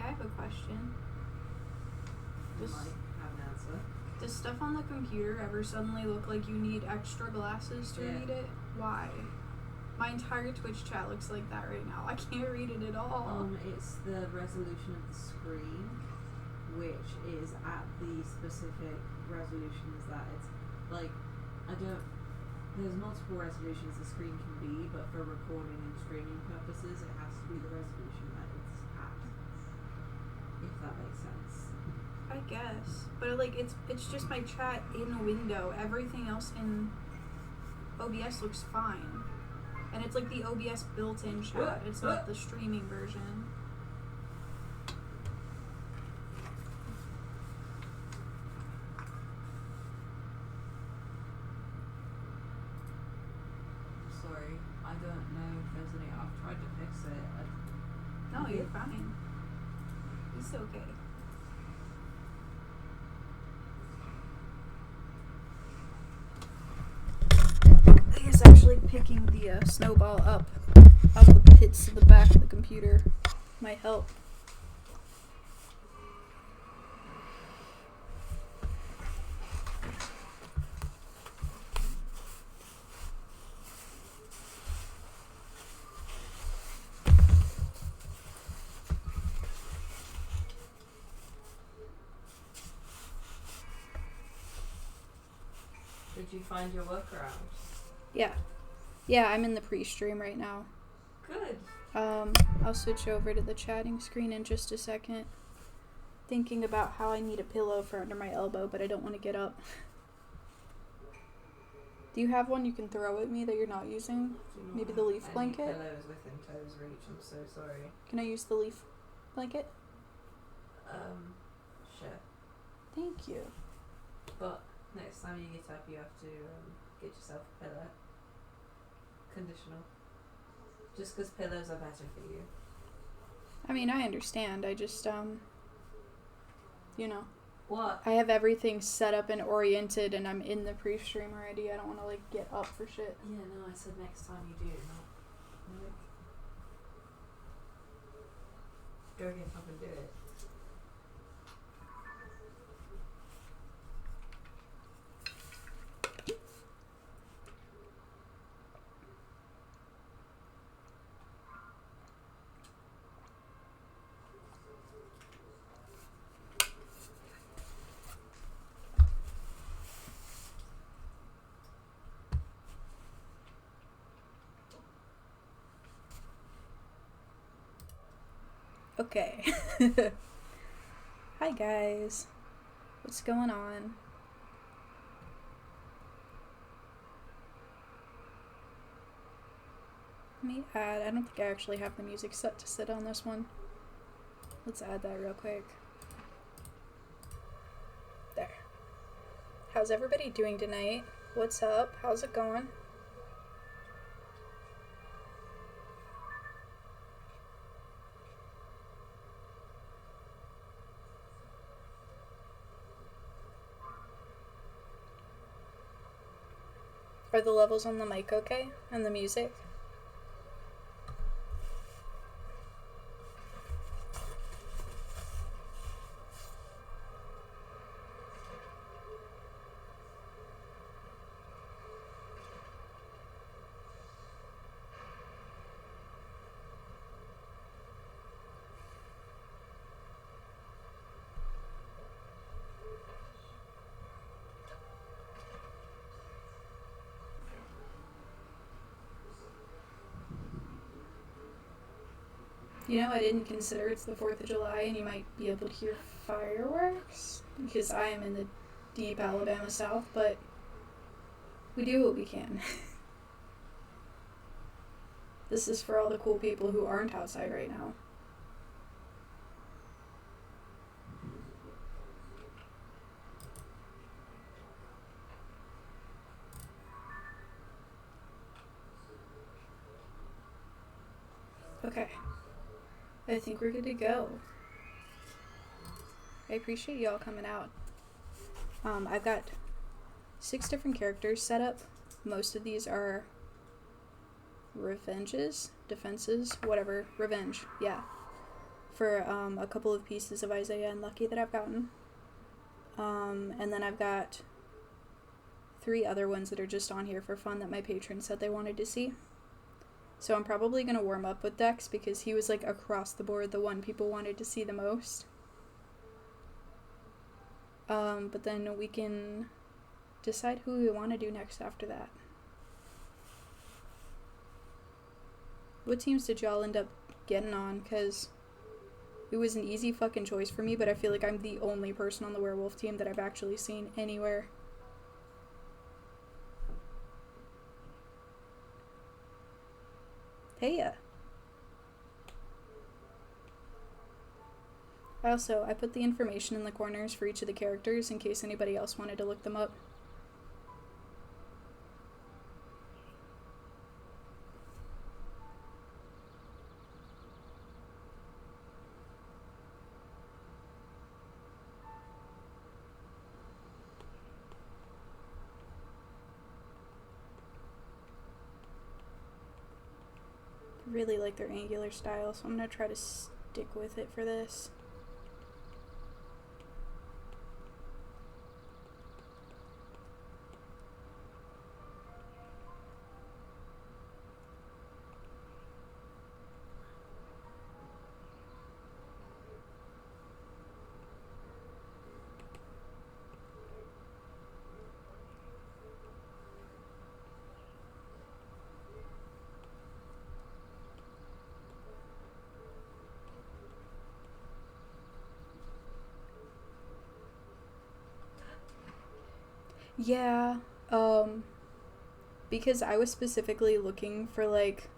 have a question. I might have an answer. Does stuff on the computer ever suddenly look like you need extra glasses to read it? Why? My entire Twitch chat looks like that right now. I can't read it at all. It's the resolution of the screen, which is at the specific resolutions that it's like. There's multiple resolutions the screen can be, but for recording and streaming purposes, it has to be the resolution that it's at. If that makes sense. I guess, but like it's just my chat in a window. Everything else in OBS looks fine, and it's like the OBS built-in chat. It's not the streaming version. Sorry, I don't know if there's any. I've tried to fix it. No, you're fine. It's okay. I guess actually picking the snowball up out of the pits of the back of the computer might help. Did you find your workaround? Yeah, I'm in the pre-stream right now. Good. I'll switch over to the chatting screen in just a second. Thinking about how I need a pillow for under my elbow, but I don't want to get up. Do you have one you can throw at me that you're not using? Maybe the leaf blanket? Pillows within toes reach. I'm so sorry. Can I use the leaf blanket? Sure. Thank you. But next time you get up, you have to get yourself a pillow. Conditional. Just because pillows are better for you. I mean, I understand. I just, you know. What? I have everything set up and oriented, and I'm in the pre-stream already. I don't want to, like, get up for shit. Yeah, no, I said next time you do. Not, like, go get up and do it. Okay. Hi guys. What's going on? Let me add, I don't think I actually have the music set to sit on this one. Let's add that real quick. There. How's everybody doing tonight? What's up? How's it going? Are the levels on the mic okay? And the music? You know, I didn't consider it's the 4th of July and you might be able to hear fireworks because I am in the deep Alabama South, but we do what we can. This is for all the cool people who aren't outside right now. Okay. I think we're good to go. I appreciate y'all coming out. I've got 6 different characters set up. Most of these are revenges, defenses, whatever. Revenge, yeah. for a couple of pieces of Isaiah and Lucky that I've gotten. And then I've got 3 other ones that are just on here for fun that my patrons said they wanted to see. So I'm probably going to warm up with Dex because he was like across the board the one people wanted to see the most. But then we can decide who we want to do next after that. What teams did y'all end up getting on? Because it was an easy fucking choice for me, but I feel like I'm the only person on the werewolf team that I've actually seen anywhere. Hey ya. I put the information in the corners for each of the characters in case anybody else wanted to look them up. I really like their angular style, so I'm going to try to stick with it for this. Yeah, because I was specifically looking for, like,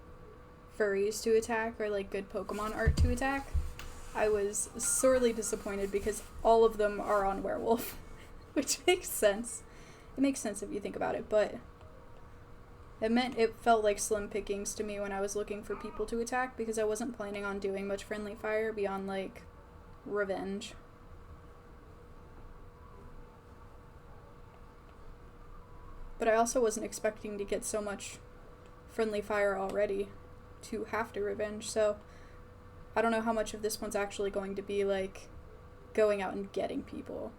furries to attack or, like, good Pokemon art to attack. I was sorely disappointed because all of them are on werewolf, which makes sense. It makes sense if you think about it, but it felt like slim pickings to me when I was looking for people to attack because I wasn't planning on doing much friendly fire beyond, like, revenge. But I also wasn't expecting to get so much friendly fire already to have to revenge, so I don't know how much of this one's actually going to be, like, going out and getting people.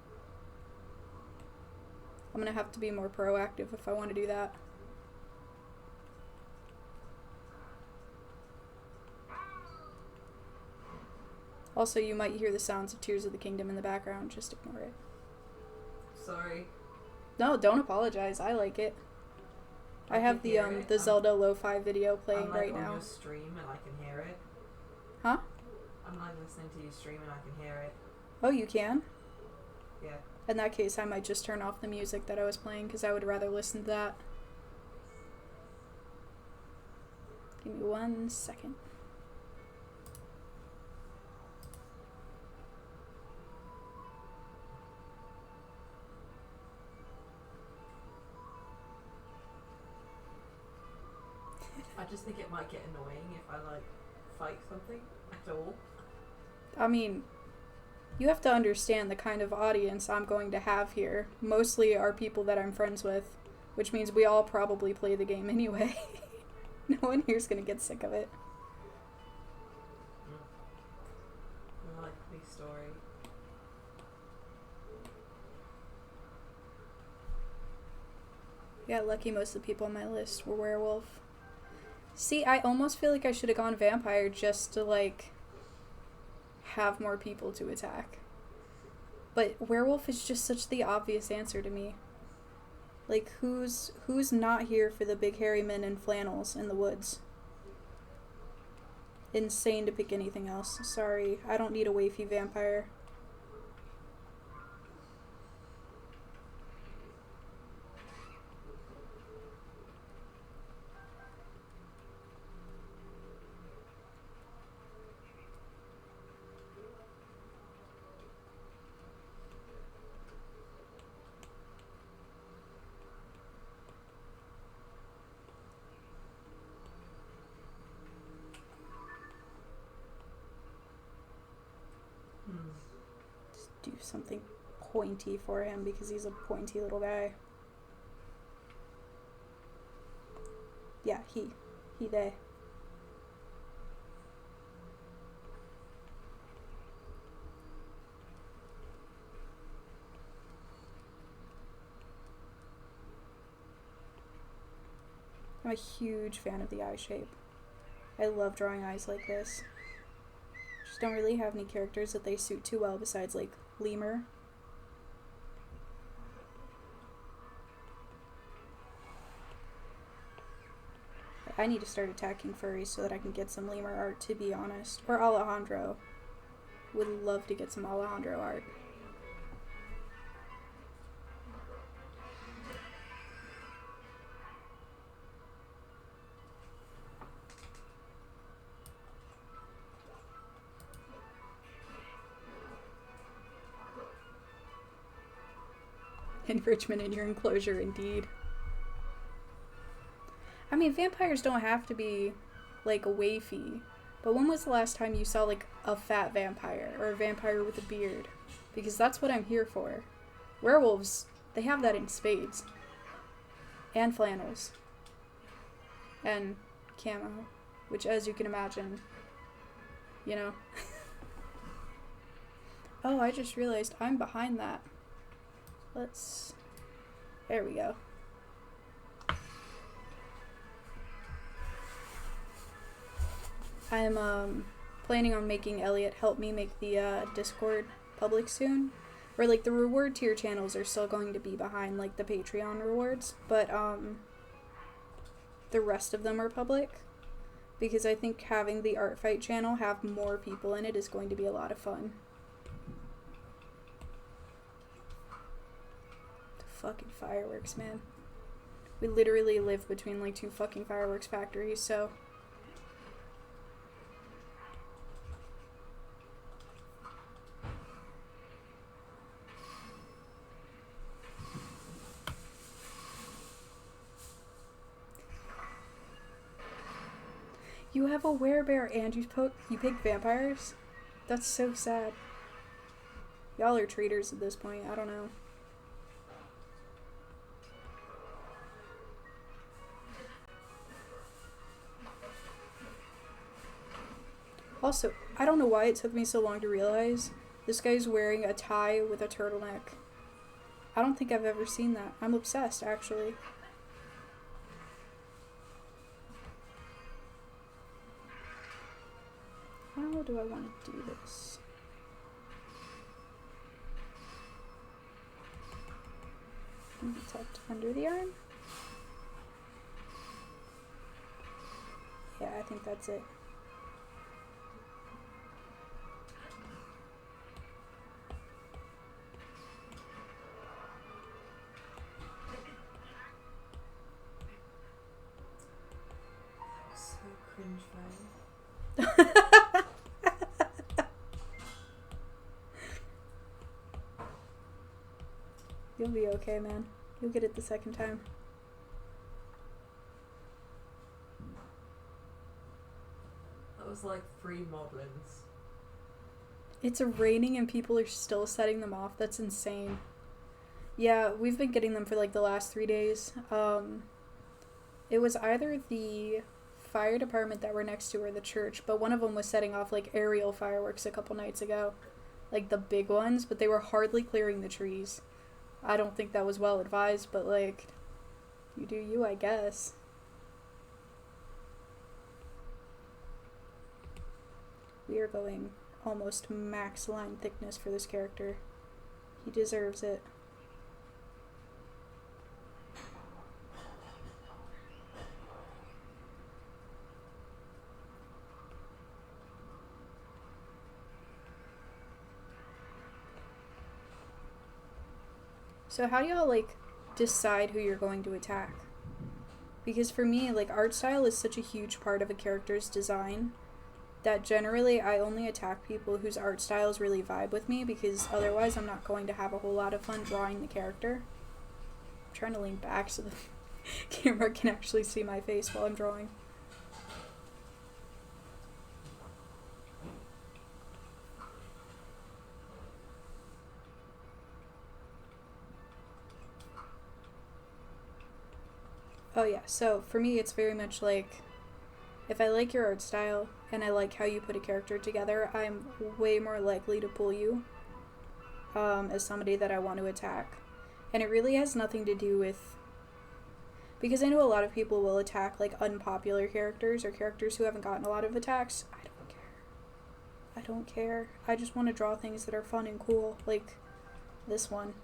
I'm gonna have to be more proactive if I want to do that. Also, you might hear the sounds of Tears of the Kingdom in the background, just ignore it. Sorry. No, don't apologize. I like it. I have the Zelda lo-fi video playing right now. I'm on your stream and I can hear it. Huh? I'm like listening to you stream and I can hear it. Oh, you can? Yeah. In that case, I might just turn off the music that I was playing because I would rather listen to that. Give me 1 second. I just think it might get annoying if I, like, fight something at all. I mean, you have to understand the kind of audience I'm going to have here. Mostly are people that I'm friends with, which means we all probably play the game anyway. No one here's gonna get sick of it. I like the story. Yeah, lucky most of the people on my list were werewolf. See, I almost feel like I should have gone vampire just to, like, have more people to attack. But werewolf is just such the obvious answer to me. Like, who's not here for the big hairy men in flannels in the woods? Insane to pick anything else. Sorry, I don't need a wafy vampire. Do something pointy for him because he's a pointy little guy. Yeah, they. I'm a huge fan of the eye shape. I love drawing eyes like this. Just don't really have any characters that they suit too well besides, like, Lemur. I need to start attacking furries so that I can get some Lemur art, to be honest. Or Alejandro. Would love to get some Alejandro art. Enrichment in your enclosure, indeed. I mean, vampires don't have to be, like, wafy. But when was the last time you saw, like, a fat vampire? Or a vampire with a beard? Because that's what I'm here for. Werewolves, they have that in spades. And flannels. And camo. Which, as you can imagine, you know. Oh, I just realized I'm behind that. Let's... There we go. I'm planning on making Elliot help me make the Discord public soon. Where, like, the reward tier channels are still going to be behind, like, the Patreon rewards. But the rest of them are public. Because I think having the ARTFIGHT channel have more people in it is going to be a lot of fun. The fucking fireworks, man. We literally live between, like, 2 fucking fireworks factories, so... You have a werebear and you pick vampires? That's so sad. Y'all are traitors at this point, I don't know. Also, I don't know why it took me so long to realize this guy's wearing a tie with a turtleneck. I don't think I've ever seen that. I'm obsessed, actually. How do I want to do this? Can be tucked under the arm? Yeah, I think that's it. That was so cringe, right? You'll be okay, man. You'll get it the second time. That was like 3 moblins. It's raining and people are still setting them off. That's insane. Yeah, we've been getting them for like the last 3 days. It was either the fire department that we're next to or the church, but one of them was setting off like aerial fireworks a couple nights ago. Like the big ones, but they were hardly clearing the trees. I don't think that was well advised, but like, you do you, I guess. We are going almost max line thickness for this character. He deserves it. So how do y'all, like, decide who you're going to attack? Because for me, like, art style is such a huge part of a character's design that generally I only attack people whose art styles really vibe with me, because otherwise I'm not going to have a whole lot of fun drawing the character. I'm trying to lean back so the camera can actually see my face while I'm drawing. Oh yeah, so for me it's very much like, if I like your art style and I like how you put a character together, I'm way more likely to pull you as somebody that I want to attack. And it really has nothing to do with Because I know a lot of people will attack, like, unpopular characters or characters who haven't gotten a lot of attacks. I don't care. I don't care. I just want to draw things that are fun and cool, like this one.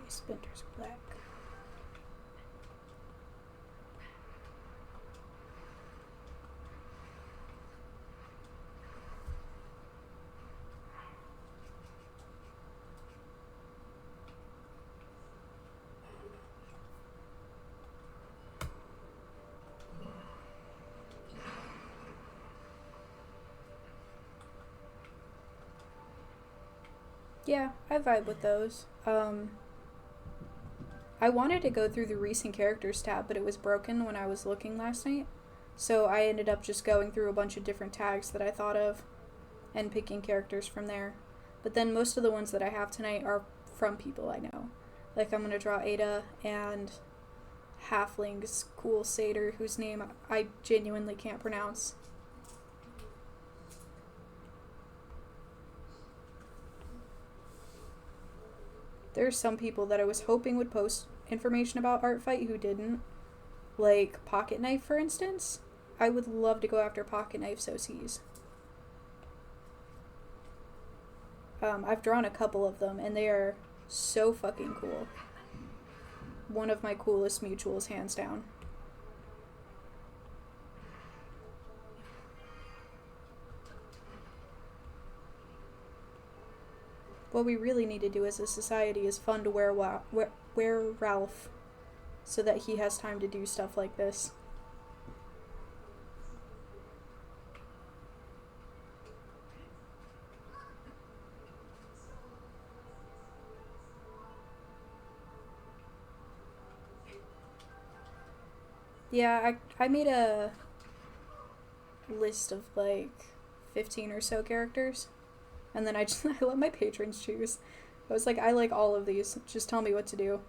Splinter's black. Yeah, I vibe with those. I wanted to go through the recent characters tab, but it was broken when I was looking last night. So I ended up just going through a bunch of different tags that I thought of and picking characters from there. But then most of the ones that I have tonight are from people I know. Like, I'm going to draw Ada and Halfling's cool satyr, whose name I genuinely can't pronounce. There's some people that I was hoping would post information about ARTFIGHT who didn't. Like Pocket Knife, for instance. I would love to go after Pocket Knife's OCs. I've drawn a couple of them, and they are so fucking cool. One of my coolest mutuals, hands down. What we really need to do as a society is fund wear Ralph so that he has time to do stuff like this. Yeah, I made a list of like 15 or so characters, and then I let my patrons choose. I was like, I like all of these, just tell me what to do.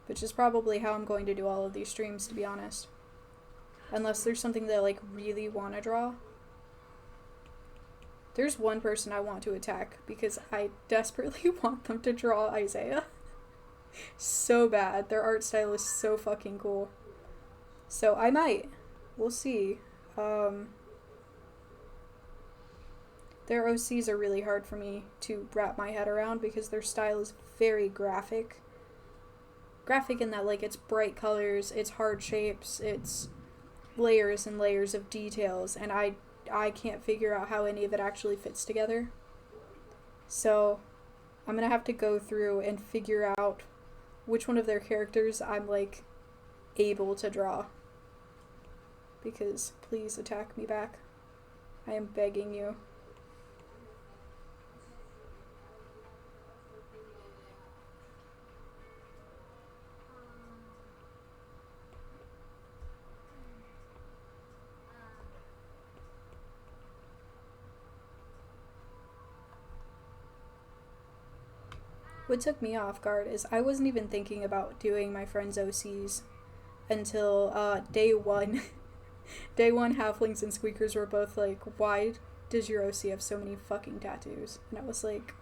Which is probably how I'm going to do all of these streams, to be honest. Unless there's something that I like really want to draw. There's one person I want to attack because I desperately want them to draw Isaiah. So bad. Their art style is so fucking cool. So I might. We'll see. Their OCs are really hard for me to wrap my head around because their style is very graphic. Graphic in that, like, it's bright colors, it's hard shapes, it's layers and layers of details, and I can't figure out how any of it actually fits together. So I'm gonna have to go through and figure out which one of their characters I'm, like, able to draw. Because please attack me back. I am begging you. What took me off guard is I wasn't even thinking about doing my friend's OCs until day one. Day one, Halflings and Squeakers were both like, why does your OC have so many fucking tattoos? And I was like,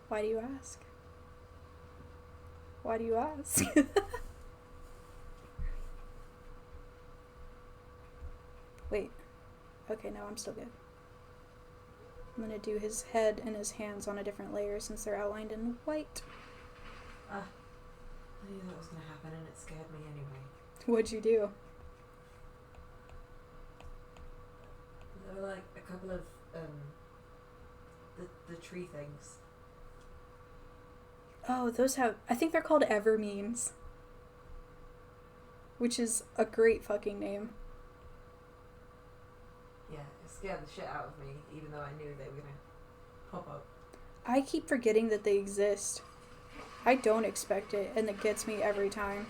why do you ask? Why do you ask? Wait. Okay, no, I'm still good. I'm gonna do his head and his hands on a different layer since they're outlined in white. I knew that was gonna happen and it scared me anyway. What'd you do? There were like a couple of the tree things. Oh, those have, I think they're called Evermeans. Which is a great fucking name. Yeah, it scared the shit out of me, even though I knew they were gonna pop up. I keep forgetting that they exist. I don't expect it, and it gets me every time.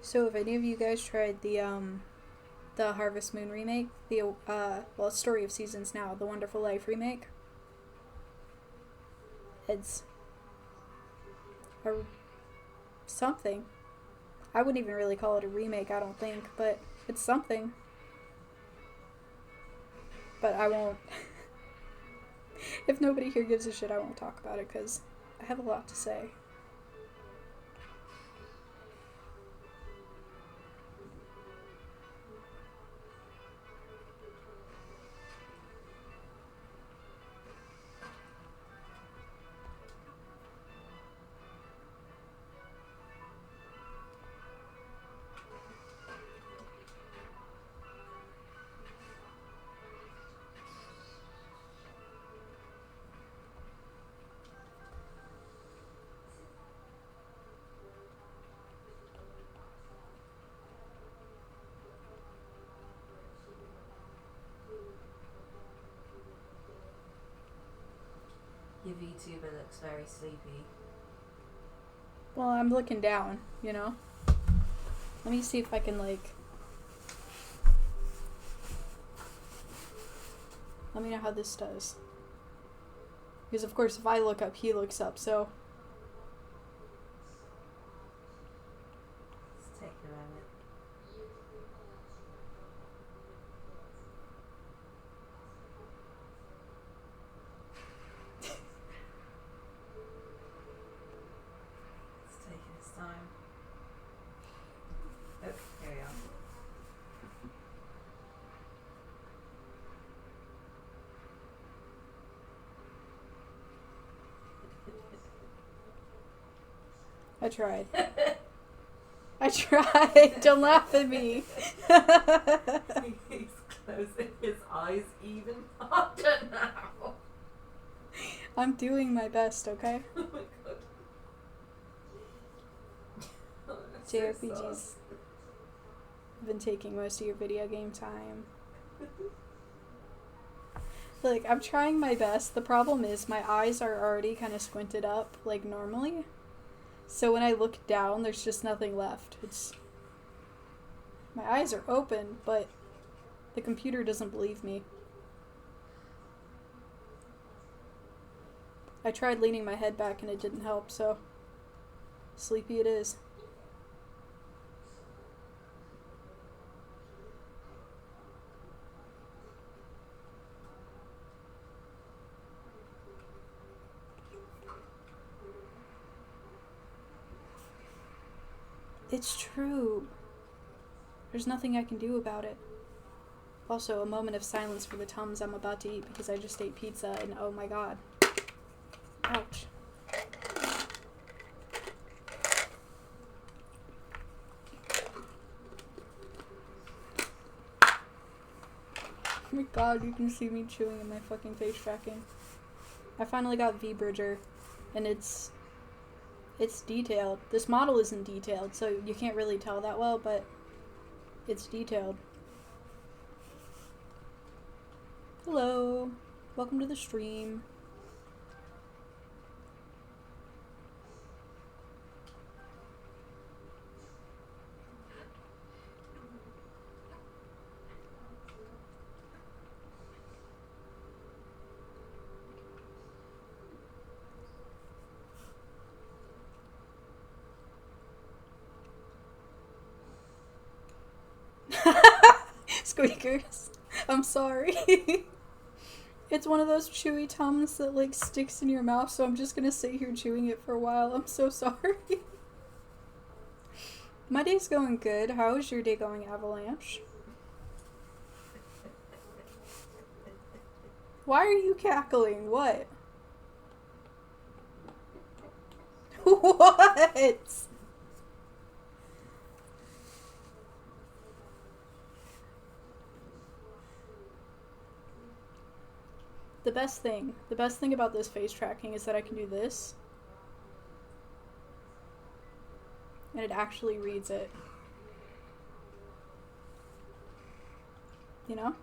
So if any of you guys tried the Harvest Moon remake, well, Story of Seasons now, the Wonderful Life remake, it's something. I wouldn't even really call it a remake, I don't think, but it's something. But I won't. If nobody here gives a shit, I won't talk about it because I have a lot to say. Your VTuber looks very sleepy. Well, I'm looking down, you know? Let me see if I can, like... Let me know how this does. Because, of course, if I look up, he looks up, so... Let's take a moment. It's taking its time. Oh, here we are. I tried. I tried! Don't laugh at me! He's closing his eyes even harder now. I'm doing my best, okay? Oh my god. Oh, that's so JRPGs sad. have been taking most of your video game time. Like, I'm trying my best. The problem is my eyes are already kind of squinted up, like normally. So when I look down, there's just nothing left. My eyes are open, but the computer doesn't believe me. I tried leaning my head back and it didn't help, so sleepy it is. It's true. There's nothing I can do about it. Also, a moment of silence for the Tums I'm about to eat because I just ate pizza and oh my god. Ouch. Oh my god, you can see me chewing in my fucking face tracking. I finally got V-Bridger, and it's detailed. This model isn't detailed, so you can't really tell that well, but it's detailed. Hello. Welcome to the stream. Squeakers. I'm sorry. It's one of those chewy Tums that like sticks in your mouth, so I'm just gonna sit here chewing it for a while. I'm so sorry. My day's going good. How is your day going, Avalanche? Why are you cackling? What? What? The best thing about this face tracking is that I can do this. And it actually reads it. You know?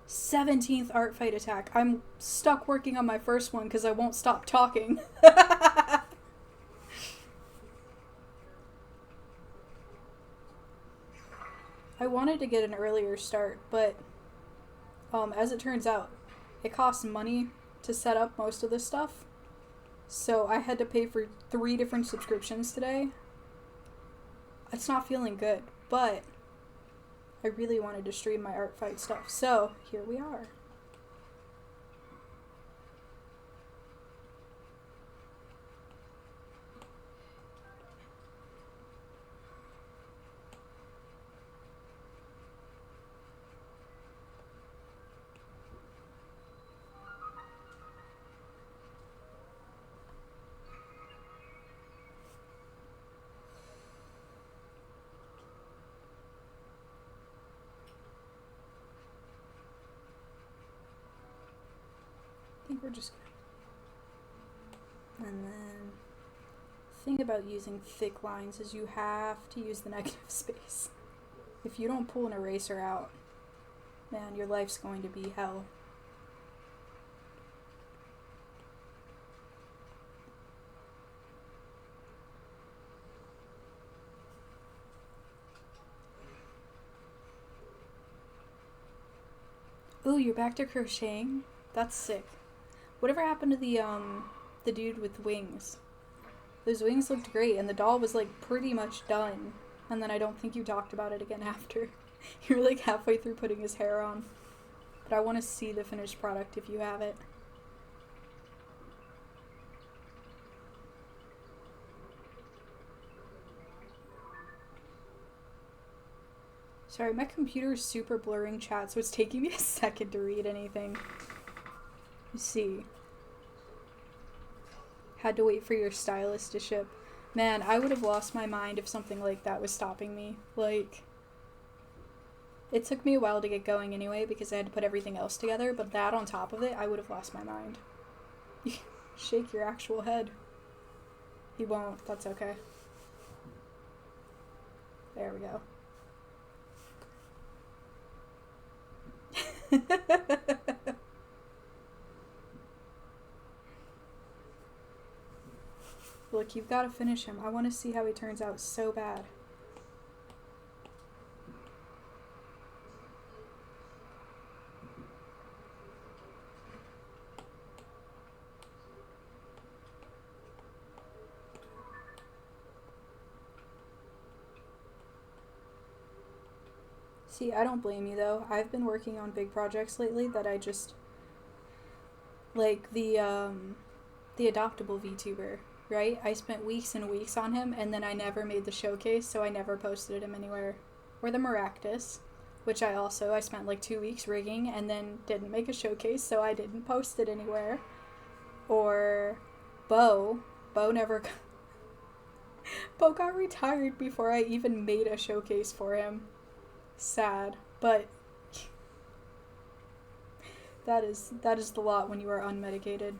"17th art fight attack. I'm stuck working on my first one because I won't stop talking." I wanted to get an earlier start, but as it turns out, it costs money to set up most of this stuff. So I had to pay for 3 different subscriptions today. It's not feeling good, but I really wanted to stream my art fight stuff. So here we are. I think we're just gonna... And then the thing about using thick lines is you have to use the negative space. If you don't pull an eraser out, man, your life's going to be hell. Ooh, you're back to crocheting? That's sick. Whatever happened to the dude with wings? Those wings looked great, and the doll was, like, pretty much done. And then I don't think you talked about it again after. You were, like, halfway through putting his hair on. But I want to see the finished product if you have it. Sorry, my computer is super blurring chat, so it's taking me a second to read anything. Let's see. Had to wait for your stylist to ship. Man, I would have lost my mind if something like that was stopping me. Like, it took me a while to get going anyway because I had to put everything else together, but that on top of it, I would have lost my mind. Shake your actual head. He won't. That's okay. There we go. Look, you've got to finish him. I want to see how he turns out so bad. See, I don't blame you though. I've been working on big projects lately that I just like the adoptable VTuber, right? I spent weeks and weeks on him and then I never made the showcase, so I never posted him anywhere. Or the Maractus, which I spent like 2 weeks rigging and then didn't make a showcase, so I didn't post it anywhere. Or Bo never Bo got retired before I even made a showcase for him. Sad, but that is the lot when you are unmedicated.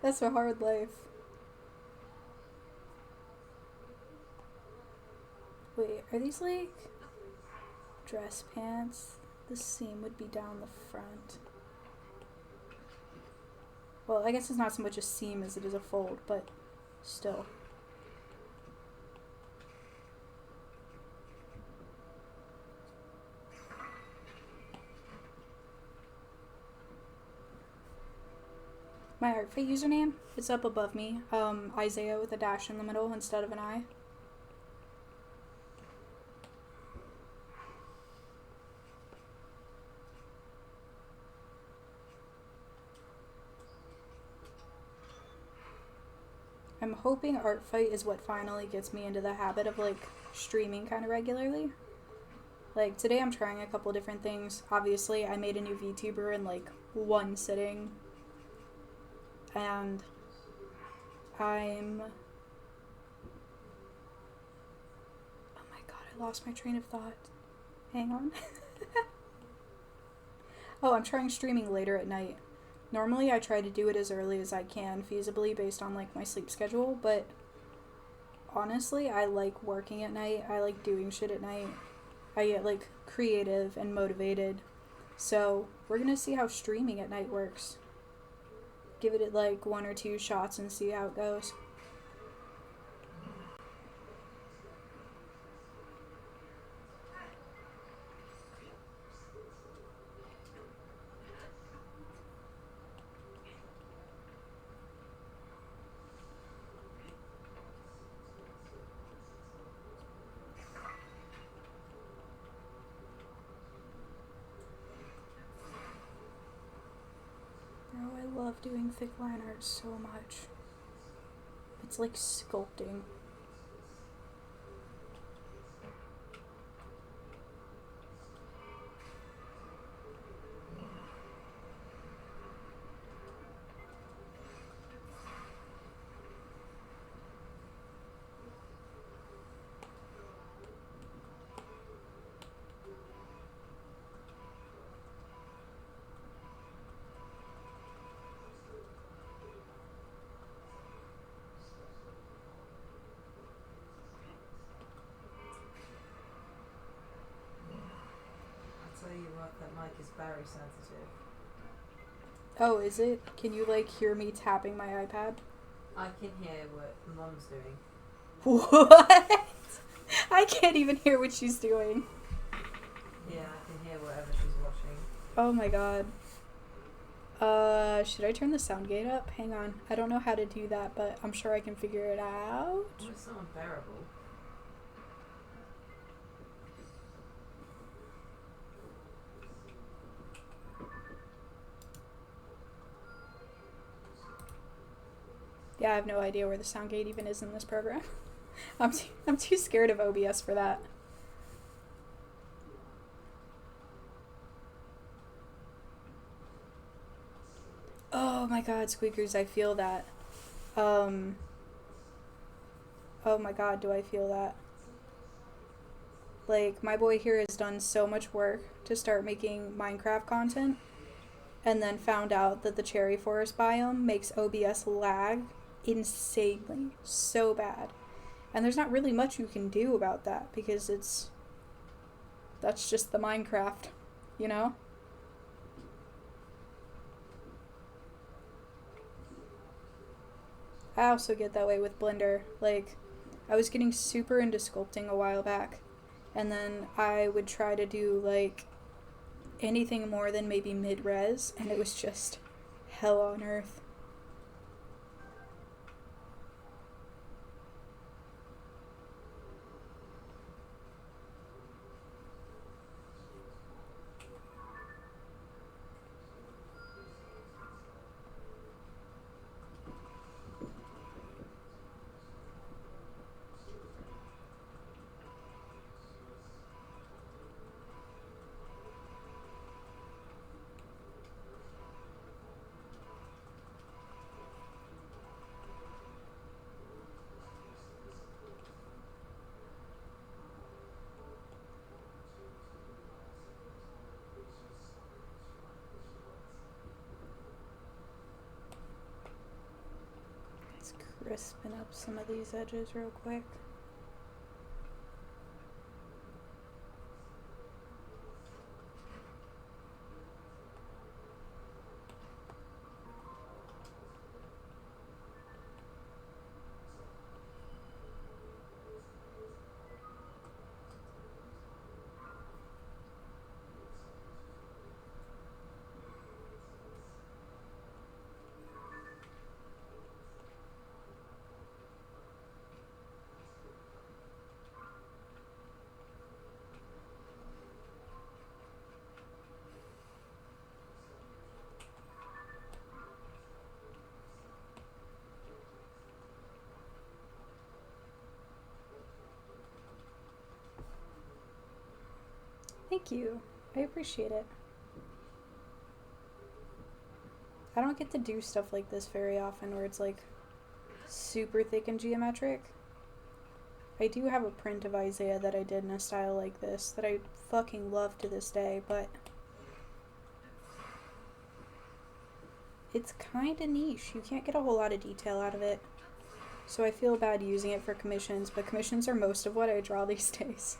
That's a hard life. Wait, are these like dress pants? The seam would be down the front. Well, I guess it's not so much a seam as it is a fold, but still. My ARTFIGHT username, it's up above me. Isaiah with a dash in the middle instead of an I. I'm hoping ARTFIGHT is what finally gets me into the habit of, like, streaming kind of regularly. Like, today I'm trying a couple different things. Obviously, I made a new VTuber in, like, one sitting. And I'm... Oh my god, I lost my train of thought. Hang on. Oh, I'm trying streaming later at night. Normally, I try to do it as early as I can, feasibly, based on, like, my sleep schedule, but honestly, I like working at night. I like doing shit at night. I get, like, creative and motivated. So, we're gonna see how streaming at night works. Give it, like, 1 or 2 shots and see how it goes. Oh, I love doing thick line art so much. It's like sculpting. Tell you what, that mic is very sensitive. Oh, is it? Can you, like, hear me tapping my iPad? I can hear what Mum's doing. What? I can't even hear what she's doing. Yeah, I can hear whatever she's watching. Oh my god. Should I turn the sound gate up? Hang on. I don't know how to do that, but I'm sure I can figure it out. Oh, it's so unbearable. Yeah, I have no idea where the sound gate even is in this program. I'm too scared of OBS for that. Oh my god, squeakers, I feel that. Oh my god, do I feel that. Like, my boy here has done so much work to start making Minecraft content, and then found out that the cherry forest biome makes OBS lag insanely, so bad. And there's not really much you can do about that, because that's just the Minecraft, you know? I also get that way with Blender. Like, I was getting super into sculpting a while back, and then I would try to do, like, anything more than maybe mid-res, and it was just hell on earth. Crisping up some of these edges real quick. Thank you. I appreciate it. I don't get to do stuff like this very often where it's like super thick and geometric. I do have a print of Isaiah that I did in a style like this that I fucking love to this day, but it's kind of niche. You can't get a whole lot of detail out of it. So I feel bad using it for commissions, but commissions are most of what I draw these days.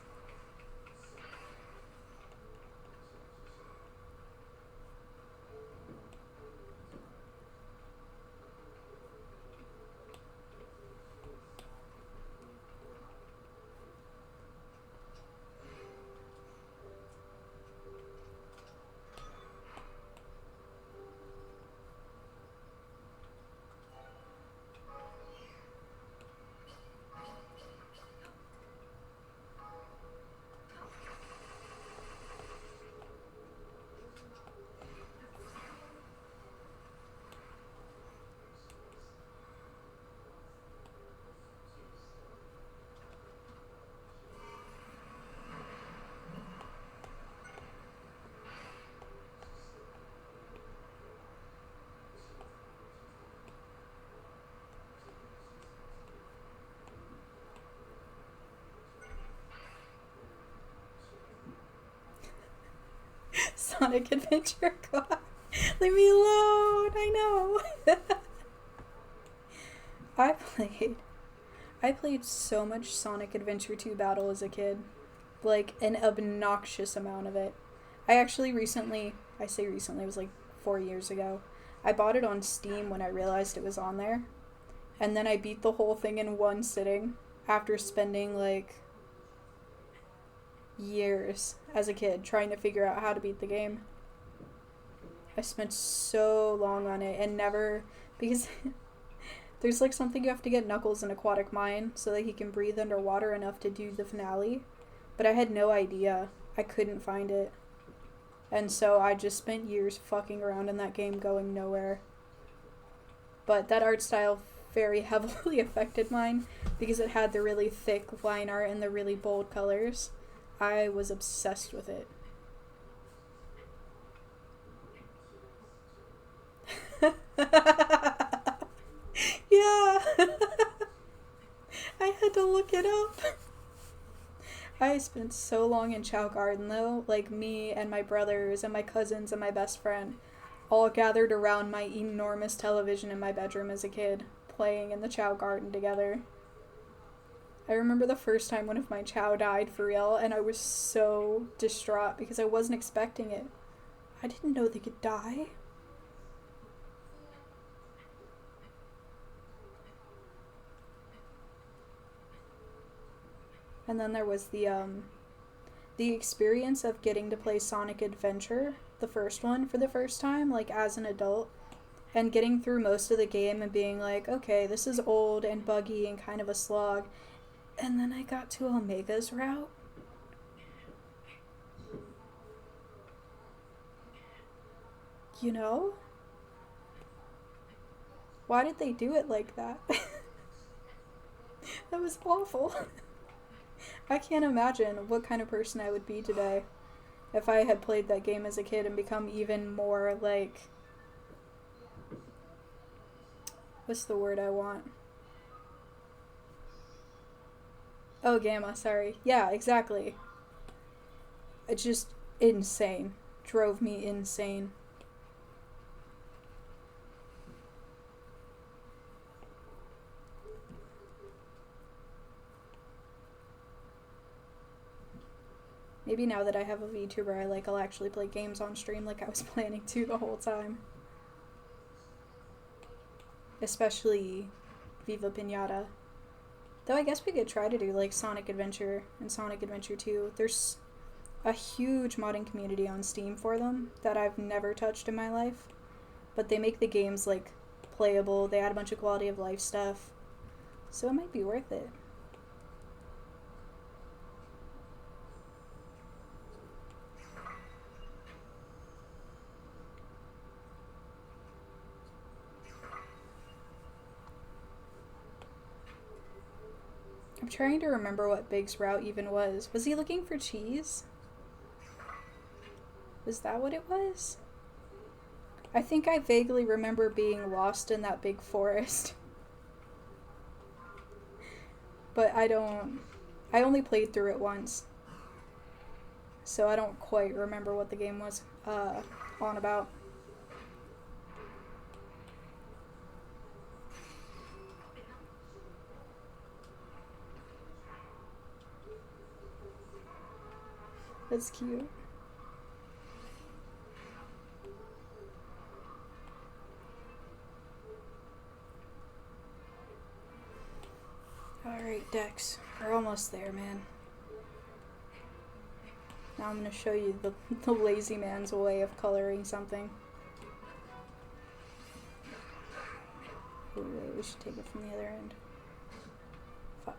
Sonic Adventure God. Leave me alone. I know. I played so much Sonic Adventure 2 Battle as a kid. Like, an obnoxious amount of it. I actually recently, it was like 4 years ago, I bought it on Steam when I realized it was on there. And then I beat the whole thing in one sitting after spending like years as a kid trying to figure out how to beat the game. I spent so long on it and never, because there's like something you have to get Knuckles an aquatic mine so that he can breathe underwater enough to do the finale, but I had no idea. I couldn't find it, and so I just spent years fucking around in that game going nowhere. But that art style very heavily affected mine because it had the really thick line art and the really bold colors. I was obsessed with it. Yeah. I had to look it up. I spent so long in Chow Garden though, like me and my brothers and my cousins and my best friend all gathered around my enormous television in my bedroom as a kid, playing in the Chow Garden together. I remember the first time one of my Chow died for real, and I was so distraught because I wasn't expecting it. I didn't know they could die. And then there was the experience of getting to play Sonic Adventure, the first one, for the first time, like as an adult, and getting through most of the game and being like, okay, this is old and buggy and kind of a slog. And then I got to Omega's route. You know? Why did they do it like that? That was awful. I can't imagine what kind of person I would be today if I had played that game as a kid and become even more like... What's the word I want? Oh, Gamma, sorry. Yeah, exactly. It's just insane. Drove me insane. Maybe now that I have a VTuber I'll actually play games on stream like I was planning to the whole time. Especially Viva Pinata. Though I guess we could try to do like Sonic Adventure and Sonic Adventure 2. There's a huge modding community on Steam for them that I've never touched in my life. But they make the games like playable, they add a bunch of quality of life stuff. So it might be worth it. I'm trying to remember what Big's route even was. Was he looking for cheese? Was that what it was? I think I vaguely remember being lost in that big forest. But I only played through it once. So I don't quite remember what the game was on about. That's cute. Alright, Dex. We're almost there, man. Now I'm going to show you the lazy man's way of coloring something. Ooh, wait, we should take it from the other end. Fuck.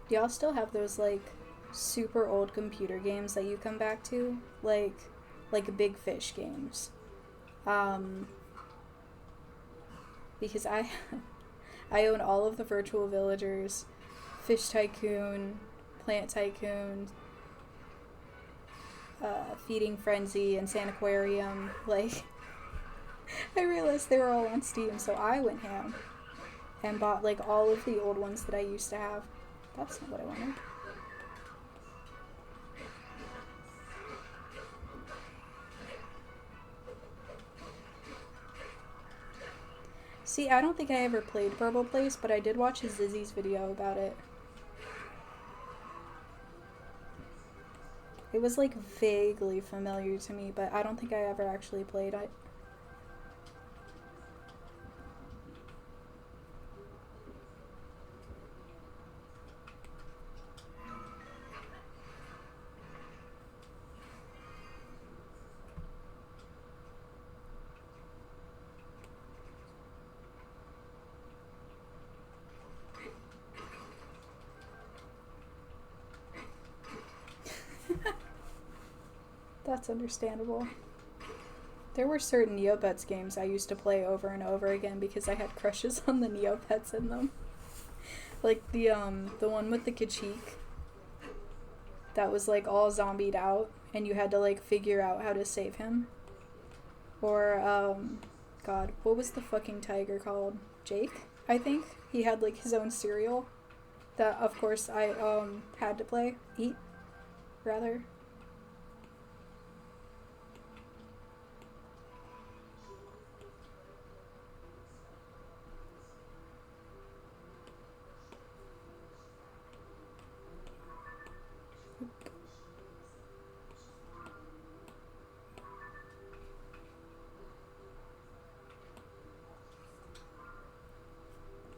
Do y'all still have those, like, super old computer games that you come back to? Like Big Fish games. Because I own all of the Virtual Villagers, Fish Tycoon, Plant Tycoon, Feeding Frenzy, and Sanaquarium. Like, I realized they were all on Steam, so I went ham and bought, like, all of the old ones that I used to have. That's not what I wanted. See, I don't think I ever played Purple Place, but I did watch Zizzy's video about it. It was, like, vaguely familiar to me, but I don't think I ever actually played it. That's understandable. There were certain Neopets games I used to play over and over again because I had crushes on the Neopets in them. Like the one with the Kachik that was like all zombied out and you had to like figure out how to save him. Or God, what was the fucking tiger called? Jake, I think. He had like his own cereal that of course I had to eat rather.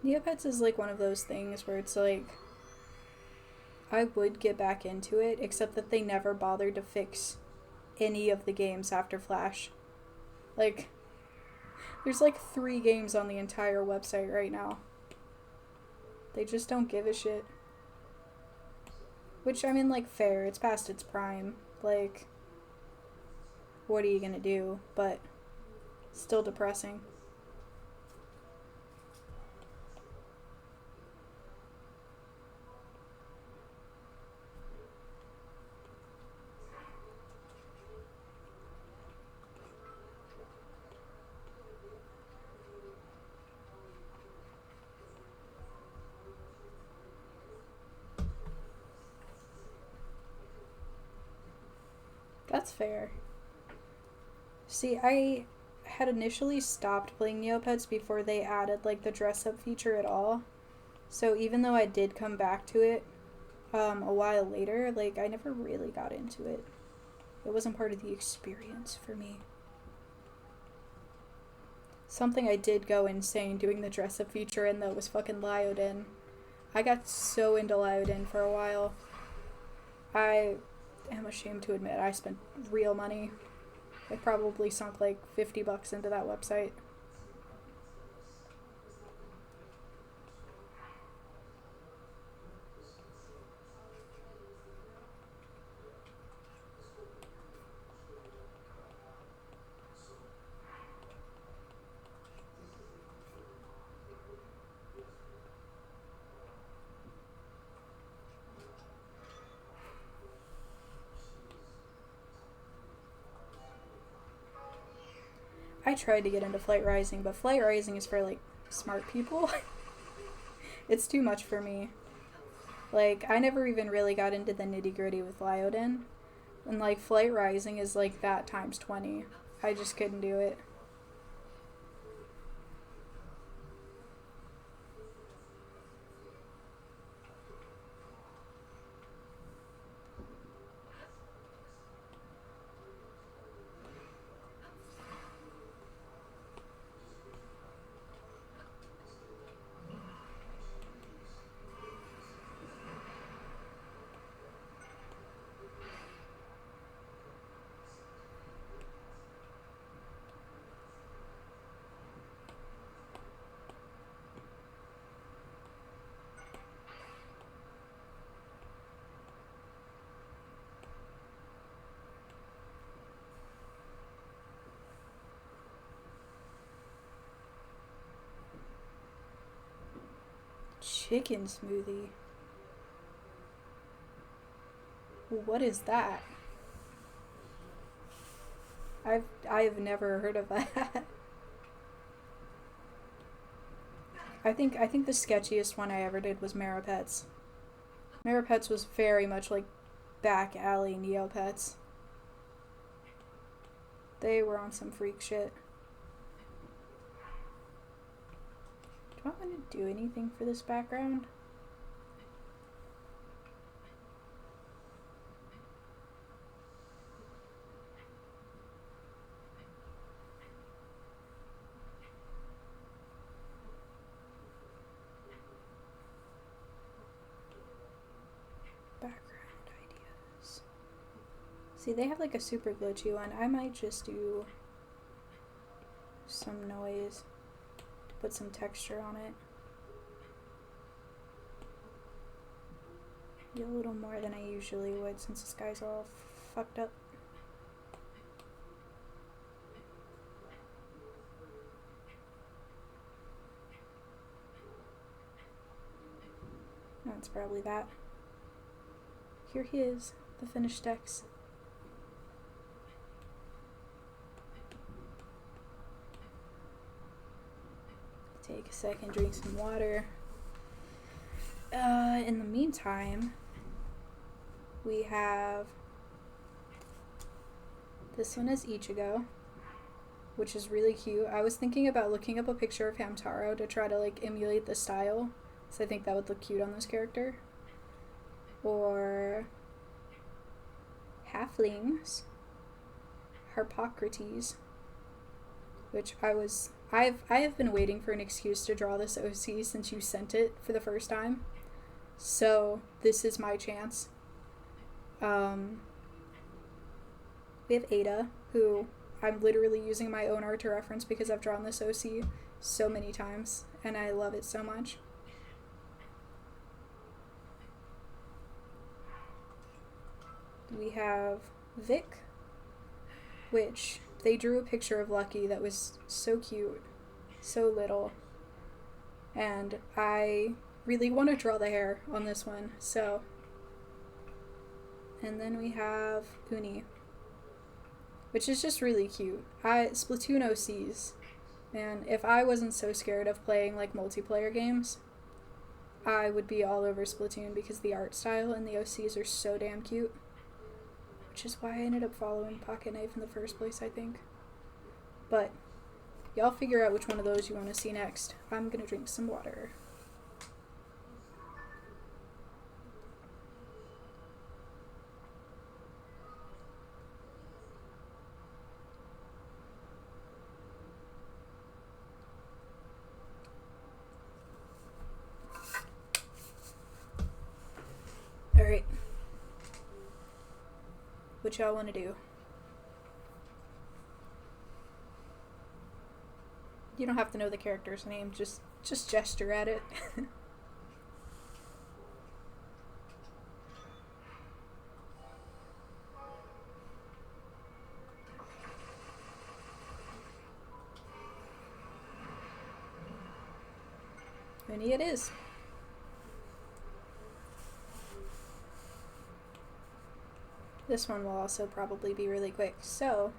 Neopets is like one of those things where it's like I would get back into it, except that they never bothered to fix any of the games after Flash. Like, there's like 3 games on the entire website right now. They just don't give a shit. Which, I mean, like, fair. It's past its prime. Like, what are you gonna do? But, still depressing. That's fair. See, I had initially stopped playing Neopets before they added, like, the dress-up feature at all. So even though I did come back to it a while later, like, I never really got into it. It wasn't part of the experience for me. Something I did go insane doing the dress-up feature in, though, was fucking Lyodin. I got so into Lyodin for a while. I am ashamed to admit I spent real money. I probably sunk like $50 into that website. I tried to get into Flight Rising, but Flight Rising is for, like, smart people. It's too much for me. Like, I never even really got into the nitty-gritty with Lyodin. And, like, Flight Rising is, like, that times 20. I just couldn't do it. Chicken smoothie. What is that? I've never heard of that. I think the sketchiest one I ever did was Maripets. Maripets was very much like back alley Neopets. They were on some freak shit. Do I want to do anything for this background? Background ideas. See, they have like a super glitchy one. I might just do some noise to put some texture on it. Be a little more than I usually would since this guy's all fucked up. No, it's probably that. Here he is, the finished text. Take a second, drink some water. In the meantime, we have this one is Ichigo, which is really cute. I was thinking about looking up a picture of Hamtaro to try to like emulate the style, so I think that would look cute on this character. Or halflings, Harpocrates, which I have been waiting for an excuse to draw this OC since you sent it for the first time. So this is my chance. We have Ada, who I'm literally using my own art to reference because I've drawn this OC so many times and I love it so much. We have Vic, which they drew a picture of Lucky that was so cute, so little, and I really want to draw the hair on this one, so. And then we have Uni, which is just really cute. Splatoon OCs, man, if I wasn't so scared of playing like multiplayer games, I would be all over Splatoon because the art style and the OCs are so damn cute. Which is why I ended up following Pocket Knife in the first place, I think. But y'all figure out which one of those you want to see next. I'm gonna drink some water. what y'all want to do. You don't have to know the character's name, just gesture at it. Uni it is. This one will also probably be really quick, so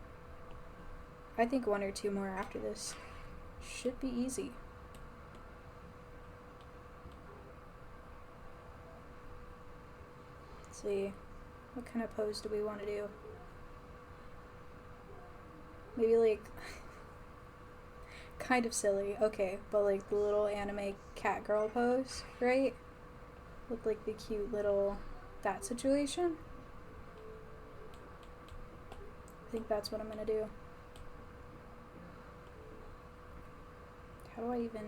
I think 1 or 2 more after this should be easy. Let's see, what kind of pose do we want to do? Maybe like kind of silly, okay, but like the little anime cat girl pose, right? With like the cute little that situation. I think that's what I'm gonna do. How do I even...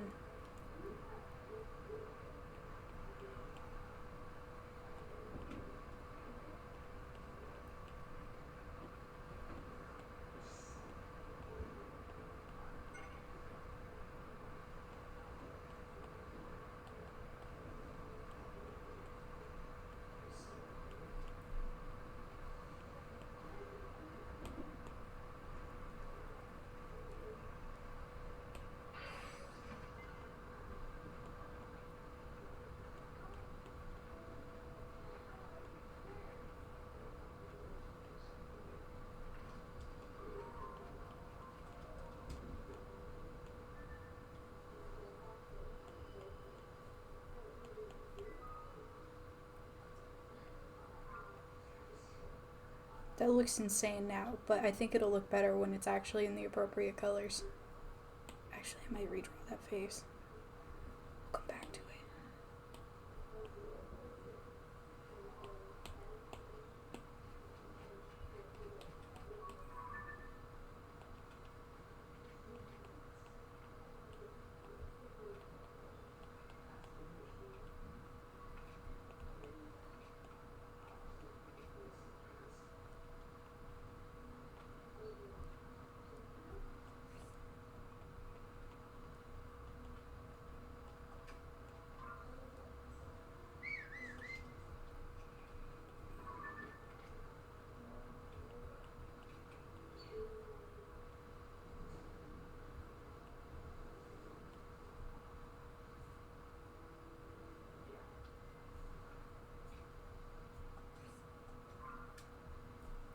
That looks insane now, but I think it'll look better when it's actually in the appropriate colors. Actually, I might redraw that face. I'll come back to it.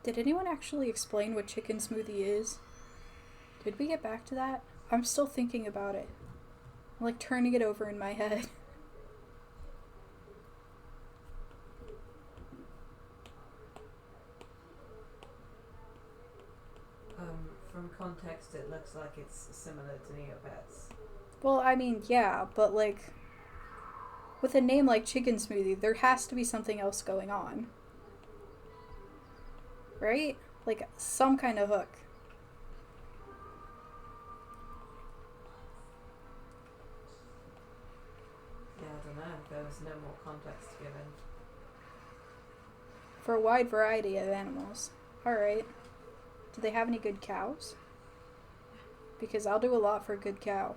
Did anyone actually explain what chicken smoothie is? Did we get back to that? I'm still thinking about it. I'm like turning it over in my head. From context, it looks like it's similar to Neopets. Well, I mean, yeah, but like, with a name like chicken smoothie, there has to be something else going on. Right? Like, some kind of hook. Yeah, I don't know. There was no more context given. For a wide variety of animals. Alright. Do they have any good cows? Because I'll do a lot for a good cow.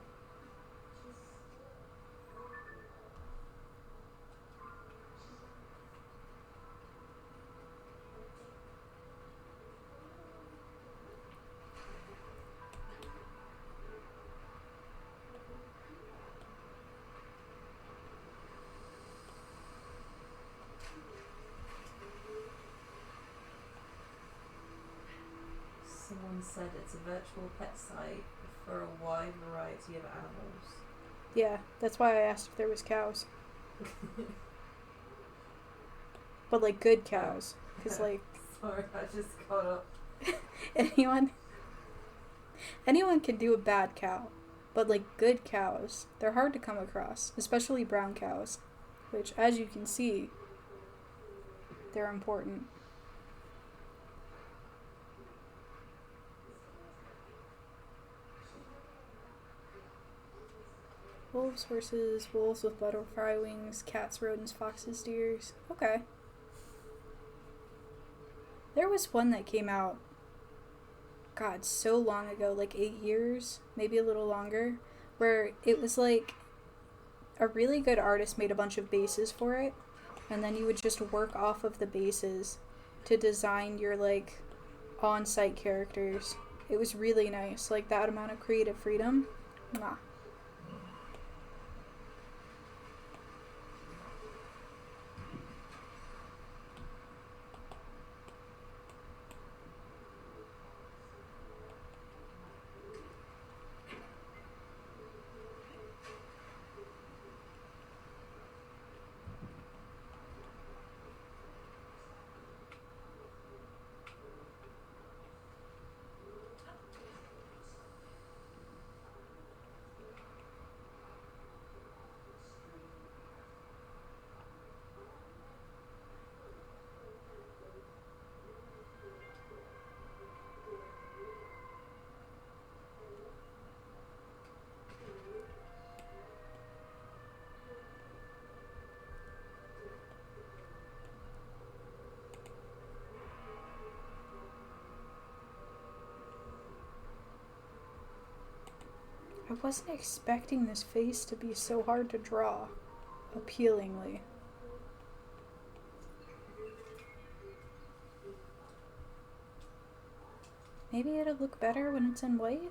Someone said it's a virtual pet site for a wide variety of animals. Yeah, that's why I asked if there was cows. But like good cows. Because like... Sorry, I just got up. Anyone can do a bad cow. But like good cows, they're hard to come across. Especially brown cows. Which, as you can see, they're important. Wolves, horses, wolves with butterfly wings, cats, rodents, foxes, deers. Okay. There was one that came out, God, so long ago, like 8 years, maybe a little longer, where it was like a really good artist made a bunch of bases for it, and then you would just work off of the bases to design your like on-site characters. It was really nice, like that amount of creative freedom. Mwah. I wasn't expecting this face to be so hard to draw, appealingly. Maybe it'll look better when it's in white?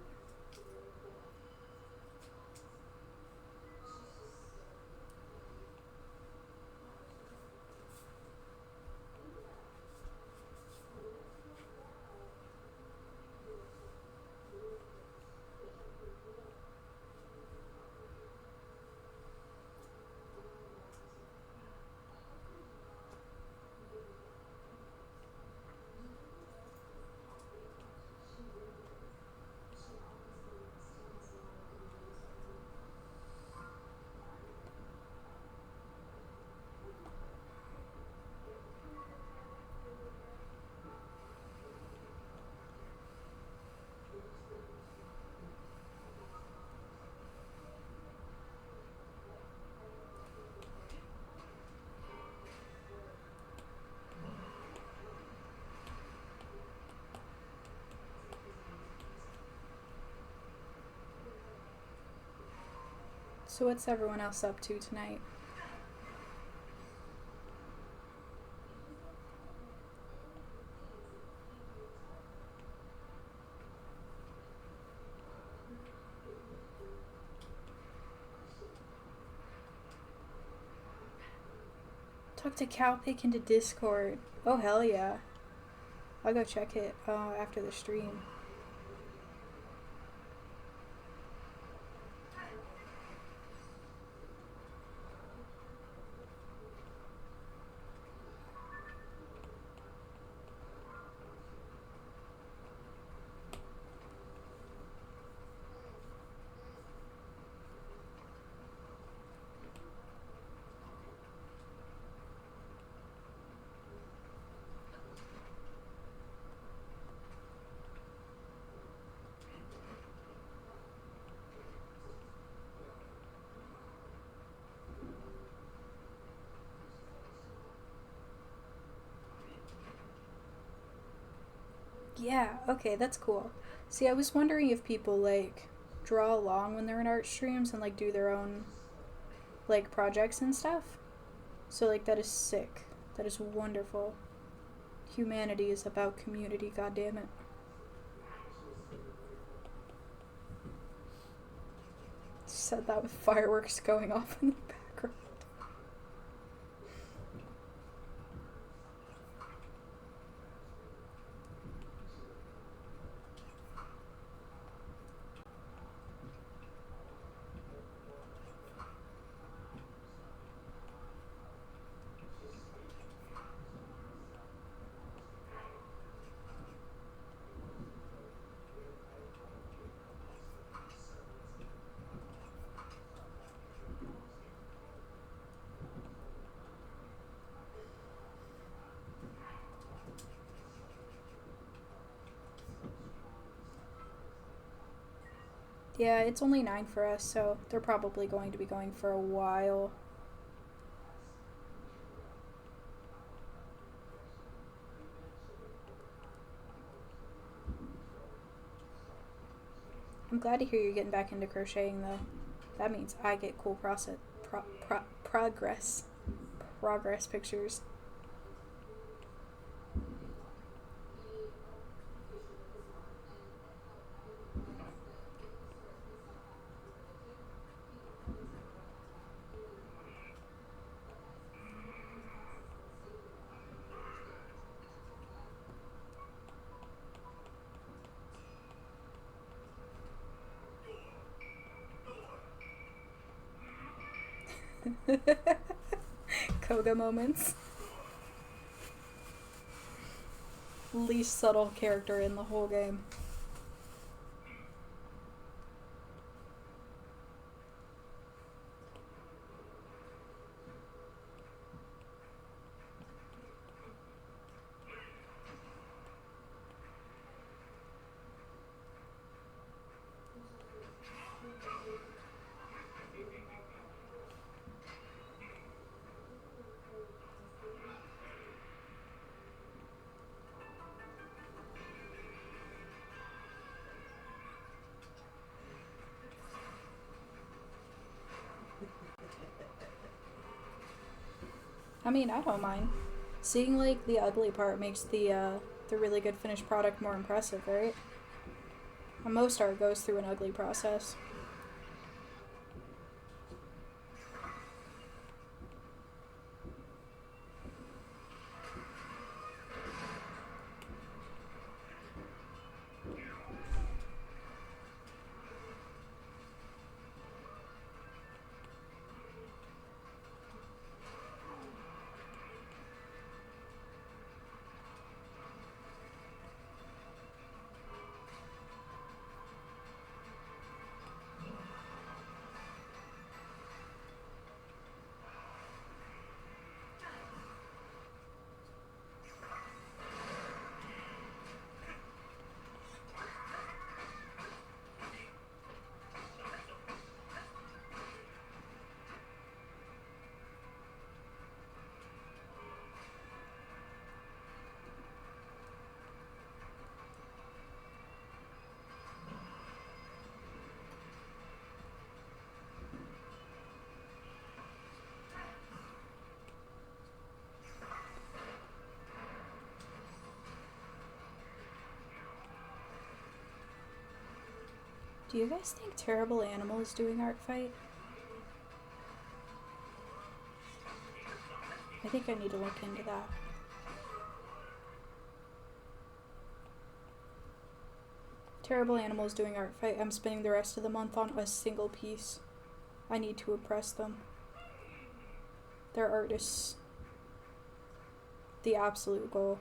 So what's everyone else up to tonight? Talk to Cowpick into Discord. Oh hell yeah. I'll go check it after the stream. Yeah, okay, that's cool. See, I was wondering if people like draw along when they're in art streams and like do their own like projects and stuff. So like that is sick. That is wonderful. Humanity is about community, goddammit. Said that with fireworks going off in the background. Yeah, it's only 9 for us, so they're probably going to be going for a while. I'm glad to hear you're getting back into crocheting, though. That means I get cool progress pictures. Koga moments. Least subtle character in the whole game. I mean, I don't mind. Seeing, like, the ugly part makes the really good finished product more impressive, right? And most art goes through an ugly process. Do you guys think Terrible Animal is doing ARTFIGHT? I think I need to look into that. Terrible Animal is doing ARTFIGHT. I'm spending the rest of the month on a single piece. I need to impress them. They're artists. The absolute goal.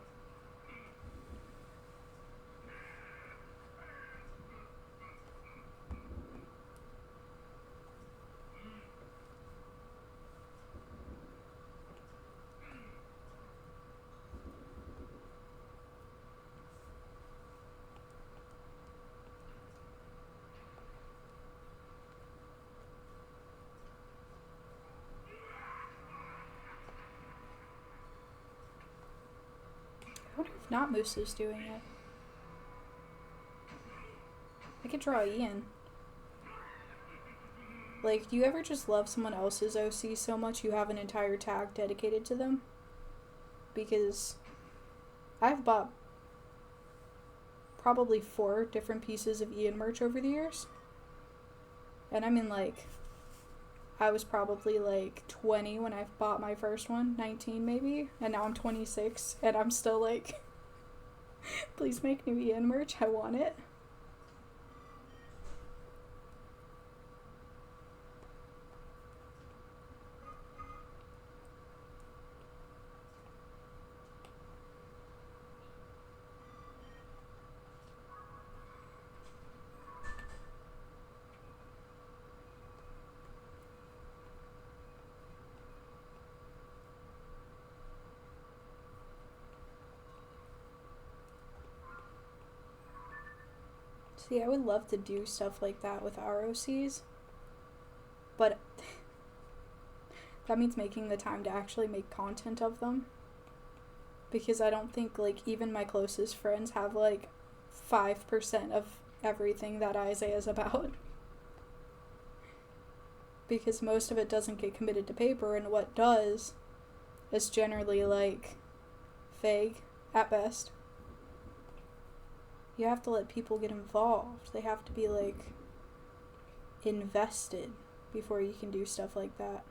I wonder if Not Moose is doing it. I could draw Ian. Like, do you ever just love someone else's OC so much you have an entire tag dedicated to them? Because I've bought probably 4 different pieces of Ian merch over the years. And I mean, like, I was probably like 20 when I bought my first one, 19 maybe, and now I'm 26, and I'm still like, please make new Ian merch, I want it. See, I would love to do stuff like that with ROCs, but that means making the time to actually make content of them, because I don't think, like, even my closest friends have, like, 5% of everything that Isaiah is about. Because most of it doesn't get committed to paper, and what does is generally, like, vague at best. You have to let people get involved. They have to be, like, invested before you can do stuff like that.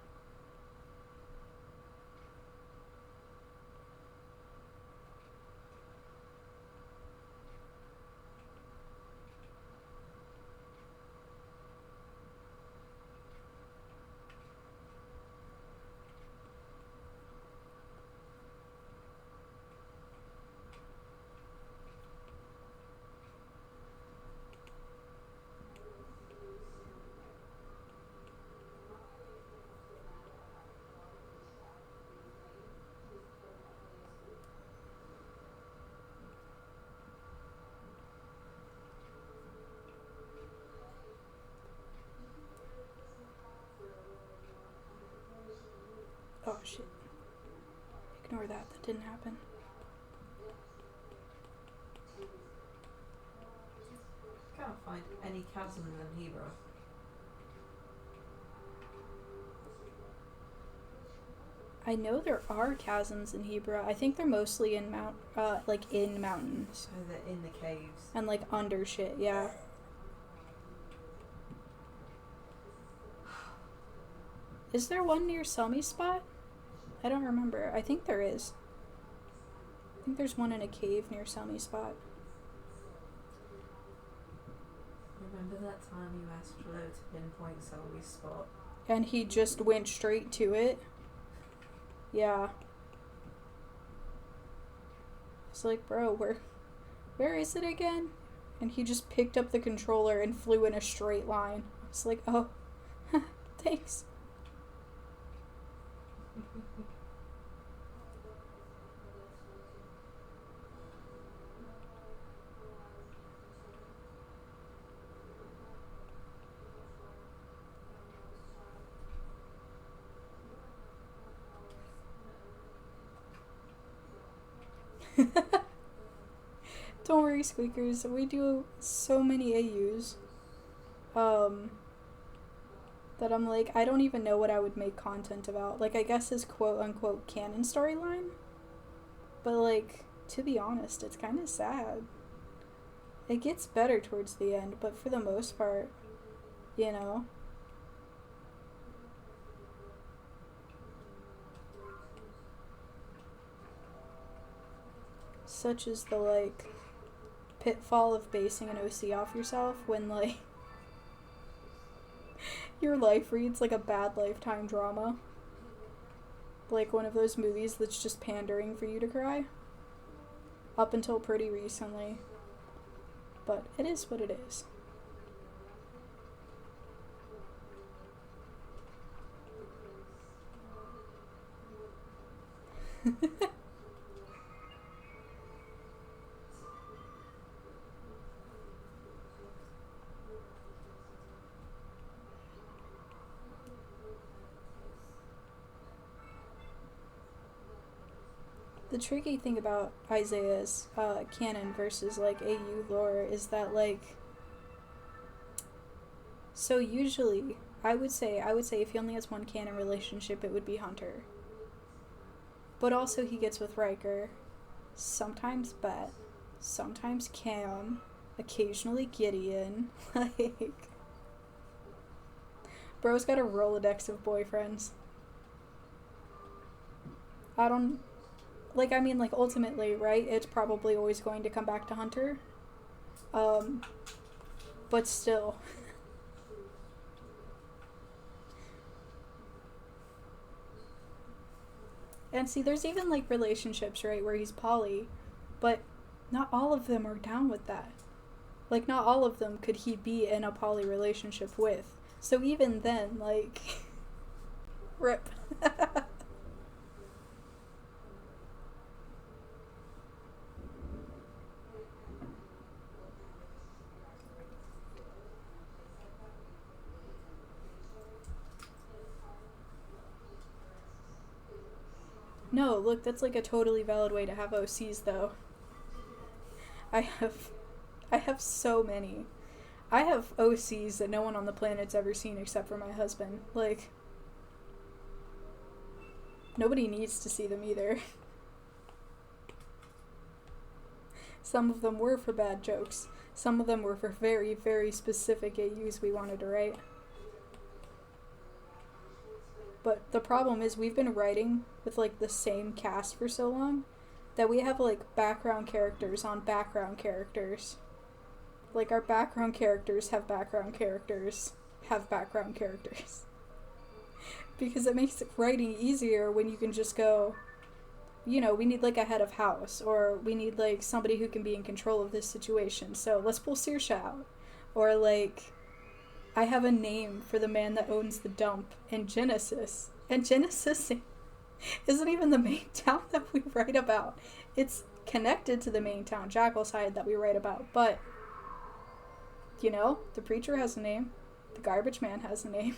Oh shit. Ignore that. That didn't happen. Can't find any chasms in Hebrew. I know there are chasms in Hebrew. I think they're mostly in in mountains. So they're in the caves. And like under shit, yeah. Is there one near Selmy Spot? I don't remember. I think there is. I think there's one in a cave near Selmy Spot. Remember that time you asked Flo to pinpoint Selby's spot? And he just went straight to it? Yeah. It's like, bro, where is it again? And he just picked up the controller and flew in a straight line. It's like, oh, thanks. Don't worry, Squeakers. We do so many AUs. That I'm like, I don't even know what I would make content about. Like, I guess his quote-unquote canon storyline. But, like, to be honest, it's kind of sad. It gets better towards the end, but for the most part, you know. Such is the, like, pitfall of basing an OC off yourself when, like, your life reads like a bad Lifetime drama. Like one of those movies that's just pandering for you to cry. Up until pretty recently. But it is what it is. The tricky thing about Isaiah's canon versus like AU lore is that like, so usually I would say if he only has one canon relationship, it would be Hunter. But also he gets with Riker, sometimes Bet, sometimes Cam, occasionally Gideon. Like, bro's got a Rolodex of boyfriends. I mean, ultimately, right, it's probably always going to come back to Hunter. But still. And see, there's even, relationships, right, where he's poly, but not all of them are down with that. Like, not all of them could he be in a poly relationship with. So even then, rip. No, look, that's a totally valid way to have OCs though. I have so many. I have OCs that no one on the planet's ever seen except for my husband. Like, nobody needs to see them either. Some of them were for bad jokes. Some of them were for very, very specific AUs we wanted to write. But the problem is we've been writing with, like, the same cast for so long that we have, like, background characters on background characters. Like, our background characters have background characters have background characters. Because it makes writing easier when you can just go, you know, we need, like, a head of house, or we need, like, somebody who can be in control of this situation, so let's pull Saoirse out. Or, like, I have a name for the man that owns the dump in Genesis. And Genesis isn't even the main town that we write about. It's connected to the main town, Jackalside, that we write about, but, you know, the preacher has a name. The garbage man has a name.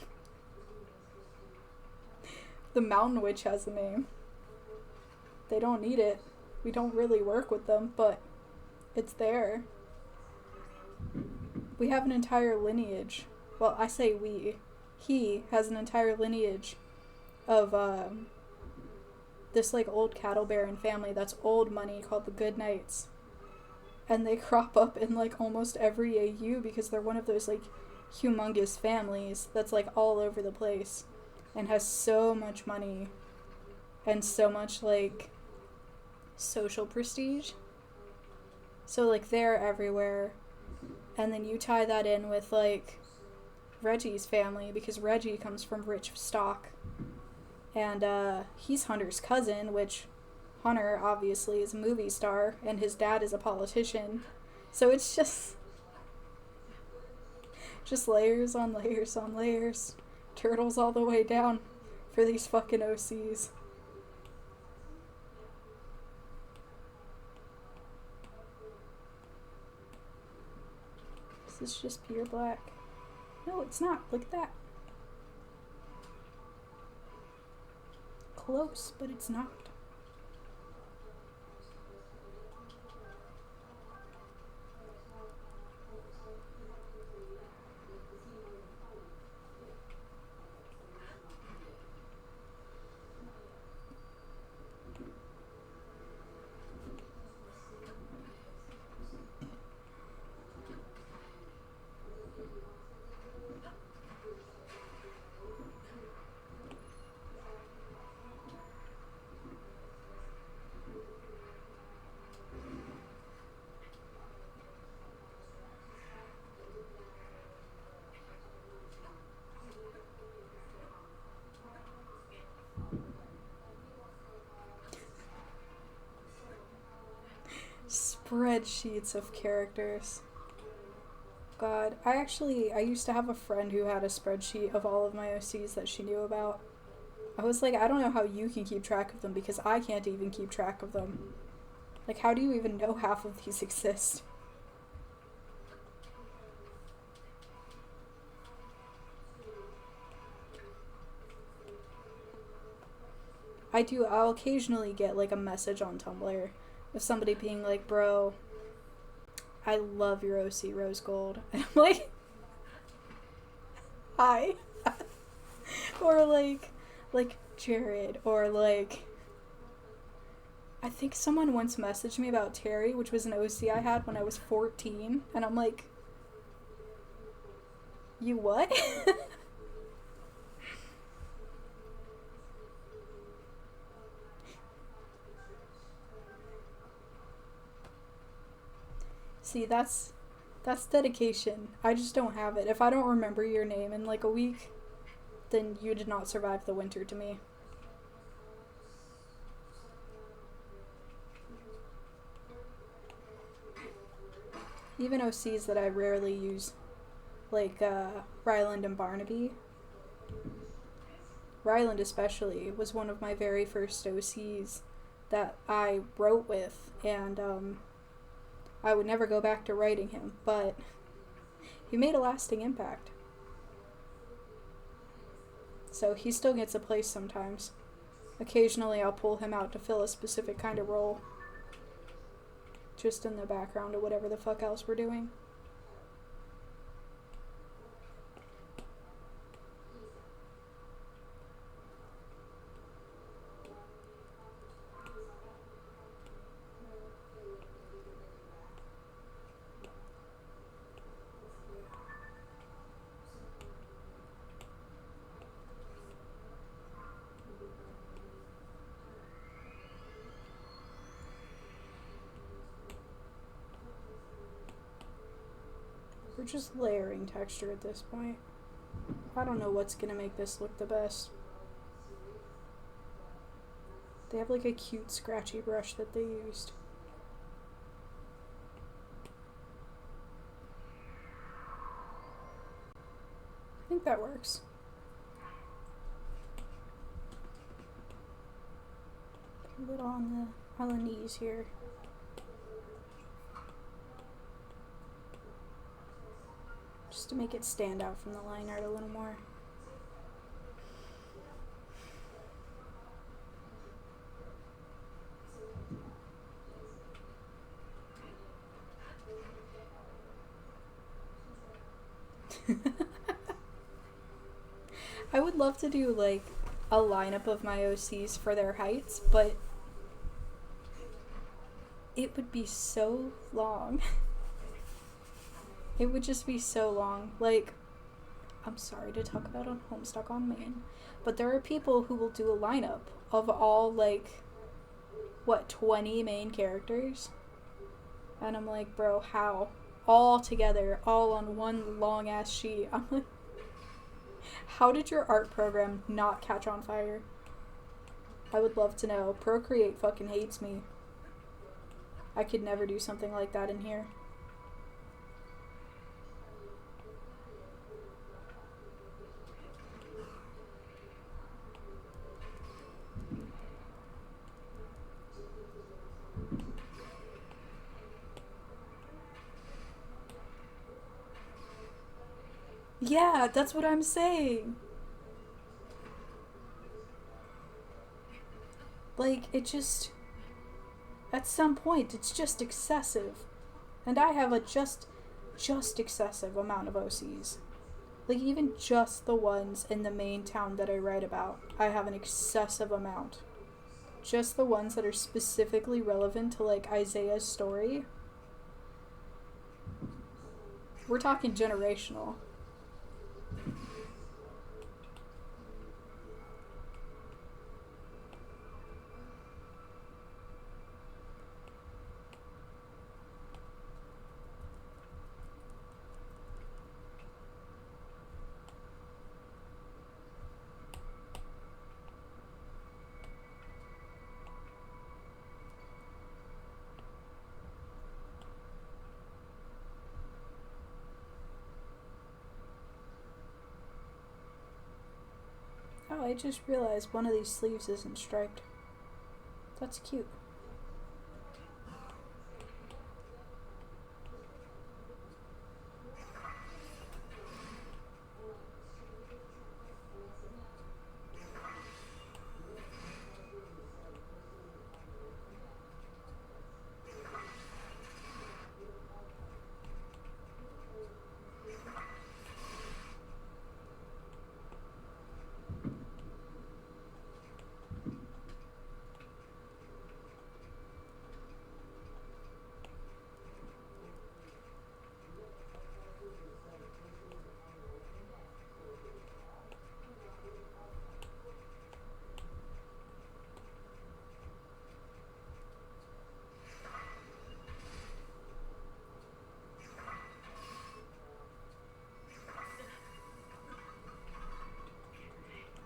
The mountain witch has a name. They don't need it. We don't really work with them, but it's there. We have an entire lineage. Well, I say we. He has an entire lineage of this, like, old cattle baron family that's old money called the Good Knights. And they crop up in, like, almost every AU because they're one of those, like, humongous families that's, like, all over the place and has so much money and so much, like, social prestige. So, like, they're everywhere. And then you tie that in with, like, Reggie's family, because Reggie comes from rich stock. And he's Hunter's cousin, which Hunter obviously is a movie star, and his dad is a politician. So it's just layers on layers on layers. Turtles all the way down for these fucking OCs. This is just pure black. No, it's not. Look at that. Close, but it's not. Spreadsheets of characters. God, I used to have a friend who had a spreadsheet of all of my OCs that she knew about. I was like, I don't know how you can keep track of them because I can't even keep track of them. Like, how do you even know half of these exist? I'll occasionally get, like, a message on Tumblr of somebody being like, bro, I love your OC Rose Gold. And I'm like, hi. Or like Jared, or like, I think someone once messaged me about Terry, which was an OC I had when I was 14, and I'm like, you what? See, that's dedication. I just don't have it. If I don't remember your name in like a week, then you did not survive the winter to me. Even OCs that I rarely use, like Ryland and Barnaby. Ryland especially was one of my very first OCs that I wrote with, and I would never go back to writing him, but he made a lasting impact. So he still gets a place sometimes. Occasionally I'll pull him out to fill a specific kind of role. Just in the background of whatever the fuck else we're doing. We're just layering texture at this point. I don't know what's gonna make this look the best. They have like a cute scratchy brush that they used. I think that works. Put it on the knees here. Just to make it stand out from the line art a little more. I would love to do like a lineup of my OCs for their heights, but it would be so long. It would just be so long. Like, I'm sorry to talk about on Homestuck on Main, but there are people who will do a lineup of all like, what, 20 main characters? And I'm like, bro, how? All together, all on one long ass sheet. I'm like, how did your art program not catch on fire? I would love to know. Procreate fucking hates me. I could never do something like that in here. Yeah, that's what I'm saying. Like, it just... At some point, it's just excessive. And I have a just excessive amount of OCs. Like, even just the ones in the main town that I write about, I have an excessive amount. Just the ones that are specifically relevant to, like, Isaiah's story. We're talking generational. Oh, I just realized one of these sleeves isn't striped. That's cute.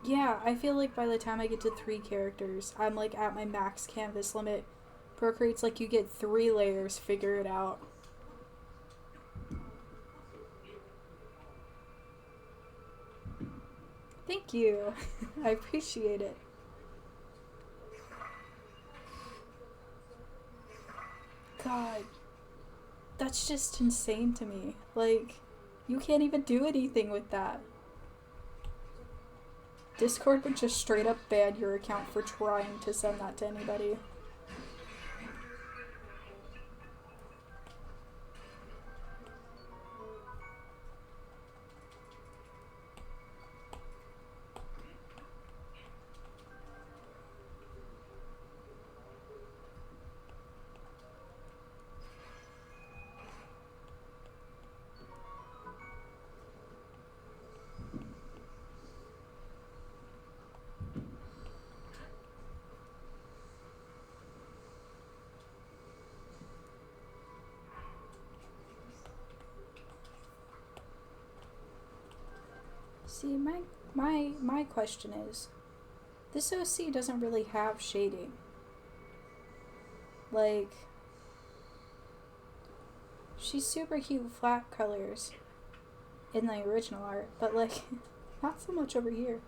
Yeah, I feel like by the time I get to 3 characters, I'm like at my max canvas limit. Procreate's like you get 3 layers, figure it out. Thank you. I appreciate it. God, that's just insane to me. Like, you can't even do anything with that. Discord would just straight up ban your account for trying to send that to anybody. See, my question is, this OC doesn't really have shading. Like, she's super cute flat colors in the original art, but like, not so much over here.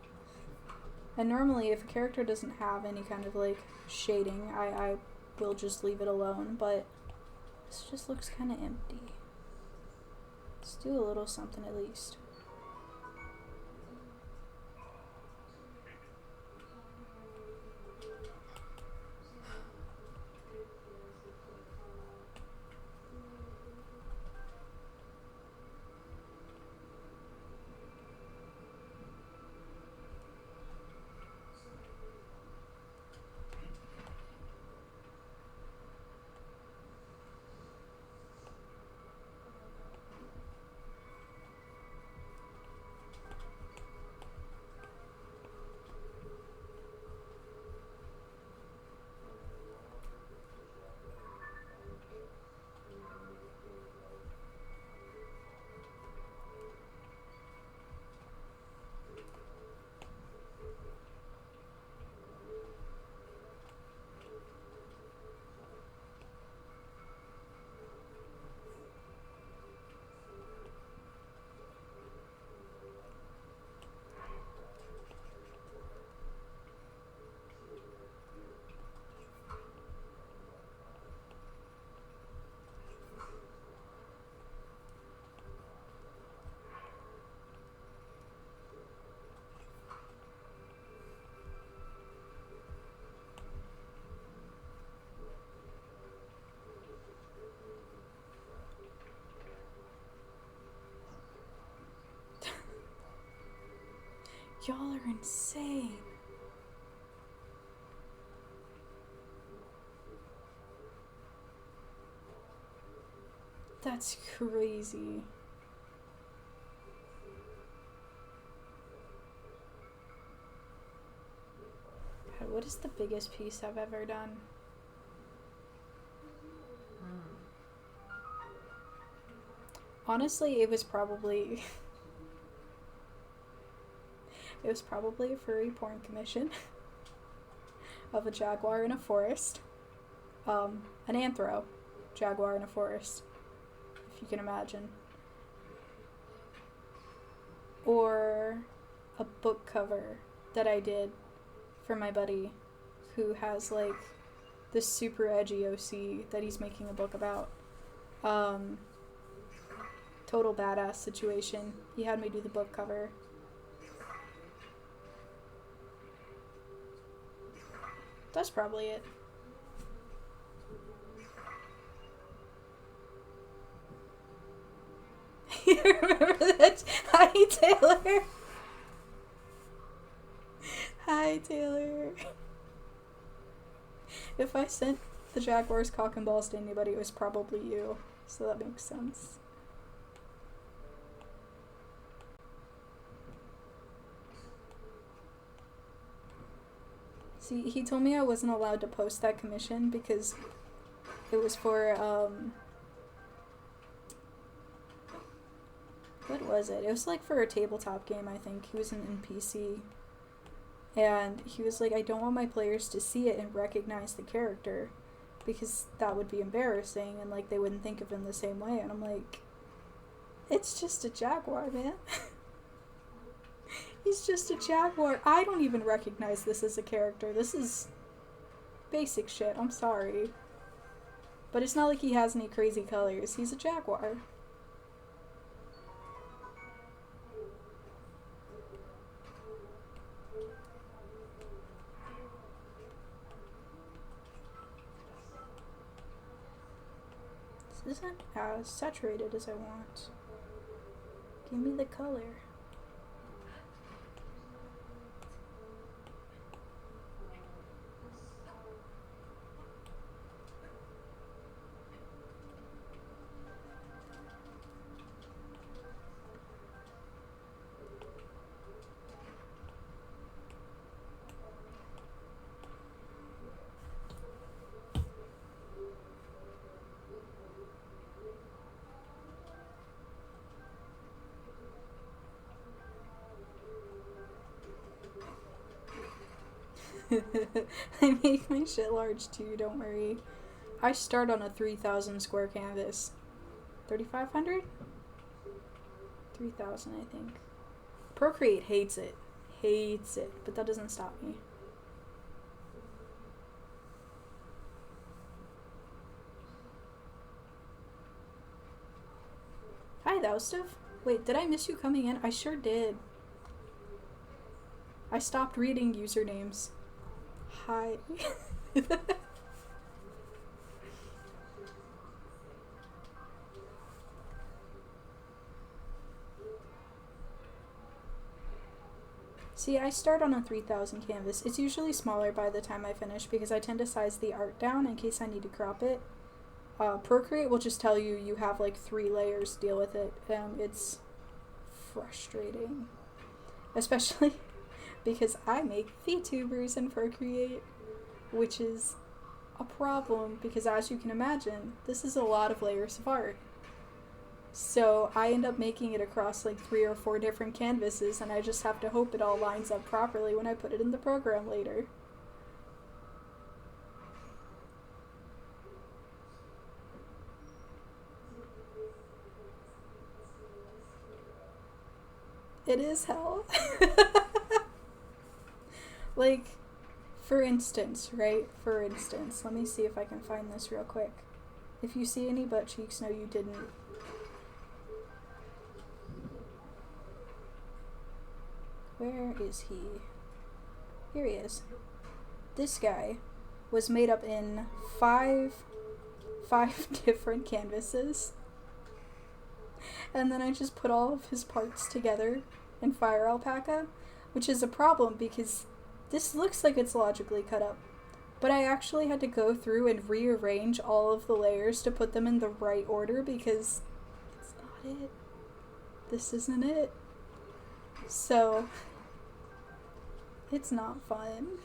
And normally, if a character doesn't have any kind of like shading, I will just leave it alone, but this just looks kind of empty. Let's do a little something at least. Y'all are insane. That's crazy. God, what is the biggest piece I've ever done? Honestly, it was probably a furry porn commission of a jaguar in a forest. An anthro jaguar in a forest, if you can imagine. Or a book cover that I did for my buddy who has like this super edgy OC that he's making a book about. Total badass situation. He had me do the book cover. That's probably it. You remember that? Hi, Taylor. Hi, Taylor. If I sent the Jaguar's cock and balls to anybody, it was probably you. So that makes sense. See, he told me I wasn't allowed to post that commission because it was for, what was it? It was like for a tabletop game, I think. He was an NPC. And he was like, I don't want my players to see it and recognize the character because that would be embarrassing and like they wouldn't think of him the same way. And I'm like, it's just a jaguar, man. He's just a jaguar. I don't even recognize this as a character. This is basic shit. I'm sorry. But it's not like he has any crazy colors. He's a jaguar. This isn't as saturated as I want. Give me the color. I make my shit large too, don't worry. I start on a 3,000 square canvas. 3,500? 3,000, I think. Procreate hates it. Hates it. But that doesn't stop me. Hi, thou stuff. Wait, did I miss you coming in? I sure did. I stopped reading usernames. Hi. See, I start on a 3,000 canvas. It's usually smaller by the time I finish because I tend to size the art down in case I need to crop it. Procreate will just tell you you have like 3 layers to deal with it, and it's frustrating. Especially because I make VTubers in Procreate, which is a problem because, as you can imagine, this is a lot of layers of art. So I end up making it across like 3 or 4 different canvases, and I just have to hope it all lines up properly when I put it in the program later. It is hell. Like, for instance, right? For instance, let me see if I can find this real quick. If you see any butt cheeks, no you didn't. Where is he? Here he is. This guy was made up in five different canvases. And then I just put all of his parts together in Fire Alpaca, which is a problem because this looks like it's logically cut up. But I actually had to go through and rearrange all of the layers to put them in the right order because it's not it. This isn't it. So, it's not fun.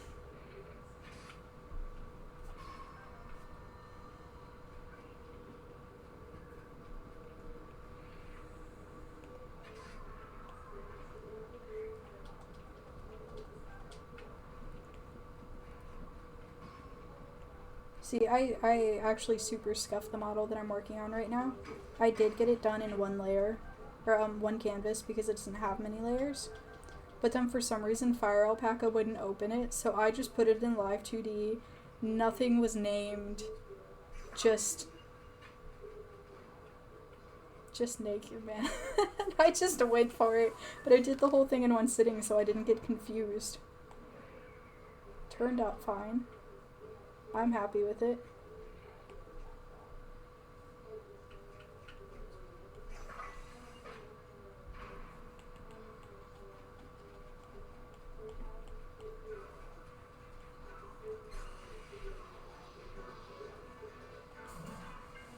See, I actually super scuffed the model that I'm working on right now. I did get it done in one layer, or one canvas, because it doesn't have many layers. But then for some reason Fire Alpaca wouldn't open it, so I just put it in Live 2D. Nothing was named. Just naked, man. I just went for it, but I did the whole thing in one sitting so I didn't get confused. Turned out fine. I'm happy with it.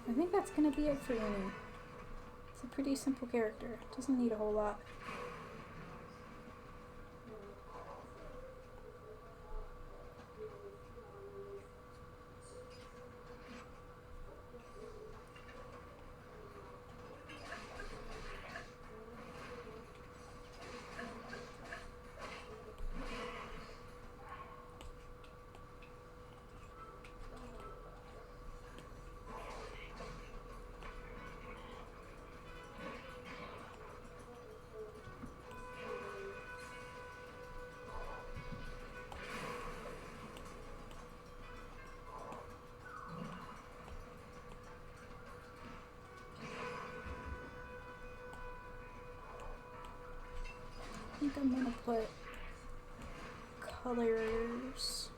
I think that's gonna be it for Uni. It's a pretty simple character. Doesn't need a whole lot. I think I'm gonna put colors.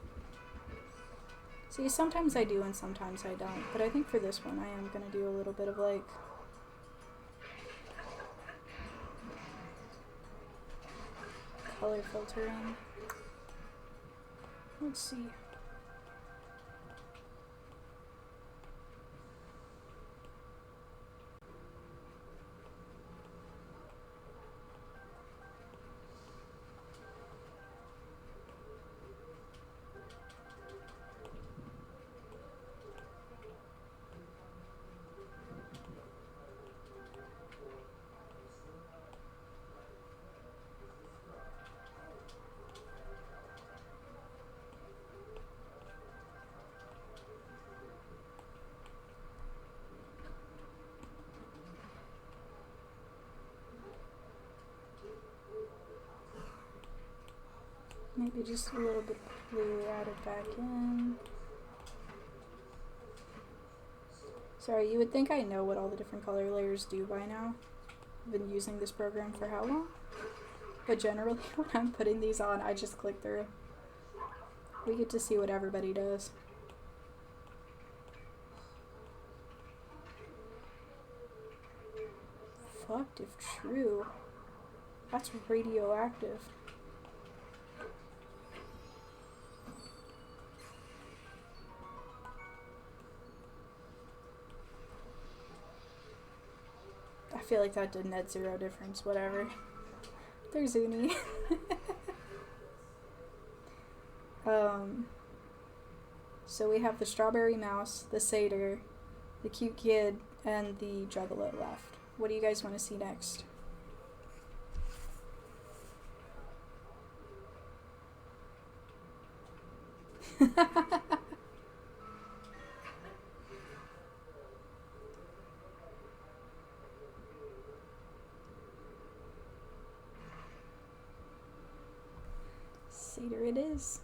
See, sometimes I do and sometimes I don't, but I think for this one I am gonna do a little bit of like color filtering. Let's see. Maybe just a little bit of blue added back in. Sorry, you would think I know what all the different color layers do by now. I've been using this program for how long? But generally, when I'm putting these on, I just click through. We get to see what everybody does. Fucked if true. That's radioactive. I feel like that did net zero difference, whatever. There's Uni. So we have the strawberry mouse, the satyr, the cute kid, and the juggalo left. What do you guys want to see next? Satyr it is.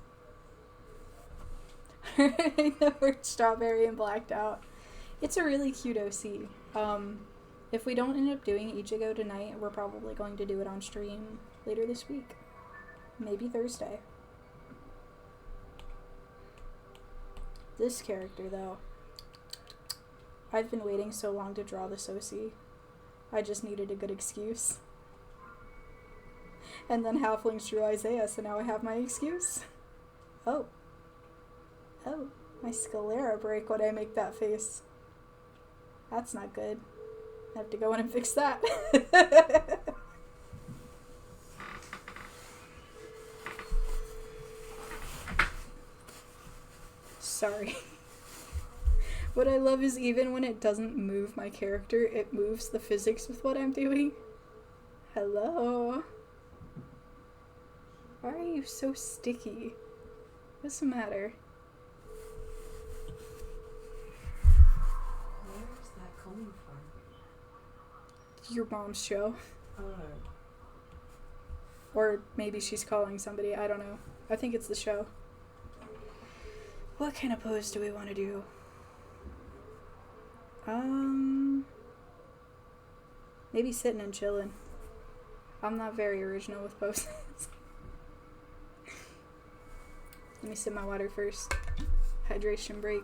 The word strawberry and blacked out. It's a really cute OC. If we don't end up doing Ichigo tonight, we're probably going to do it on stream later this week. Maybe Thursday. This character, though. I've been waiting so long to draw this OC. I just needed a good excuse. And then Halflings drew Isaiah, so now I have my excuse. Oh. Oh, my sclera break when I make that face. That's not good. I have to go in and fix that. Sorry. What I love is even when it doesn't move my character, it moves the physics with what I'm doing. Hello. Why are you so sticky? What's the matter? Where's that coming from? Your mom's show. Oh. Or maybe she's calling somebody, I don't know. I think it's the show. What kind of pose do we want to do? Maybe sitting and chilling. I'm not very original with poses. Let me sip my water first. Hydration break.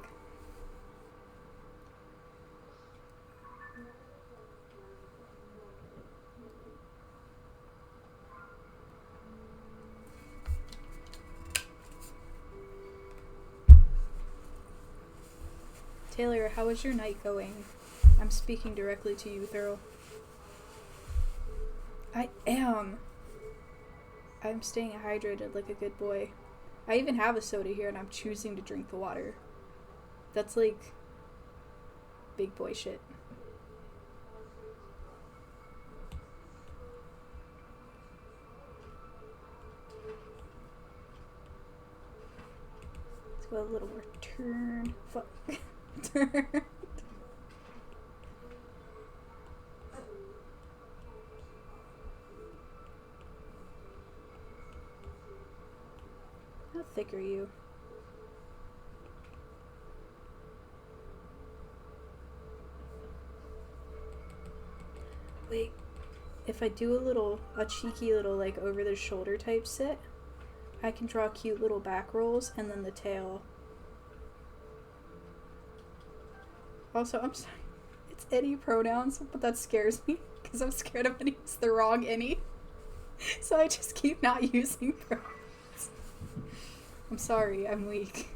Taylor, how is your night going? I'm speaking directly to you, Thurl. I am. I'm staying hydrated like a good boy. I even have a soda here and I'm choosing to drink the water. That's like big boy shit. Let's go a little more turn. Fuck. Turn. How thick are you? Wait, if I do a cheeky little like over the shoulder type sit, I can draw cute little back rolls and then the tail. Also, I'm sorry, it's any pronouns, but that scares me because I'm scared I'm gonna use the wrong any. So I just keep not using pronouns. I'm sorry, I'm weak.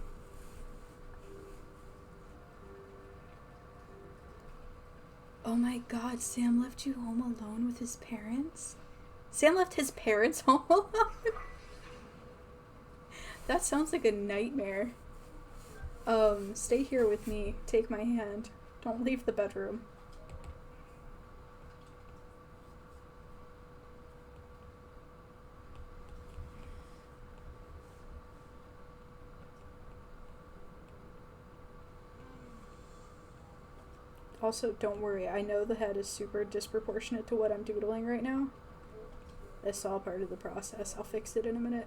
Oh my god, Sam left you home alone with his parents? Sam left his parents home alone? That sounds like a nightmare. Stay here with me. Take my hand. Don't leave the bedroom. Also, don't worry, I know the head is super disproportionate to what I'm doodling right now. It's all part of the process. I'll fix it in a minute.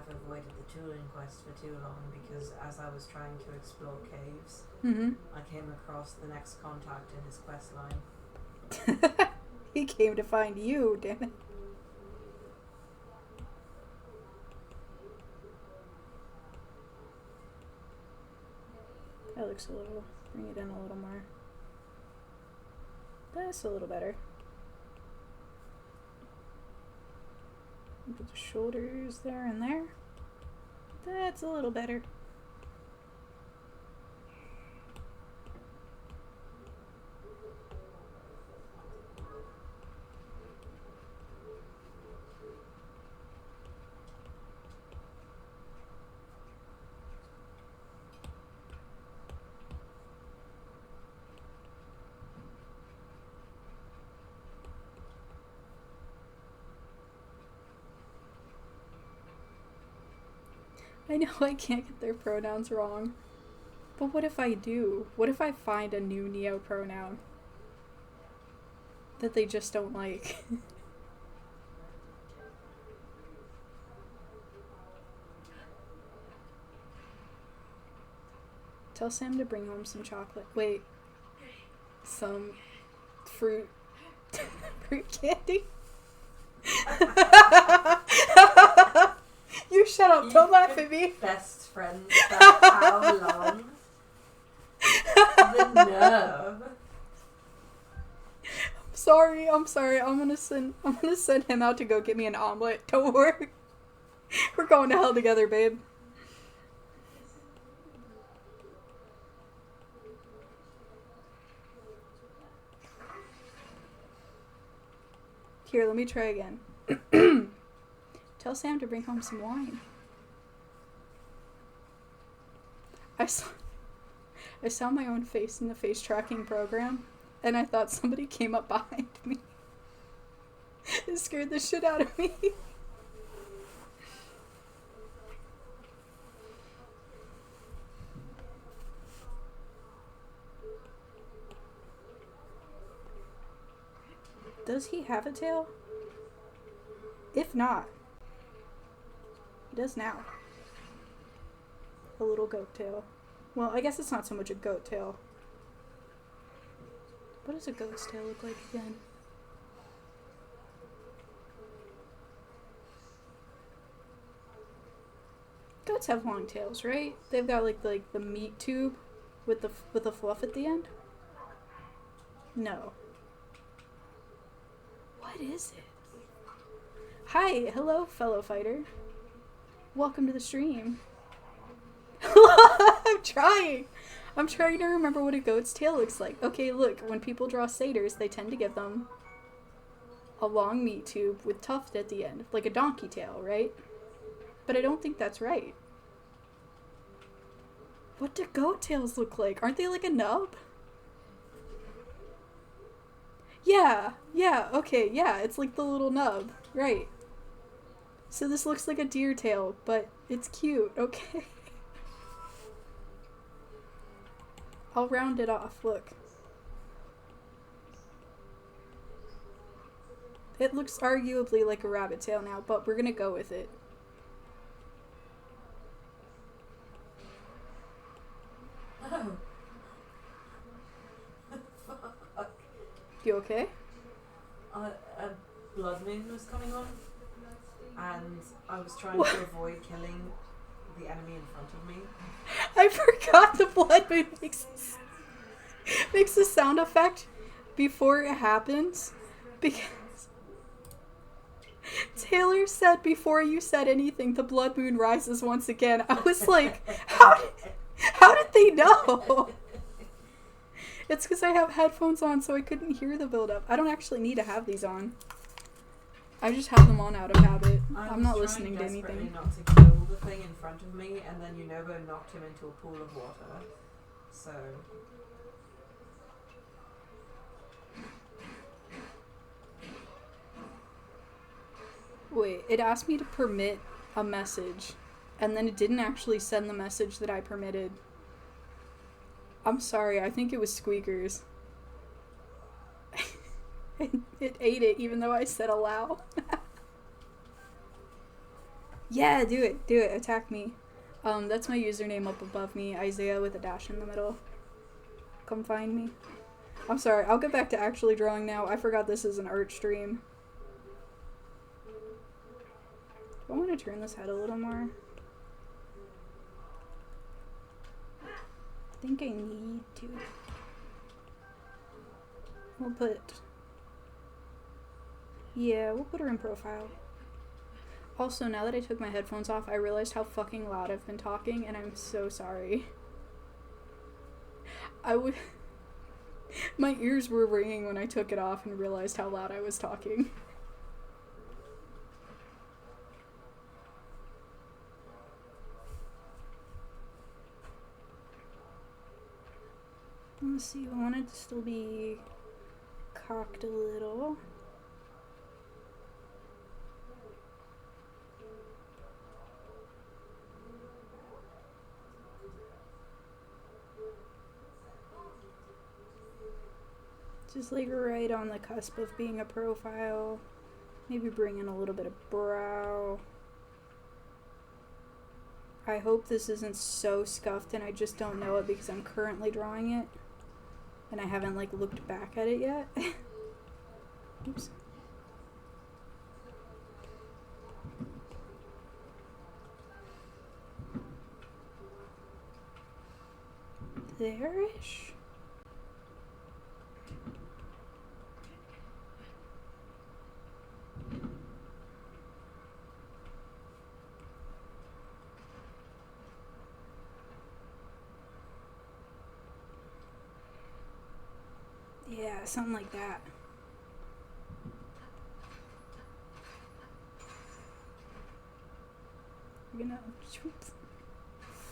I've avoided the tooling quest for too long because as I was trying to explore caves, I came across the next contact in his quest line. He came to find you, damn it. That looks a little... Bring it in a little more. That's a little better. Put the shoulders there and there. That's a little better. I know I can't get their pronouns wrong. But what if I do? What if I find a new Neo pronoun that they just don't like? Tell Sam to bring home some chocolate. Wait. Some fruit. Fruit candy? You shut up. Don't laugh at me. Best friends for how long? The nerve. I'm sorry. I'm gonna send him out to go get me an omelet. Don't worry. We're going to hell together, babe. Here, let me try again. Tell Sam to bring home some wine. I saw my own face in the face tracking program, and I thought somebody came up behind me. It scared the shit out of me. Does he have a tail? If not, he does now. A little goat tail. Well, I guess it's not so much a goat tail. What does a goat's tail look like again? Goats have long tails, right? They've got like the meat tube with the fluff at the end. No. What is it? Hi, hello, fellow fighter. Welcome to the stream. I'm trying to remember what a goat's tail looks like. Okay, look, when people draw satyrs, they tend to give them a long meat tube with tuft at the end, like a donkey tail, right? But I don't think that's right. What do goat tails look like? Aren't they like a nub? Yeah, okay, yeah, it's like the little nub, right. So this looks like a deer tail, but it's cute, okay. I'll round it off, look. It looks arguably like a rabbit tail now, but we're gonna go with it. Oh. You okay? A blood moon was coming on, and I was trying to avoid killing the enemy in front of me. I forgot the blood moon makes a sound effect before it happens, because Taylor said before you said anything, the blood moon rises once again. I was like, how did they know? It's because I have headphones on, so I couldn't hear the build-up. I don't actually need to have these on. I just have them on out of habit. I'm not listening to anything. Not to kill the thing in front of me, and then Yunobo knocked him into a pool of water. So. Wait, it asked me to permit a message, and then it didn't actually send the message that I permitted. I'm sorry, I think it was Squeakers. It ate it even though I said allow. Yeah, do it. Do it. Attack me. That's my username up above me, Isaiah with a dash in the middle. Come find me. I'm sorry, I'll get back to actually drawing now. I forgot this is an art stream. Do I want to turn this head a little more? I think I need to. We'll put her in profile. Also, now that I took my headphones off, I realized how fucking loud I've been talking, and I'm so sorry. My ears were ringing when I took it off and realized how loud I was talking. Let's see, I want it to still be cocked a little. Just like right on the cusp of being a profile. Maybe bring in a little bit of brow. I hope this isn't so scuffed and I just don't know it because I'm currently drawing it. And I haven't like looked back at it yet. Oops. There-ish. Yeah, something like that. We're gonna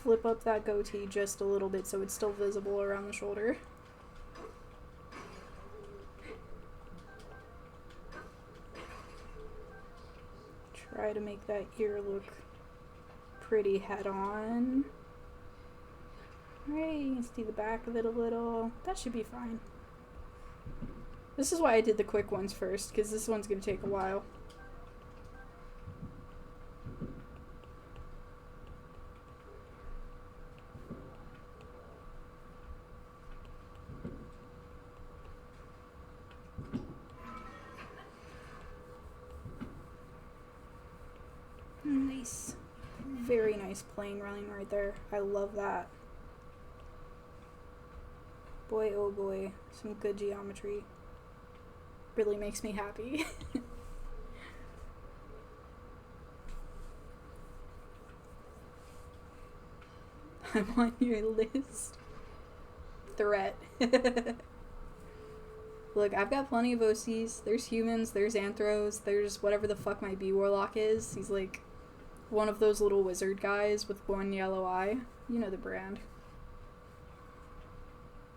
flip up that goatee just a little bit so it's still visible around the shoulder. Try to make that ear look pretty head on. Alright, you can see the back of it a little. That should be fine. This is why I did the quick ones first, because this one's going to take a while. Nice. Very nice playing line right there. I love that. Boy, oh boy. Some good geometry. Really makes me happy. I'm on your list. Threat. Look, I've got plenty of OCs. There's humans, there's anthros, there's whatever the fuck my bee warlock is. He's like one of those little wizard guys with one yellow eye. You know the brand.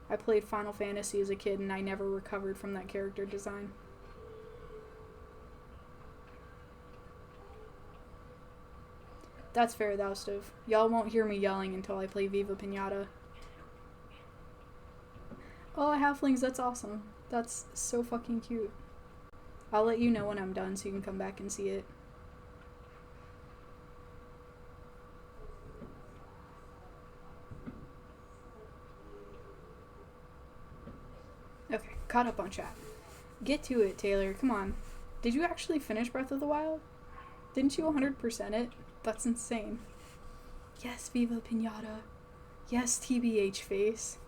I played Final Fantasy as a kid and I never recovered from that character design. That's fair, Thoustiv. Y'all won't hear me yelling until I play Viva Pinata. Oh, halflings, that's awesome. That's so fucking cute. I'll let you know when I'm done so you can come back and see it. Okay, caught up on chat. Get to it, Taylor. Come on. Did you actually finish Breath of the Wild? Didn't you 100% it? That's insane. Yes, Viva Pinata. Yes, TBH face.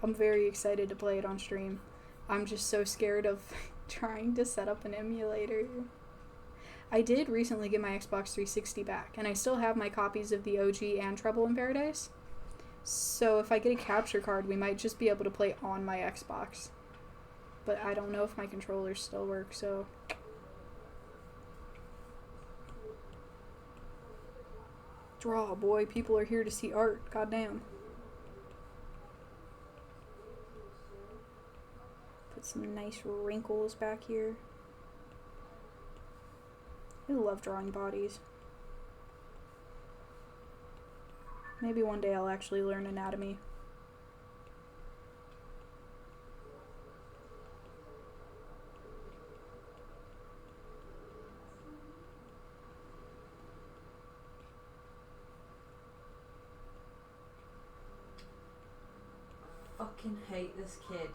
I'm very excited to play it on stream. I'm just so scared of trying to set up an emulator. I did recently get my Xbox 360 back, and I still have my copies of the OG and Trouble in Paradise. So if I get a capture card, we might just be able to play on my Xbox. But I don't know if my controllers still work, so... Draw, boy. People are here to see art. Goddamn. Put some nice wrinkles back here. I love drawing bodies. Maybe one day I'll actually learn anatomy. fucking hate this kid.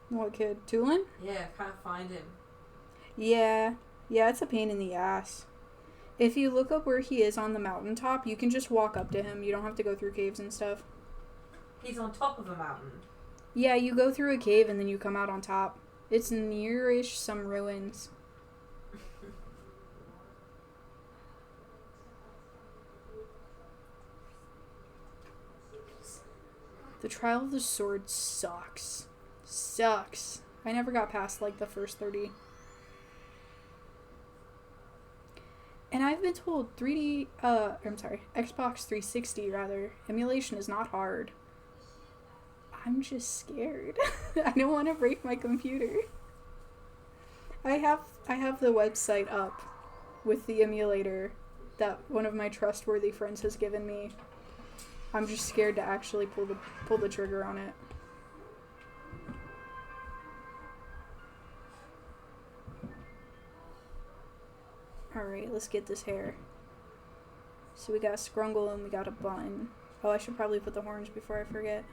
What kid? Tulin? Yeah, I can't find him. Yeah. Yeah, it's a pain in the ass. If you look up where he is on the mountaintop, you can just walk up to him. You don't have to go through caves and stuff. He's on top of a mountain. Yeah, you go through a cave and then you come out on top. It's nearish some ruins. The Trial of the Sword sucks. Sucks. I never got past like the first 30. And I've been told Xbox 360 rather, emulation is not hard. I'm just scared. I don't want to break my computer. I have the website up with the emulator that one of my trustworthy friends has given me. I'm just scared to actually pull the trigger on it. Alright, let's get this hair. So we got a scrungle and we got a bun. Oh, I should probably put the horns before I forget.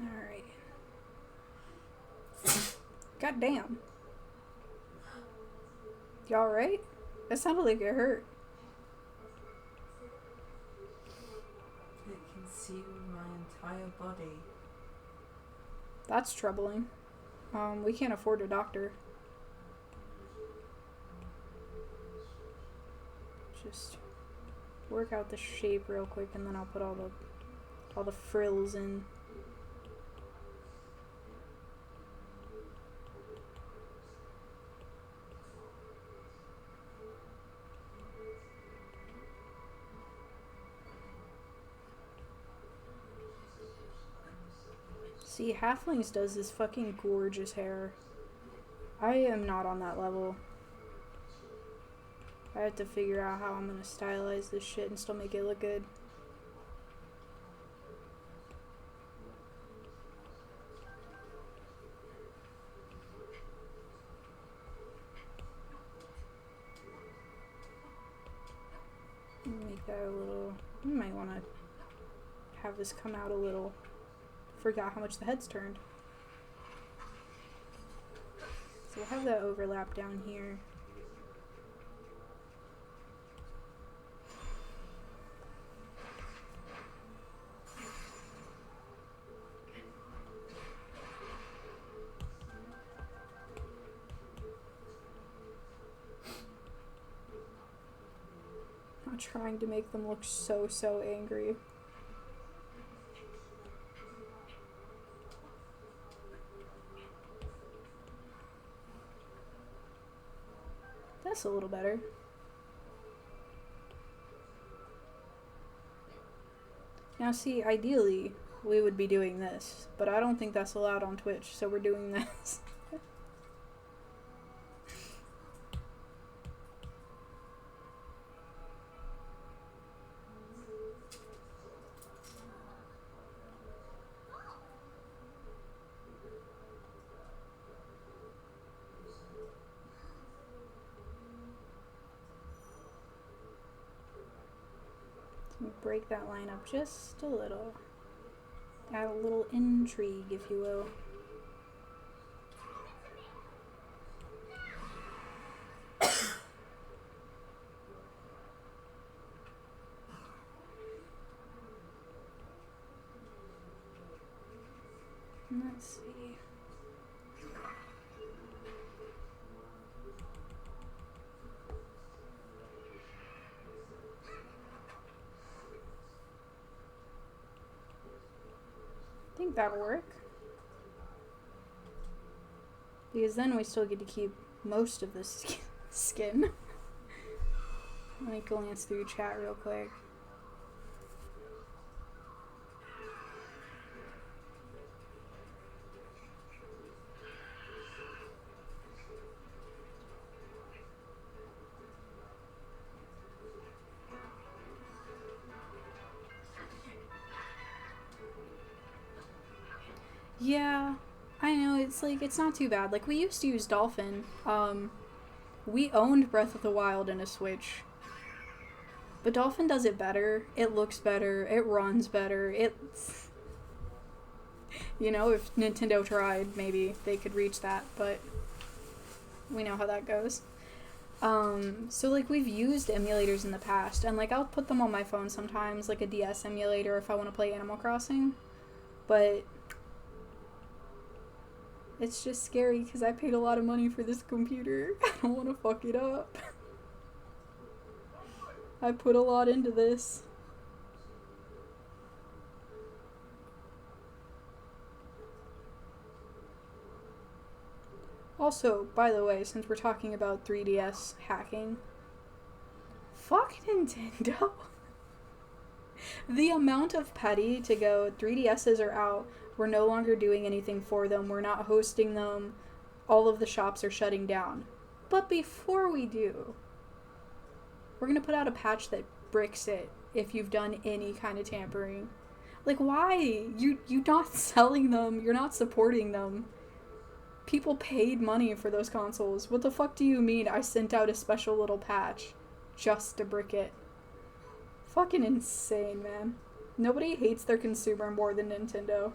Alright. God damn. You alright? That sounded like it hurt. It consumed my entire body. That's troubling. We can't afford a doctor. Just work out the shape real quick and then I'll put all the frills in. See, Halflings does this fucking gorgeous hair. I am not on that level. I have to figure out how I'm gonna stylize this shit and still make it look good. Make that a little... You might want to have this come out a little. Forgot how much the head's turned. So we'll have that overlap down here. I'm trying to make them look so angry. That's a little better. Now see, ideally, we would be doing this, but I don't think that's allowed on Twitch, so we're doing this. Break that line up just a little. Add a little intrigue, if you will. Let's see. I think that'll work. Because then we still get to keep most of the skin. Let me glance through chat real quick. Yeah, it's like, it's not too bad. Like, we used to use Dolphin. We owned Breath of the Wild in a Switch. But Dolphin does it better. It looks better. It runs better. It's... You know, if Nintendo tried, maybe they could reach that, but we know how that goes. So, like, we've used emulators in the past, and, like, I'll put them on my phone sometimes, like a DS emulator if I want to play Animal Crossing, but it's just scary because I paid a lot of money for this computer. I don't want to fuck it up. I put a lot into this. Also, by the way, since we're talking about 3DS hacking, fuck Nintendo. The amount of petty to go, 3DSs are out, we're no longer doing anything for them, we're not hosting them, all of the shops are shutting down. But before we do, we're gonna put out a patch that bricks it if you've done any kind of tampering. Like, why? You're not selling them, you're not supporting them. People paid money for those consoles. What the fuck do you mean I sent out a special little patch just to brick it? Fucking insane, man. Nobody hates their consumer more than Nintendo.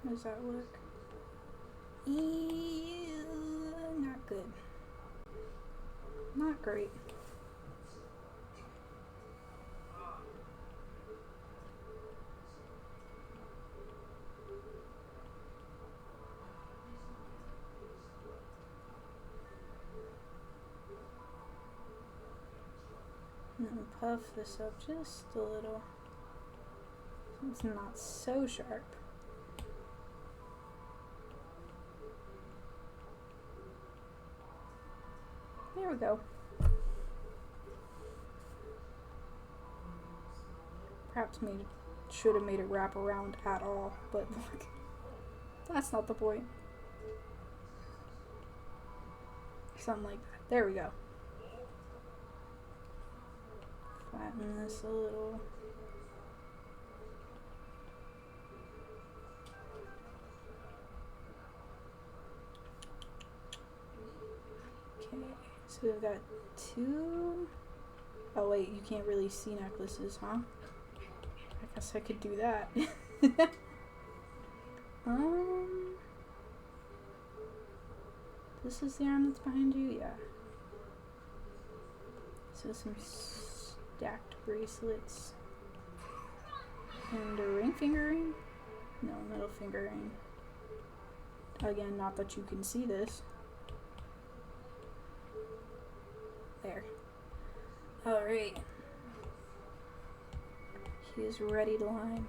How does that look? Not good. Not great. And puff this up just a little. It's not so sharp. There we go. Perhaps should have made it wrap around at all, but look, that's not the point. Something like that. There we go. Flatten this a little. Okay. So we've got two. Oh wait, you can't really see necklaces, huh? I guess I could do that. This is the arm that's behind you, yeah. So some stacked bracelets and a ring finger ring. No, middle finger ring. Again, not that you can see this. There. Alright. He is ready to line.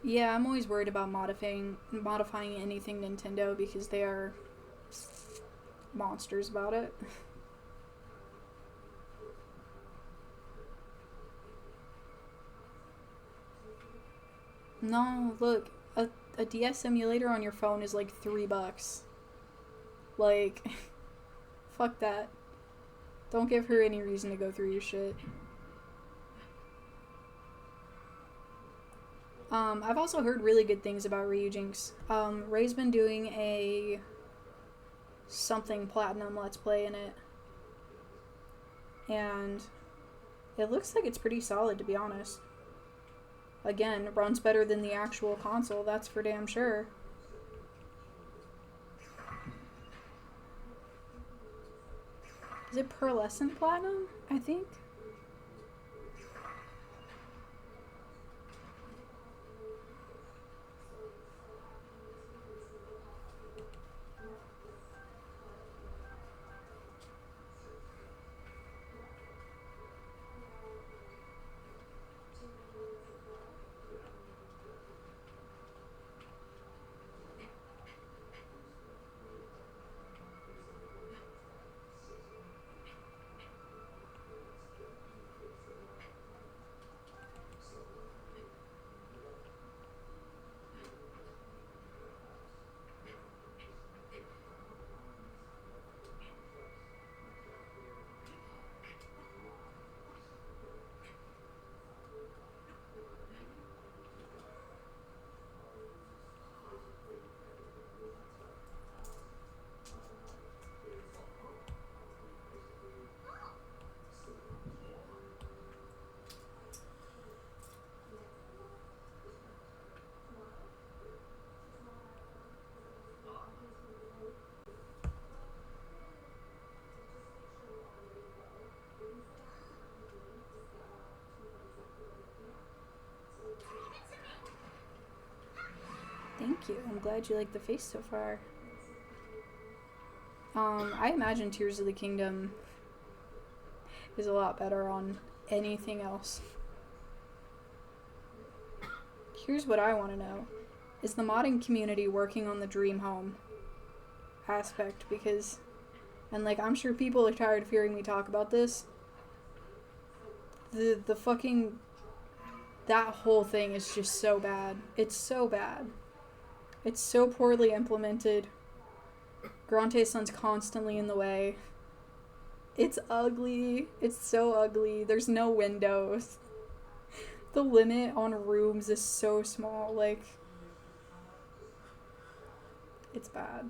Yeah, I'm always worried about modifying anything Nintendo because they are monsters about it. No, look, a DS emulator on your phone is like $3. Like, fuck that. Don't give her any reason to go through your shit. I've also heard really good things about Ryujinx. Ray's been doing a something platinum let's play in it. And it looks like it's pretty solid, to be honest. Again, it runs better than the actual console, that's for damn sure. Is it pearlescent platinum, I think? Thank you. I'm glad you like the face so far. I imagine Tears of the Kingdom is a lot better on anything else. Here's what I want to know. Is the modding community working on the dream home aspect? Because, and like, I'm sure people are tired of hearing me talk about this. The fucking, that whole thing is just so bad. It's so bad. It's so poorly implemented. Grante's son's constantly in the way. It's ugly. It's so ugly. There's no windows. The limit on rooms is so small. Like, it's bad.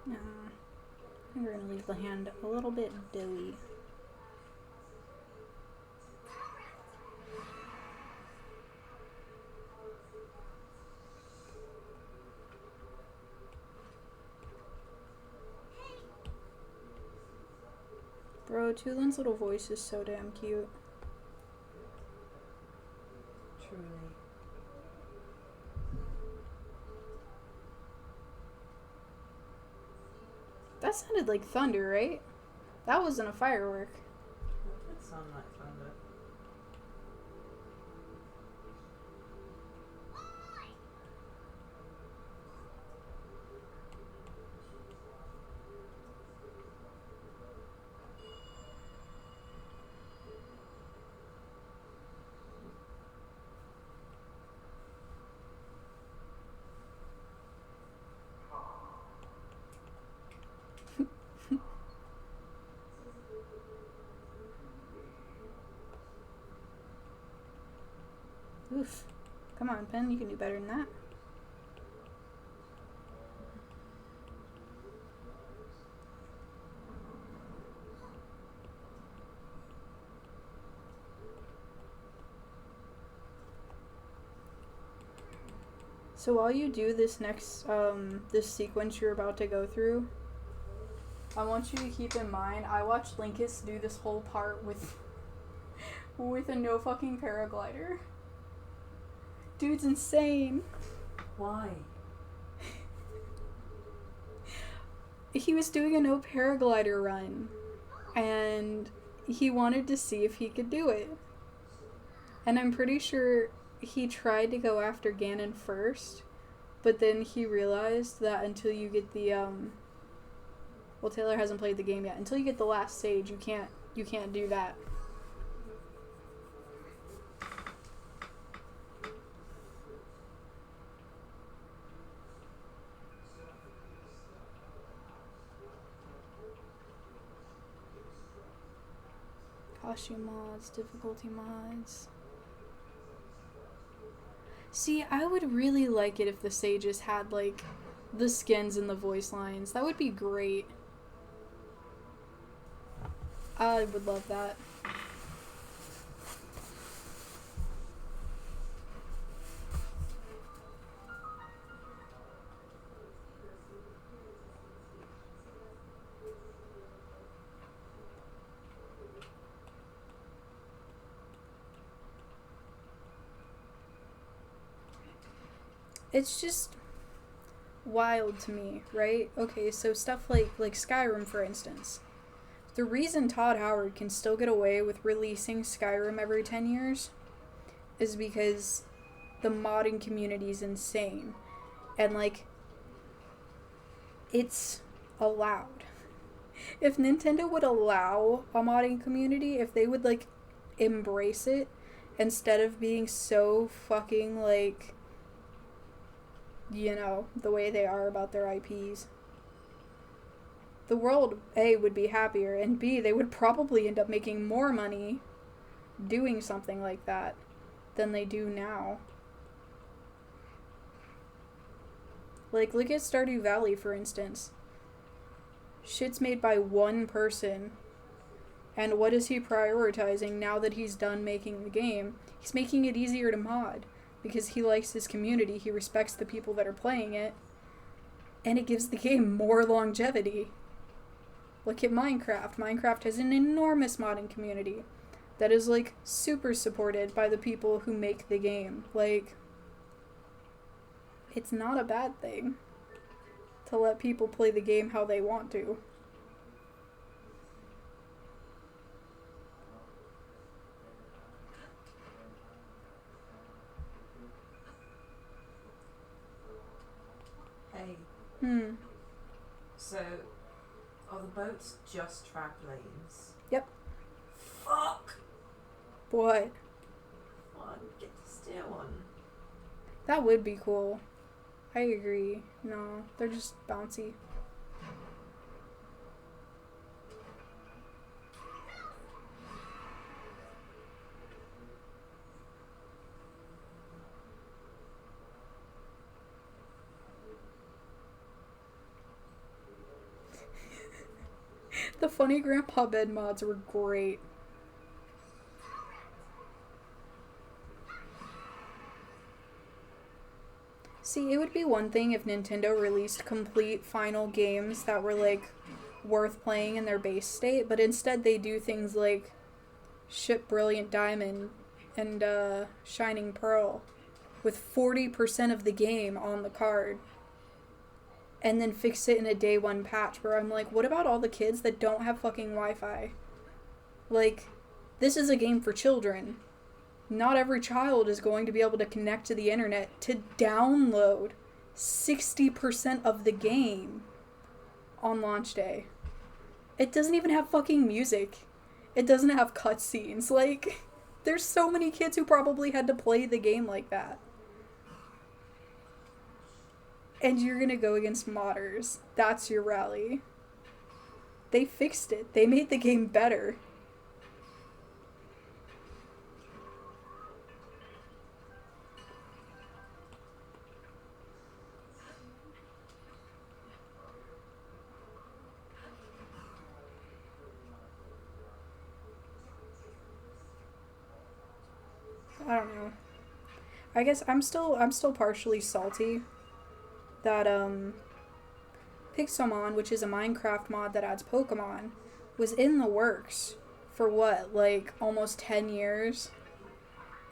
No. We're gonna leave the hand a little bit doughy. Bro, Tulin's little voice is so damn cute. Truly. That sounded like thunder, right? That wasn't a firework. It sounded like thunder. Oof. Come on, Pen, you can do better than that. So while you do this next, this sequence you're about to go through, I want you to keep in mind, I watched Linkus do this whole part with a no fucking paraglider. Dude's insane. Why? He was doing a no paraglider run, and he wanted to see if he could do it. And I'm pretty sure he tried to go after Ganon first, but then he realized that until you get the well, Taylor hasn't played the game yet. Until you get the last stage, you can't do that. Costume mods, difficulty mods. See, I would really like it if the sages had, like, the skins and the voice lines. That would be great. I would love that. it's just wild to me, right? Okay, so stuff like Skyrim, for instance. The reason Todd Howard can still get away with releasing Skyrim every 10 years is because the modding community is insane. And, like, it's allowed. If Nintendo would allow a modding community, if they would, like, embrace it, instead of being so fucking, like, you know, the way they are about their IPs, the world, A, would be happier, and B, they would probably end up making more money doing something like that than they do now. Like, look at Stardew Valley, for instance. Shit's made by one person, and what is he prioritizing now that he's done making the game? He's making it easier to mod, because he likes his community, he respects the people that are playing it, and it gives the game more longevity. Look at Minecraft. Minecraft has an enormous modding community that is, like, super supported by the people who make the game. Like, it's not a bad thing to let people play the game how they want to. Hey. So, are the boats just track lanes? Yep. Fuck! What? Well, I'd get to steer one. That would be cool. I agree. No, they're just bouncy. The funny grandpa bed mods were great. See, it would be one thing if Nintendo released complete final games that were, like, worth playing in their base state, but instead they do things like ship Brilliant Diamond and Shining Pearl with 40% of the game on the card, and then fix it in a day one patch where I'm like, what about all the kids that don't have fucking Wi-Fi? Like, this is a game for children. Not every child is going to be able to connect to the internet to download 60% of the game on launch day. It doesn't even have fucking music. It doesn't have cutscenes. Like, there's so many kids who probably had to play the game like that. And you're gonna go against modders. That's your rally. They fixed it. They made the game better. I don't know. I guess I'm still partially salty that Pixelmon, which is a Minecraft mod that adds Pokemon, was in the works for what, like almost 10 years?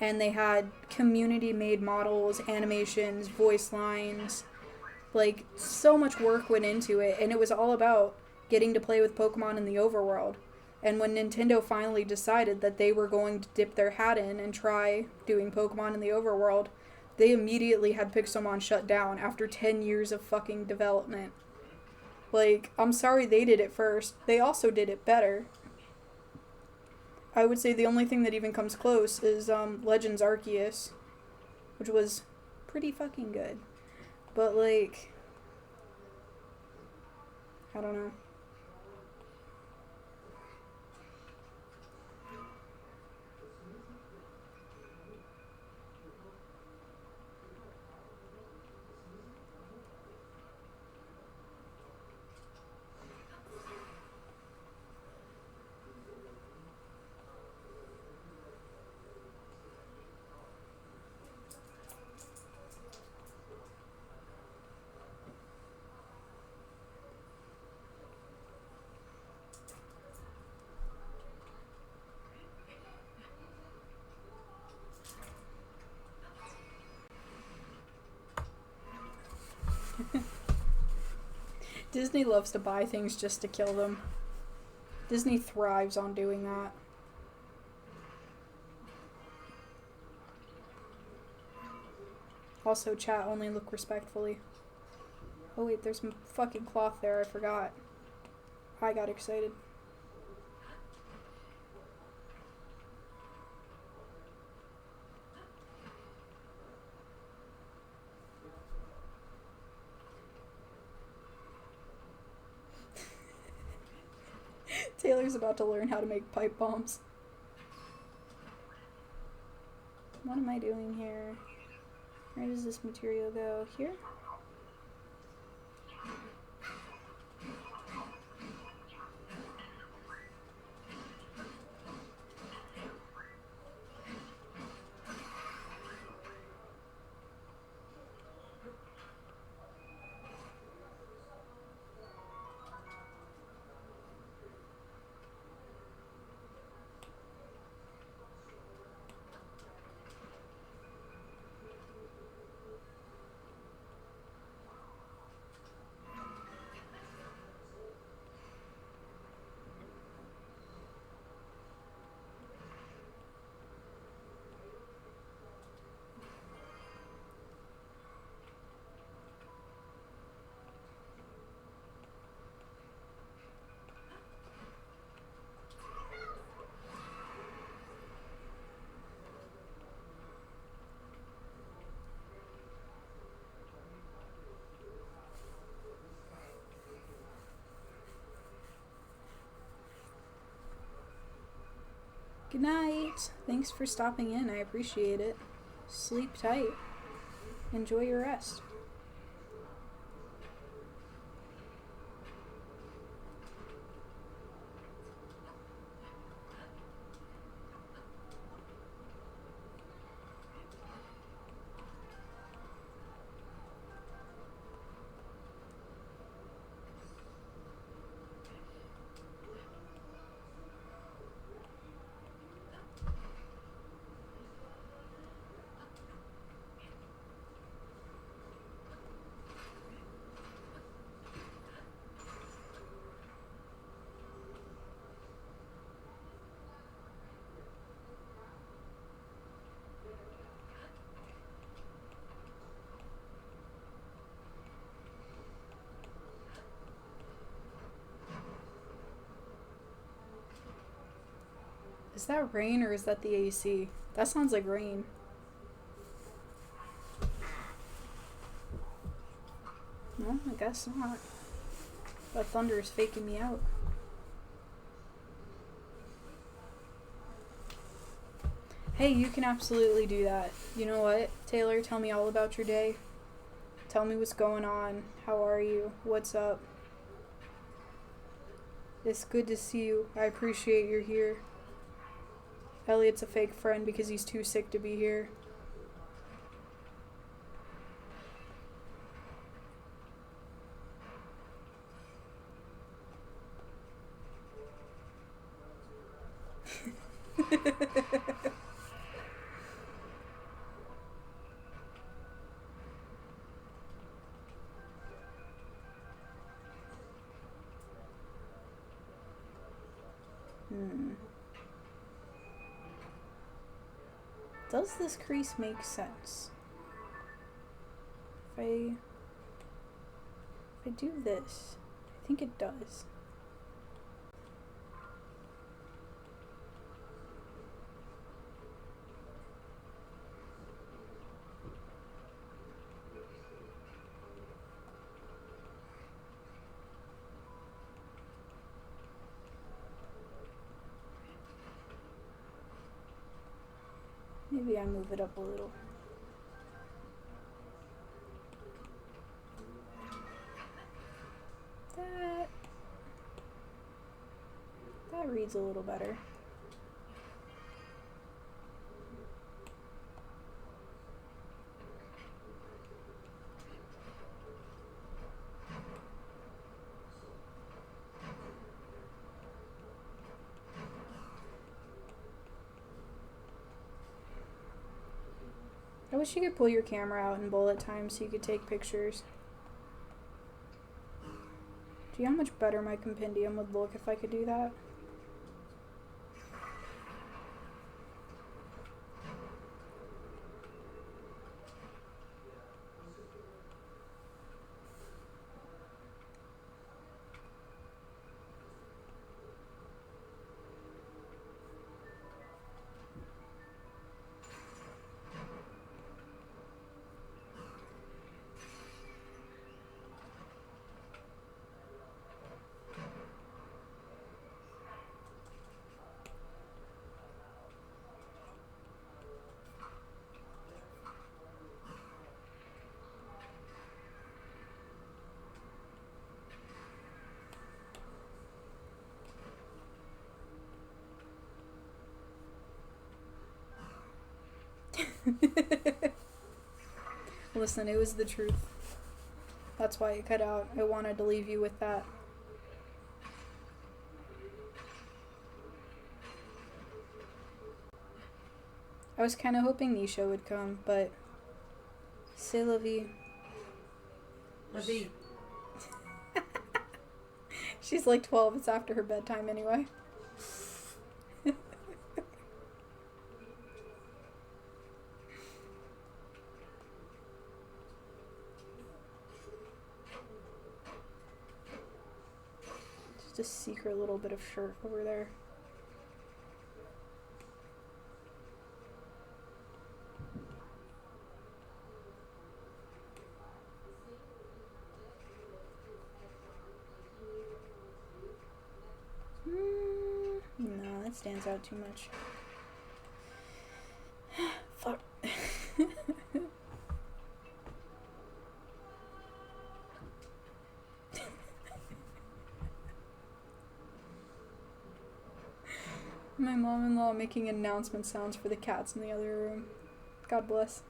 And they had community made models, animations, voice lines, like so much work went into it, and it was all about getting to play with Pokemon in the overworld. And when Nintendo finally decided that they were going to dip their hat in and try doing Pokemon in the overworld, they immediately had Pixelmon shut down after 10 years of fucking development. Like, I'm sorry they did it first. They also did it better. I would say the only thing that even comes close is Legends Arceus, which was pretty fucking good. But, like, I don't know. Disney loves to buy things just to kill them. Disney thrives on doing that. Also, chat, only look respectfully. Oh wait, there's some fucking cloth there, I forgot. I got excited. Taylor's about to learn how to make pipe bombs. What am I doing here? Where does this material go? Here? Good night. Thanks for stopping in. I appreciate it. Sleep tight. Enjoy your rest. Is that rain or is that the AC? That sounds like rain. No, I guess not. That thunder is faking me out. Hey, you can absolutely do that. You know what, Taylor? Tell me all about your day. Tell me what's going on. How are you? What's up? It's good to see you. I appreciate you're here. Elliot's a fake friend because he's too sick to be here. Does this crease make sense? If I do this, I think it does. Maybe I move it up a little. That reads a little better. I wish you could pull your camera out in bullet time so you could take pictures. Do you know how much better my compendium would look if I could do that? Listen, it was the truth. That's why it cut out. I wanted to leave you with that. I was kind of hoping Nisha would come, but c'est la vie. La vie. She's like 12. It's after her bedtime anyway. Just a secret little bit of shirt over there. No, that stands out too much. Fuck. My mom-in-law making announcement sounds for the cats in the other room. God bless.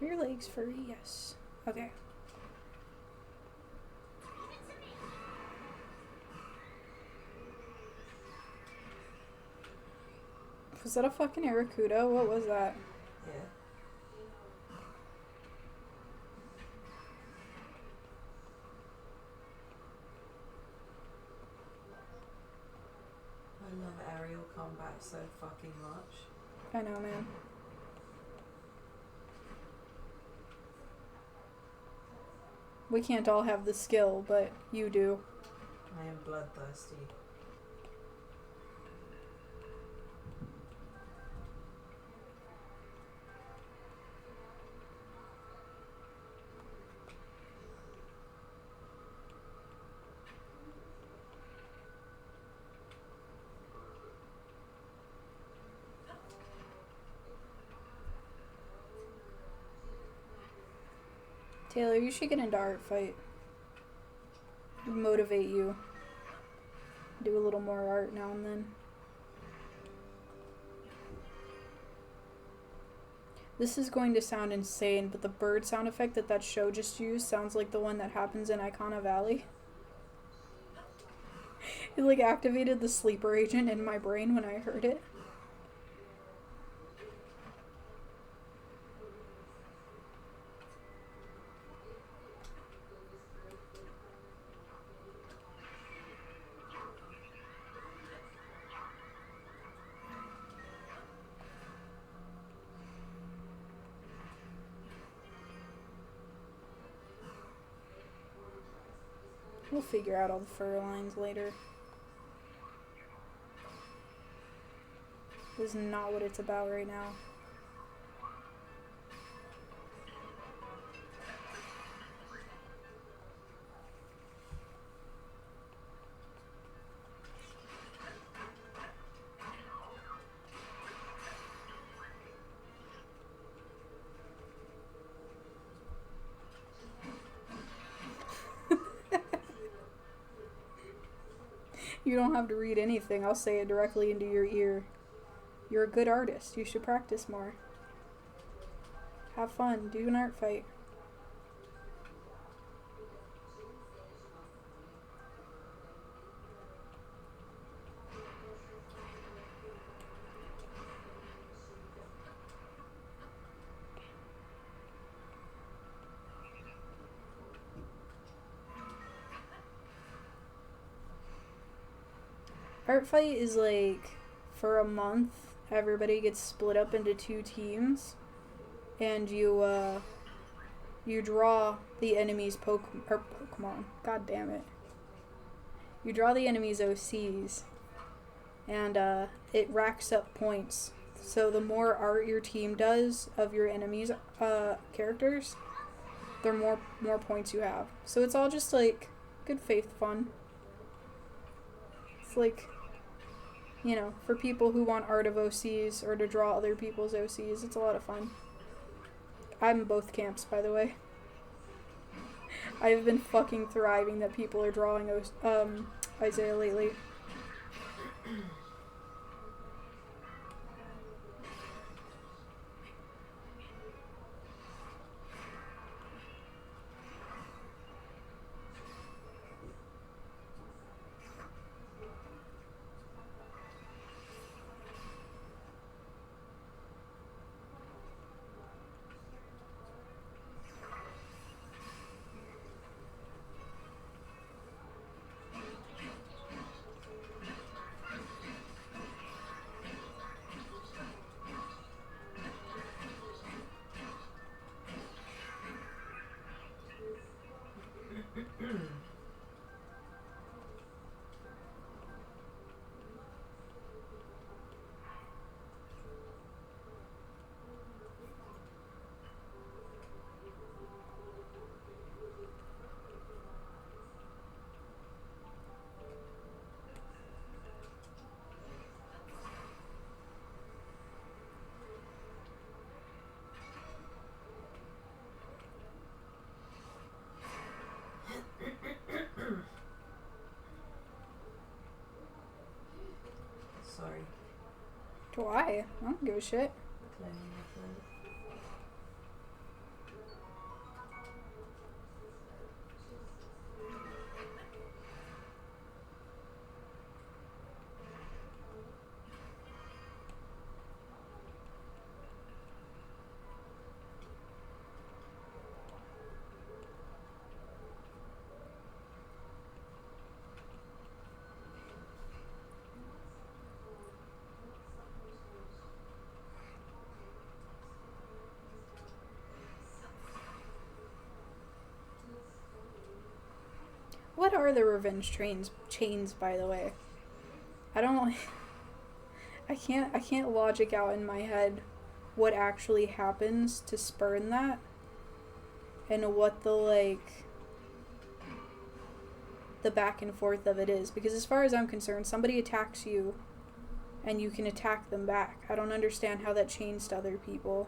Are your legs furry? Yes. Okay. Was that a fucking Aracuda? What was that? Yeah. I love aerial combat so fucking much. I know, man. We can't all have the skill, but you do. I am bloodthirsty. Taylor, you should get into ARTFIGHT. Motivate you. Do a little more art now and then. This is going to sound insane, but the bird sound effect that show just used sounds like the one that happens in Icona Valley. It like activated the sleeper agent in my brain when I heard it. We'll figure out all the fur lines later. This is not what it's about right now. You don't have to read anything. I'll say it directly into your ear. You're a good artist. You should practice more. Have fun. Do an art fight. Art fight is like, for a month, everybody gets split up into 2 teams, and you draw the enemy's Pokemon. God damn it. You draw the enemy's OCs, and it racks up points. So the more art your team does of your enemy's characters, the more points you have. So it's all just like good faith fun. It's like, you know, for people who want art of OCs or to draw other people's OCs, it's a lot of fun. I'm in both camps, by the way. I've been fucking thriving that people are drawing Isaiah lately. Sorry. Why? I don't give a shit. Claiming my throat. What are the revenge chains, by the way? I don't. I can't logic out in my head what actually happens to spurn that, and what the back and forth of it is. Because as far as I'm concerned, somebody attacks you, and you can attack them back. I don't understand how that chains to other people.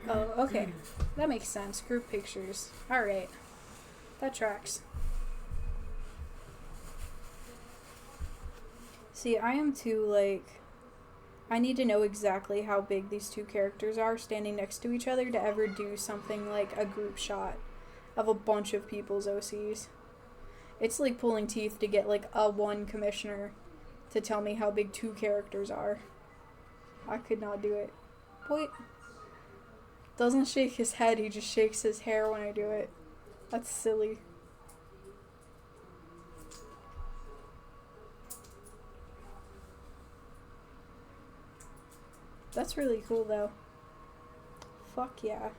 Oh, okay. That makes sense. Group pictures. Alright. That tracks. See, I am too, like, I need to know exactly how big these two characters are standing next to each other to ever do something like a group shot of a bunch of people's OCs. It's like pulling teeth to get like a one commissioner to tell me how big two characters are. I could not do it. Boy doesn't shake his head, he just shakes his hair when I do it. That's silly. That's really cool though. Fuck yeah.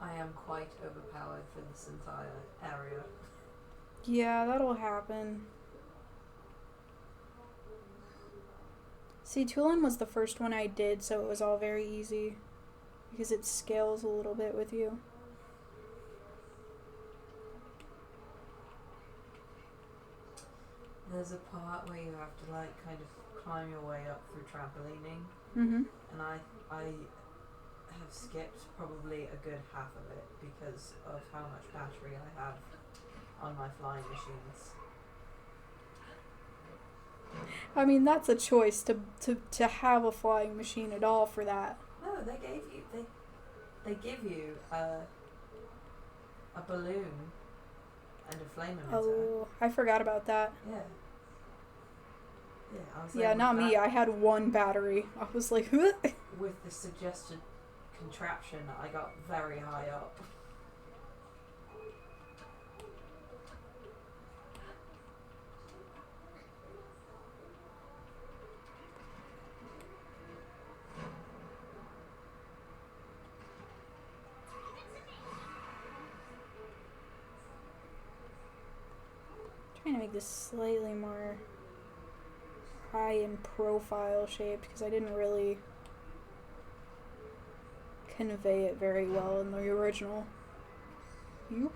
I am quite overpowered for this entire area. Yeah, that'll happen. See, Tulin was the first one I did, so it was all very easy. Because it scales a little bit with you. There's a part where you have to like kind of climb your way up through trampolining. Mm-hmm. And I have skipped probably a good half of it because of how much battery I have on my flying machines. I mean, that's a choice to have a flying machine at all for that. No, they give you a balloon and a flame emitter. Oh, I forgot about that. Yeah. Yeah, I was Yeah, not me. I had one battery. I was like, huh? With the suggested contraption, I got very high up. Trying to make this slightly more high in profile shaped because I didn't really convey it very well in the original. Yoop.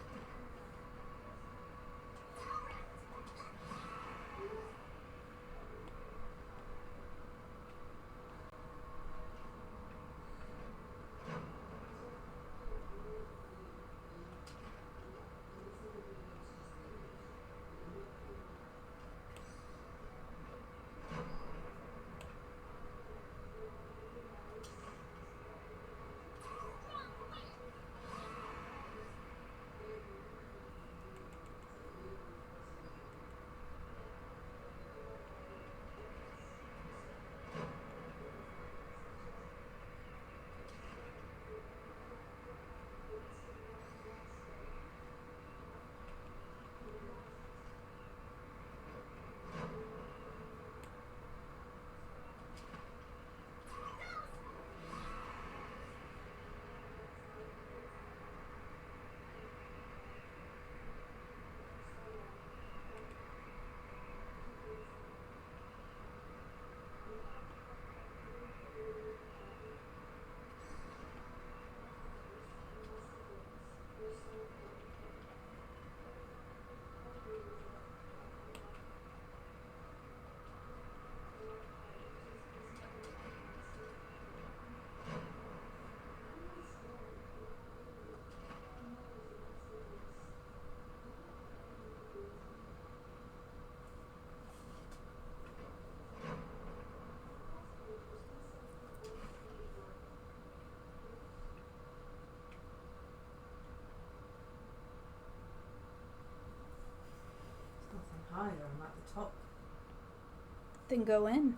Then go in. And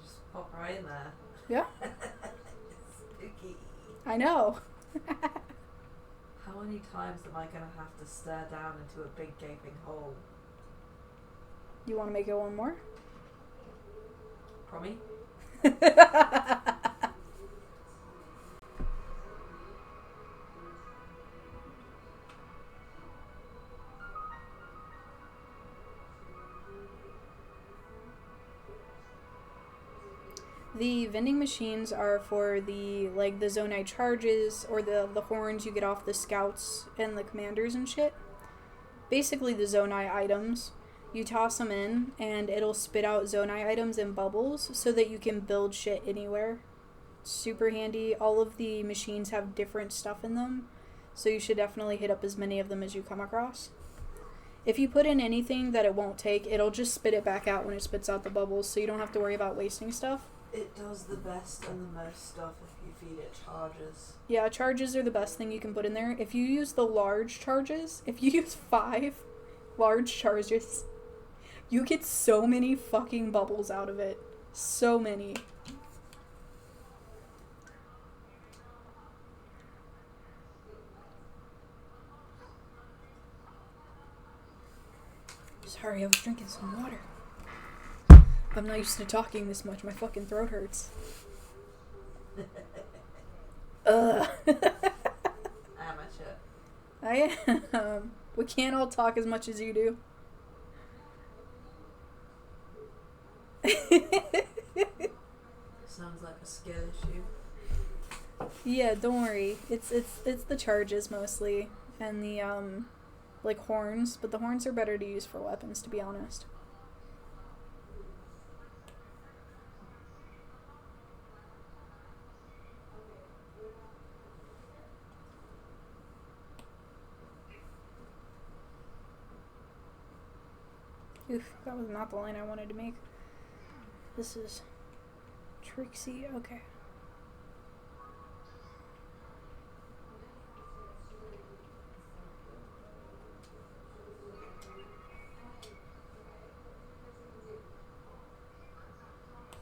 just pop right in there. Yeah. Spooky. I know. How many times am I gonna have to stare down into a big gaping hole? You want to make it one more? Promise? The vending machines are for the Zonai charges or the horns you get off the scouts and the commanders and shit. Basically the Zonai items. You toss them in and it'll spit out Zonai items in bubbles so that you can build shit anywhere. Super handy. All of the machines have different stuff in them, so you should definitely hit up as many of them as you come across. If you put in anything that it won't take, it'll just spit it back out when it spits out the bubbles, so you don't have to worry about wasting stuff. It does the best and the most stuff if you feed it charges. Yeah, charges are the best thing you can put in there. If you use the large charges, if you use 5 large charges, you get so many fucking bubbles out of it. So many. Sorry, I was drinking some water. I'm not used to talking this much. My fucking throat hurts. Amateur. I am. We can't all talk as much as you do. Sounds like a skill issue. Yeah, don't worry. It's the charges mostly and the horns, but the horns are better to use for weapons, to be honest. Oof, that was not the line I wanted to make. This is Trixie. Okay.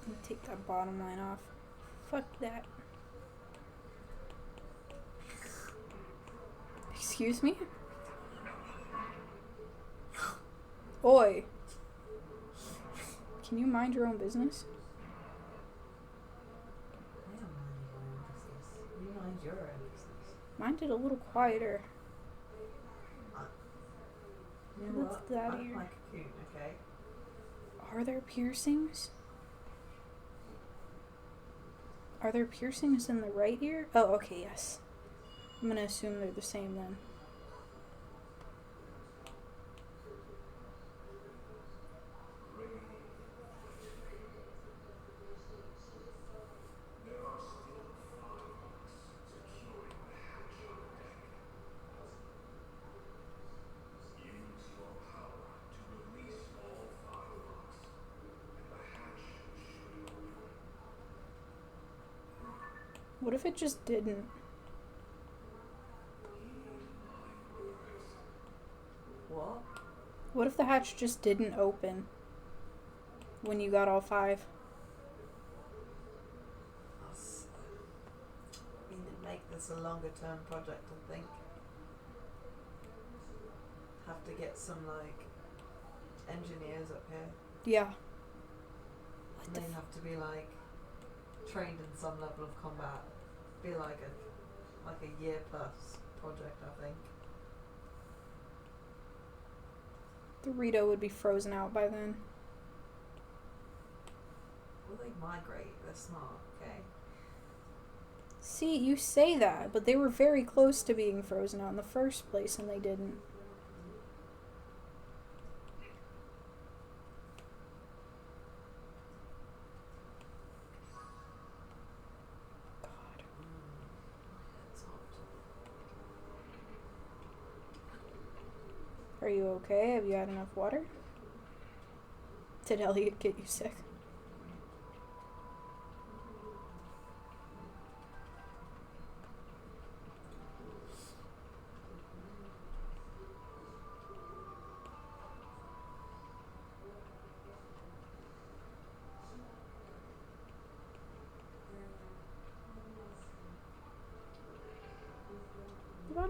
Let me take that bottom line off. Fuck that. Excuse me? Oi. Can you mind your own business? I don't mind your own business. You mind your own business. Mind it a little quieter. You know What's what? that I'm ear? like a coon, okay? Are there piercings? Are there piercings in the right ear? Oh, okay, yes. I'm gonna assume they're the same then. What if it just didn't? What? What if the hatch just didn't open when you got all 5? We need to make this a longer term project, I think. Have to get some, engineers up here. Yeah. And they have to be, trained in some level of combat. Be like a year plus project, I think. The Rito would be frozen out by then. Well, they migrate. They're smart, okay? See, you say that, but they were very close to being frozen out in the first place, and they didn't. God. It's hot. Are you okay? Have you had enough water? Did Elliot get you sick?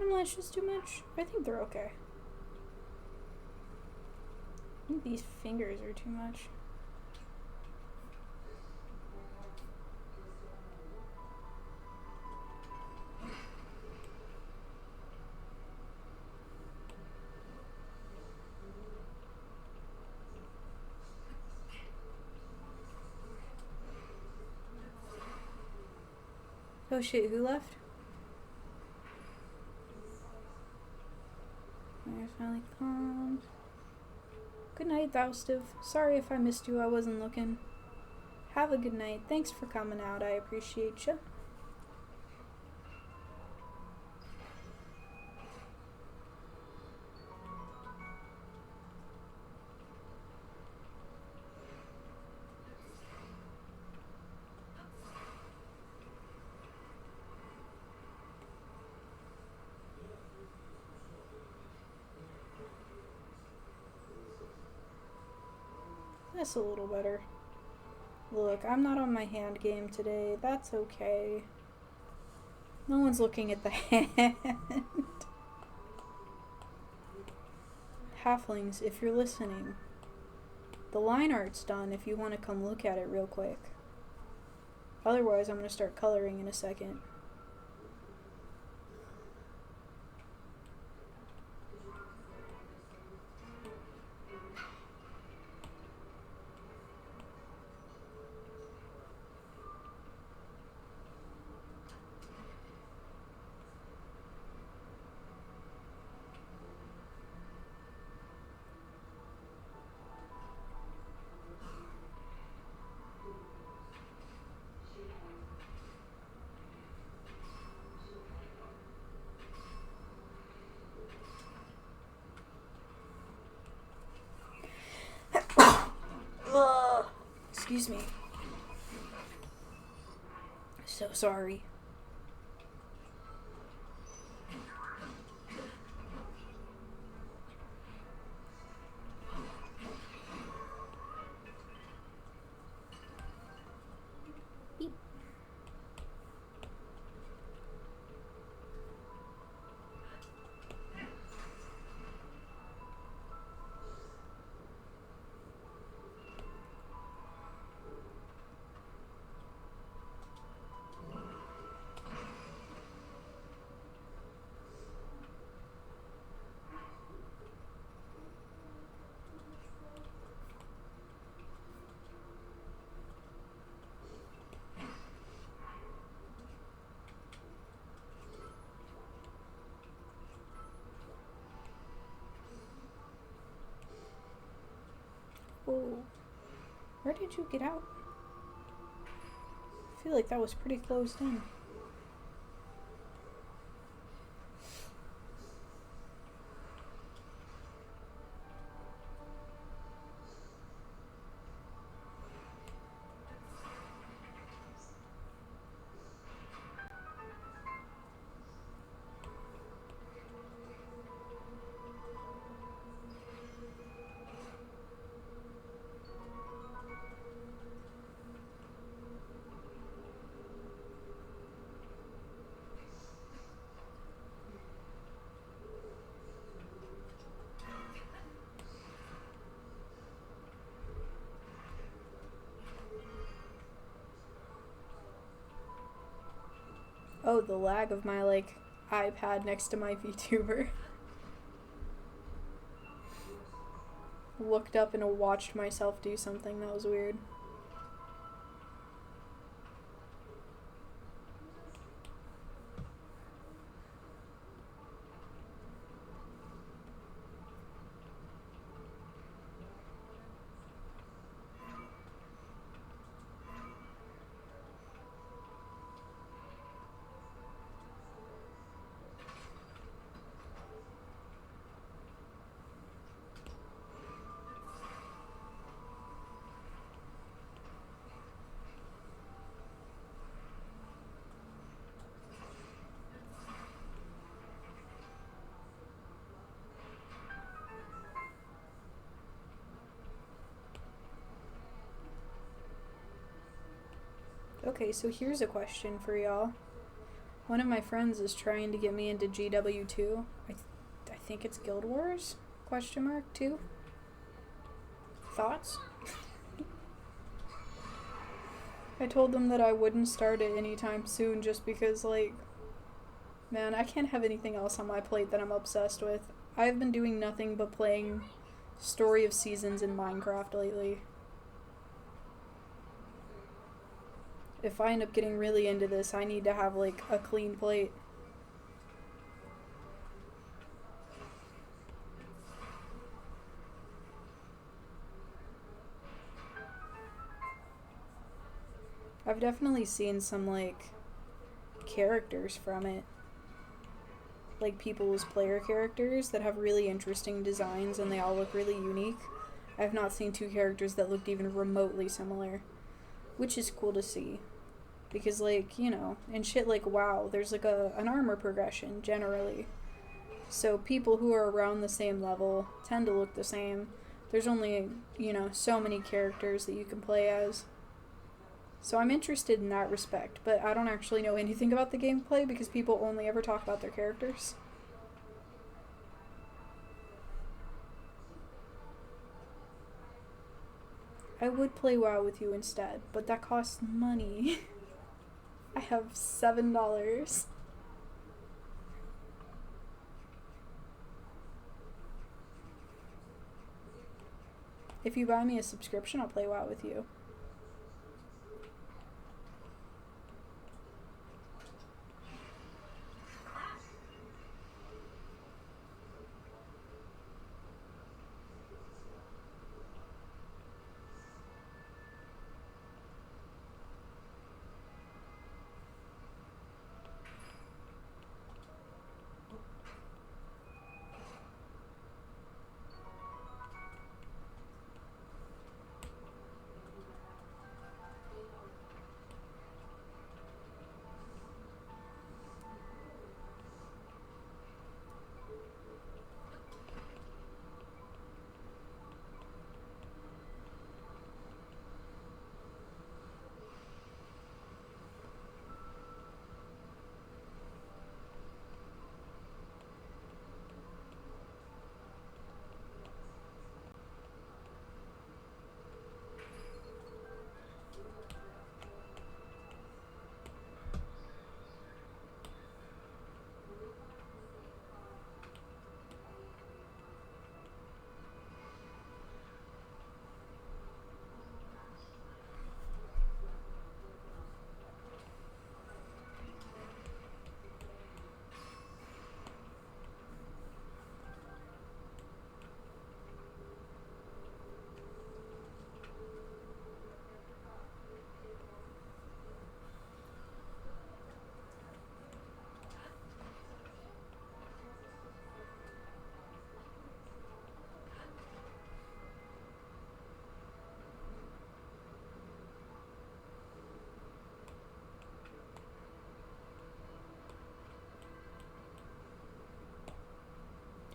bottom lashes too much? I think they're okay. I think these fingers are too much. Oh shit, who left? I finally calmed. Good night, Thoustiv. Sorry if I missed you, I wasn't looking. Have a good night. Thanks for coming out, I appreciate you. That's a little better. Look, I'm not on my hand game today. That's okay. No one's looking at the hand. Halflings, if you're listening, the line art's done if you want to come look at it real quick. Otherwise, I'm going to start coloring in a second. Excuse me. So sorry. Beep. Oh, where did you get out? I feel like that was pretty closed in. Oh, the lag of my, like, iPad next to my VTuber. Looked up and watched myself do something. That was weird. Okay, so here's a question for y'all. One of my friends is trying to get me into GW2. I think it's Guild Wars? Question mark 2. Thoughts? I told them that I wouldn't start it anytime soon just because, like, man, I can't have anything else on my plate that I'm obsessed with. I've been doing nothing but playing Story of Seasons in Minecraft lately. If I end up getting really into this, I need to have, like, a clean plate. I've definitely seen some, like, characters from it. Like, people's player characters that have really interesting designs and they all look really unique. I've not seen 2 characters that looked even remotely similar. Which is cool to see. Because, like, you know, in shit like WoW, there's, like, an armor progression, generally. So people who are around the same level tend to look the same. There's only, you know, so many characters that you can play as. So I'm interested in that respect, but I don't actually know anything about the gameplay because people only ever talk about their characters. I would play WoW with you instead, but that costs money. I have $7. If you buy me a subscription, I'll play WoW with you.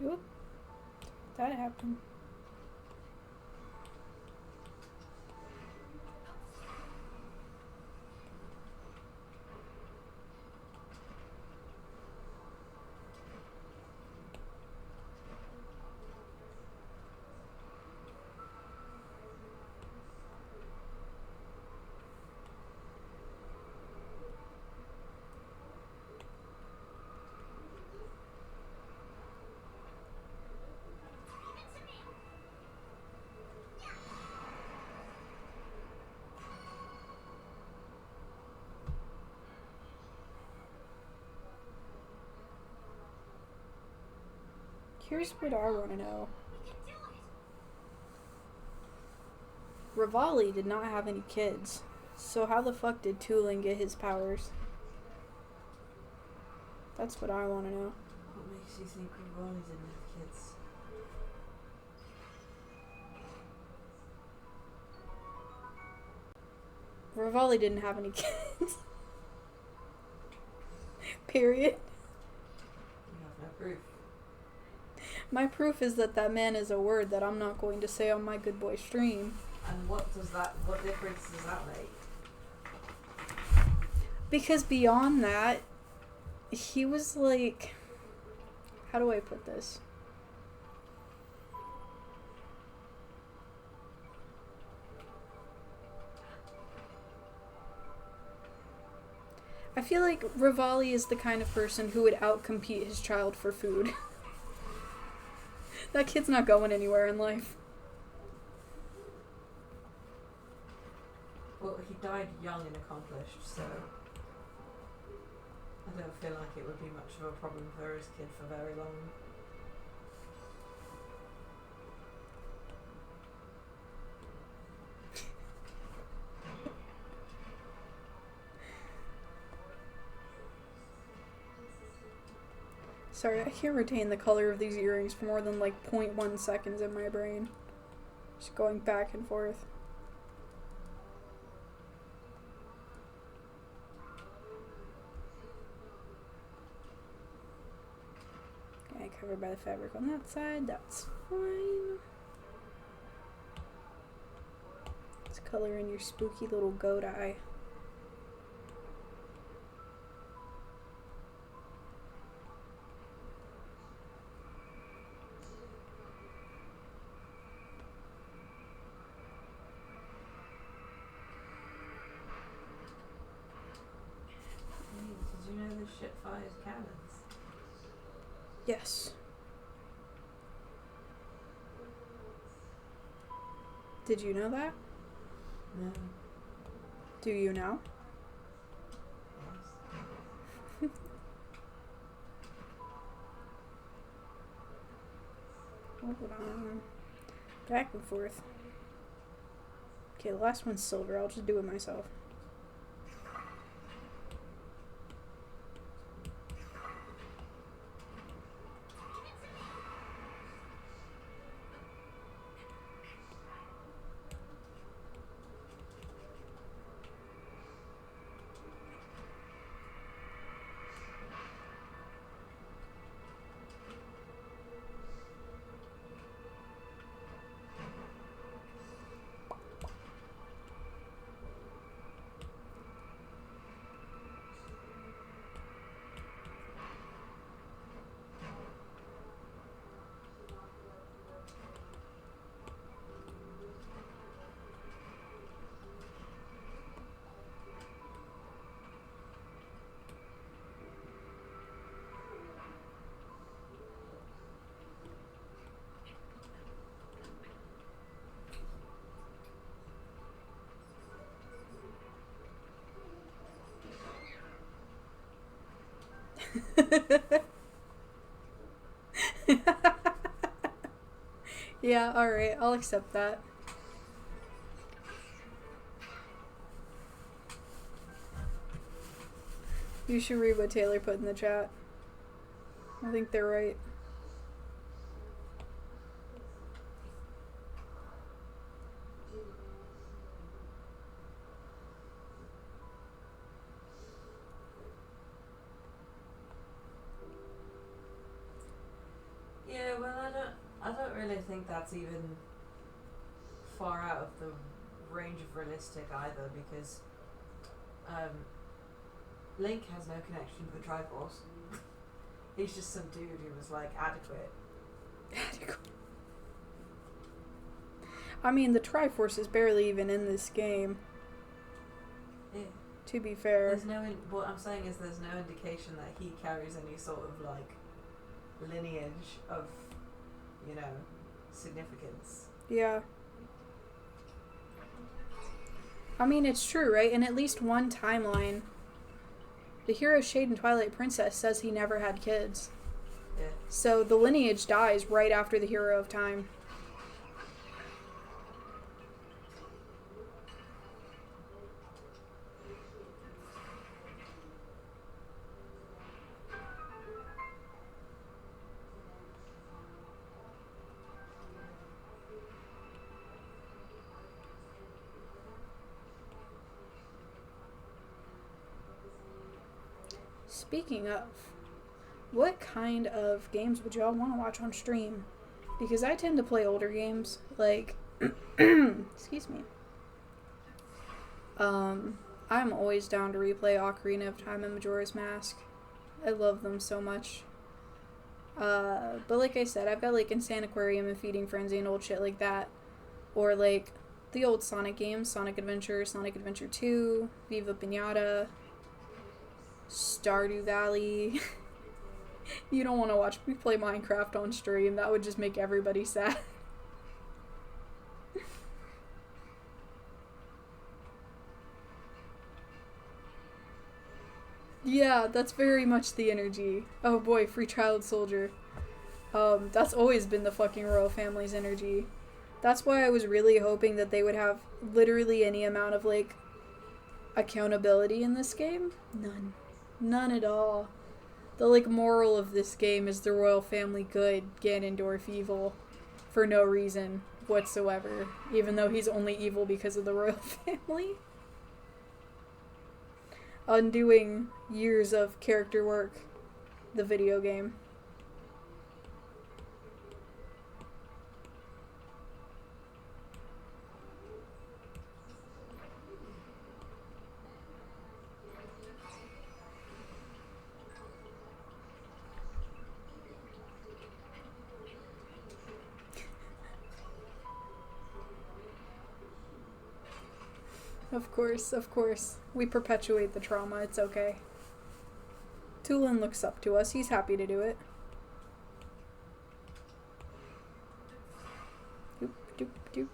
Oop. That happened. Here's what I want to know. Rivali did not have any kids, so how the fuck did Tulin get his powers? That's what I want to know. What makes you think Rivali didn't have kids? Rivali didn't have any kids. Period. You have no proof. My proof is that that man is a word that I'm not going to say on my good boy stream. And what difference does that make? Because beyond that, he was like, how do I put this? I feel like Rivali is the kind of person who would outcompete his child for food. That kid's not going anywhere in life. Well, he died young and accomplished, so I don't feel like it would be much of a problem for his kid for very long. Sorry, I can't retain the color of these earrings for more than like 0.1 seconds in my brain. Just going back and forth. Okay, covered by the fabric on that side, that's fine. Let's color in your spooky little goat eye. Did you know this shit fires cannons? Yes. Did you know that? No. Do you now? Yes. Hold on. Back and forth. Okay, the last one's silver. I'll just do it myself. Yeah, alright, I'll accept that. You should read what Taylor put in the chat. I think they're right. Yeah, well, I don't really think that's even far out of the range of realistic either, because Link has no connection to the Triforce. He's just some dude who was like adequate. I mean, the Triforce is barely even in this game. Yeah. To be fair. There's no. What I'm saying is, there's no indication that he carries any sort of like lineage of, you know, significance. Yeah. I mean, it's true, right? In at least one timeline, the hero Shade and Twilight Princess says he never had kids. Yeah. So the lineage dies right after the Hero of Time. Speaking of, what kind of games would y'all want to watch on stream? Because I tend to play older games, like, excuse me. I'm always down to replay Ocarina of Time and Majora's Mask. I love them so much. But like I said, I've got like Insane Aquarium and Feeding Frenzy and old shit like that. Or like the old Sonic games, Sonic Adventure 2, Viva Pinata, Stardew Valley. You don't want to watch me play Minecraft on stream. That would just make everybody sad. Yeah, that's very much the energy. Oh boy, Free Child Soldier. That's always been the fucking royal family's energy. That's why I was really hoping that they would have literally any amount of, like, accountability in this game. None. None at all. The, like, moral of this game is the royal family good, Ganondorf evil, for no reason whatsoever, even though he's only evil because of the royal family. Undoing years of character work, the video game. Of course, of course. We perpetuate the trauma, it's okay. Tulin looks up to us, he's happy to do it. Doop, doop, doop.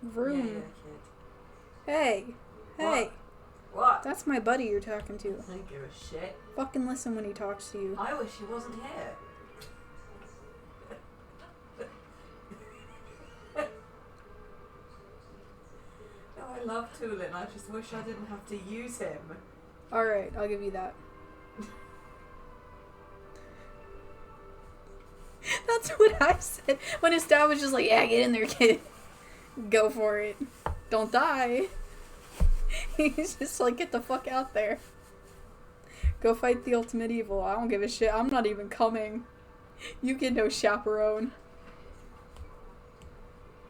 Vroom. Yeah, kid. Hey. Hey. What? That's my buddy you're talking to. I don't give a shit. Fucking listen when he talks to you. I wish he wasn't here. No, I love Tulin. I just wish I didn't have to use him. Alright, I'll give you that. That's what I said when his dad was just like, yeah, get in there, kid. Go for it. Don't die. He's just like, get the fuck out there. Go fight the ultimate evil. I don't give a shit. I'm not even coming. You get no chaperone.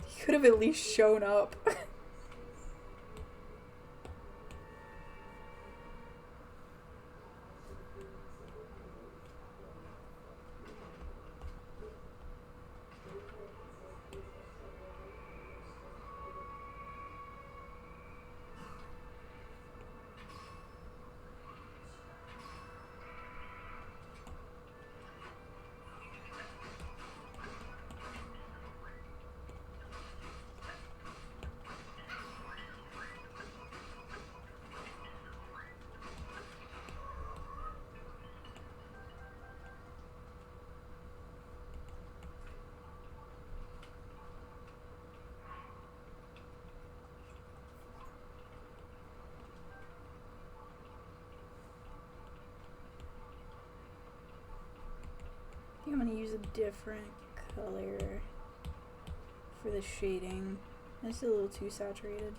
He could have at least shown up. I'm gonna use a different color for the shading. It's a little too saturated.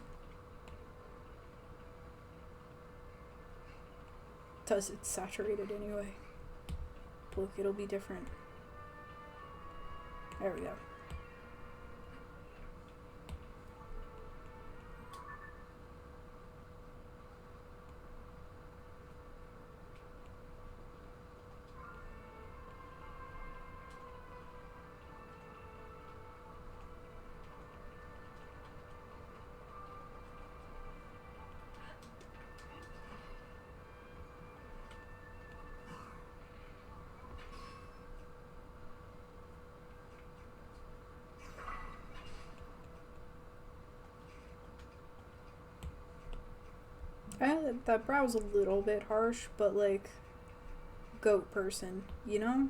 It's saturated anyway. Look, it'll be different. There we go. That brow's a little bit harsh, but like, goat person, you know?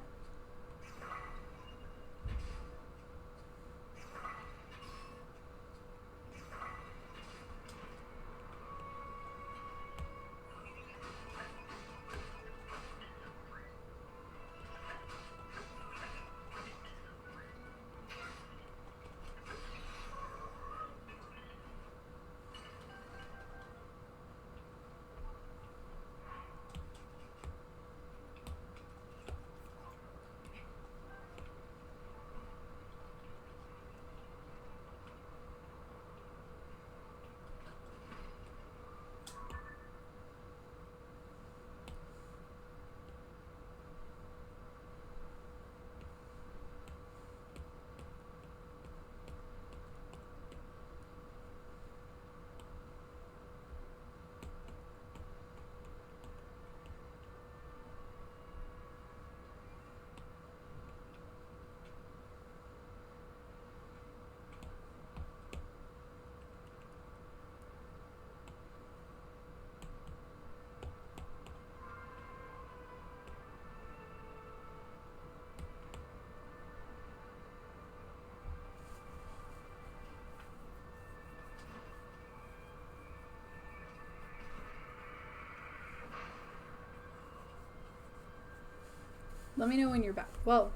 Let me know when you're back. Well,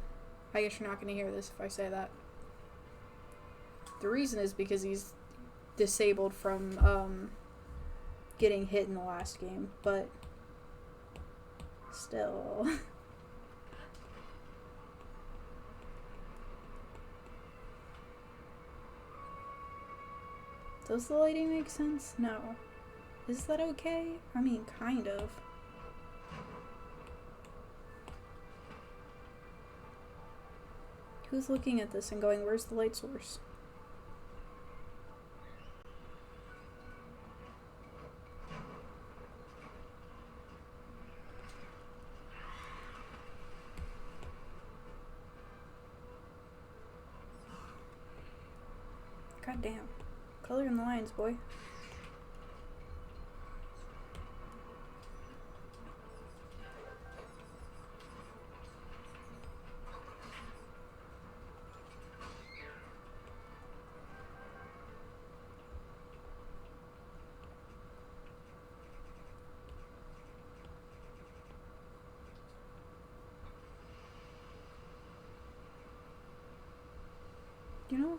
I guess you're not going to hear this if I say that. The reason is because he's disabled from getting hit in the last game, but still. Does the lighting make sense? No. Is that okay? I mean, kind of. Who's looking at this and going, where's the light source? God damn. Color in the lines, boy. You know,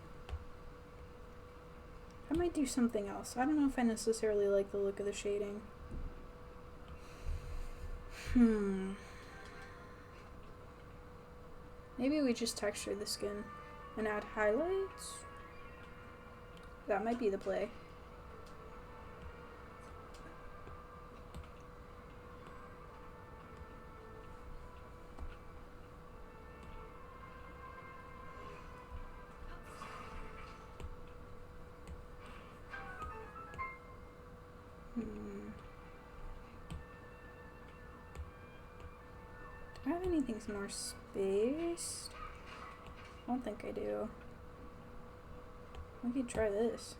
I might do something else. I don't know if I necessarily like the look of the shading. Maybe we just texture the skin and add highlights? That might be the play. Do I have anything more spaced? I don't think I do. We could try this.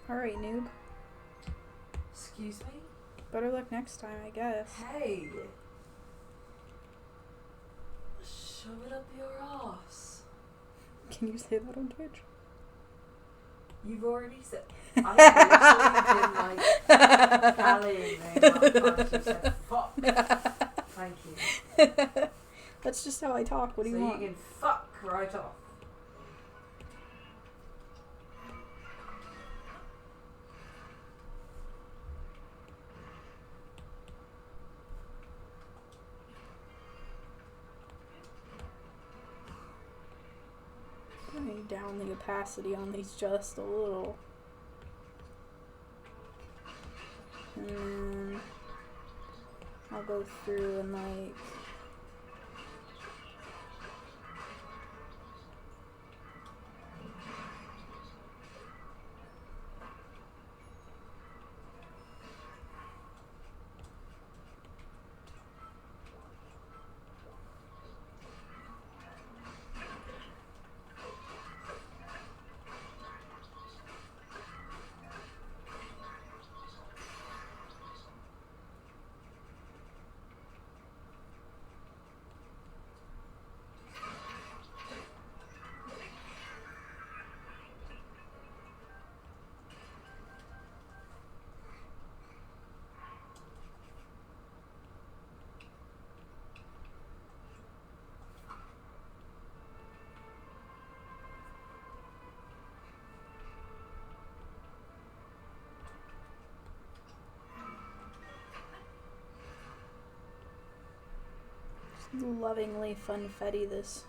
Alright, noob. Excuse me? Better luck next time, I guess. Hey! Shove it up your ass. Can you say that on Twitch? You've already said. I've literally been like rallying me after you said fuck. Thank you. That's just how I talk. What do you want? So you can fuck right off. Bring down the opacity on these just a little. And then I'll go through and like lovingly funfetti this.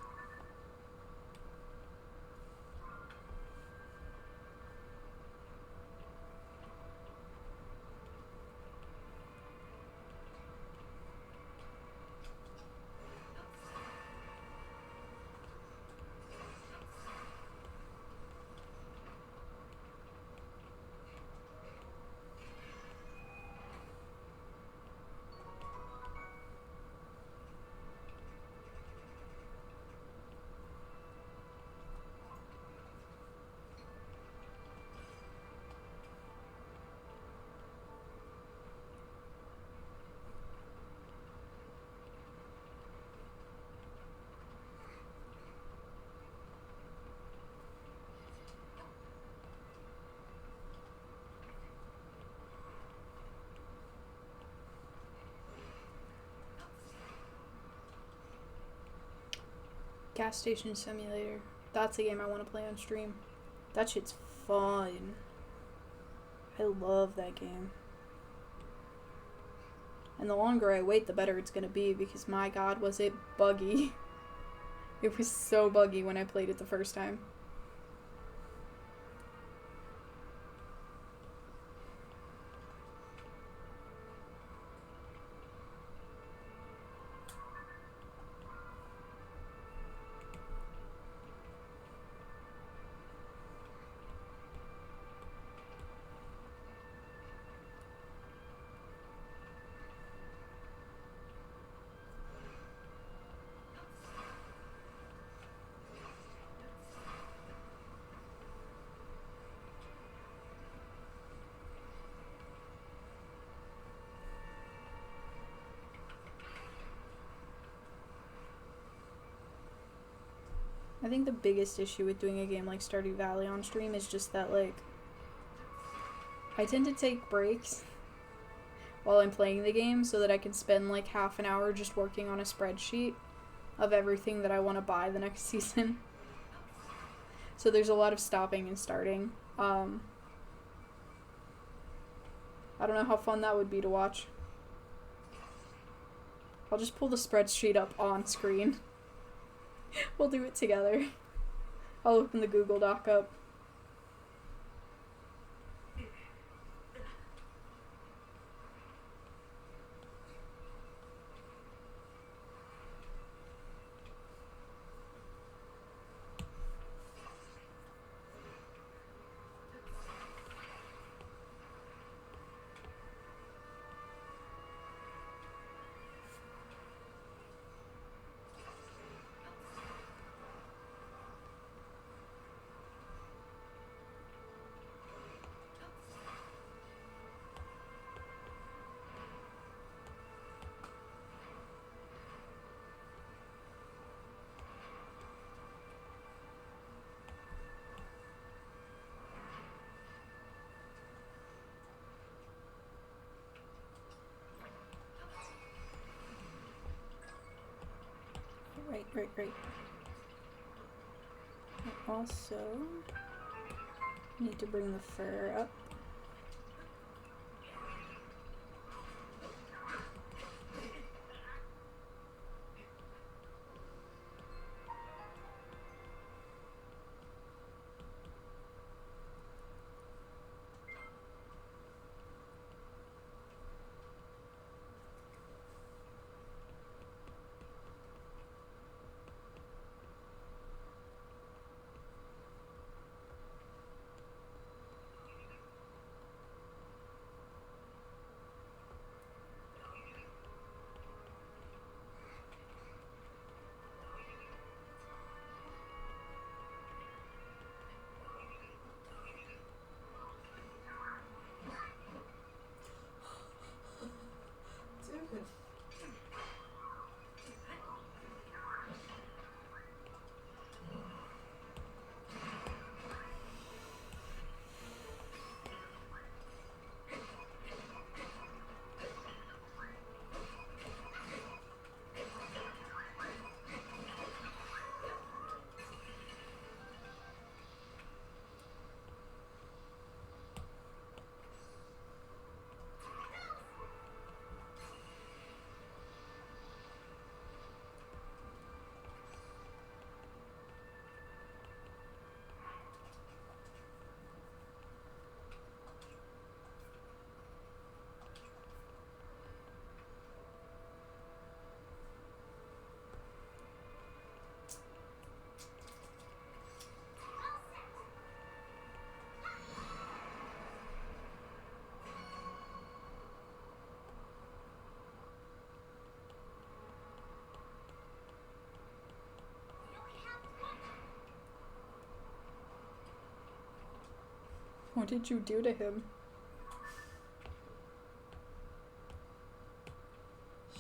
Gas Station Simulator. That's a game I want to play on stream. That shit's fun. I love that game. And the longer I wait, the better it's gonna be, because my god, was it buggy. It was so buggy when I played it the first time. I think the biggest issue with doing a game like Stardew Valley on stream is just that, like, I tend to take breaks while I'm playing the game so that I can spend like half an hour just working on a spreadsheet of everything that I want to buy the next season. So there's a lot of stopping and starting. I don't know how fun that would be to watch. I'll just pull the spreadsheet up on screen. We'll do it together. I'll open the Google Doc up. Right. I also need to bring the fur up. What did you do to him?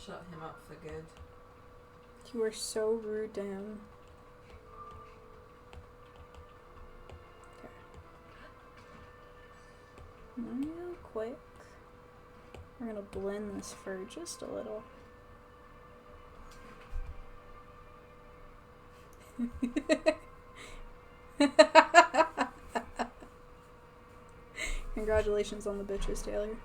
Shut him up for good. You were so rude to him. Okay. Real quick. We're gonna blend this fur just a little. Congratulations on the bitches, Taylor.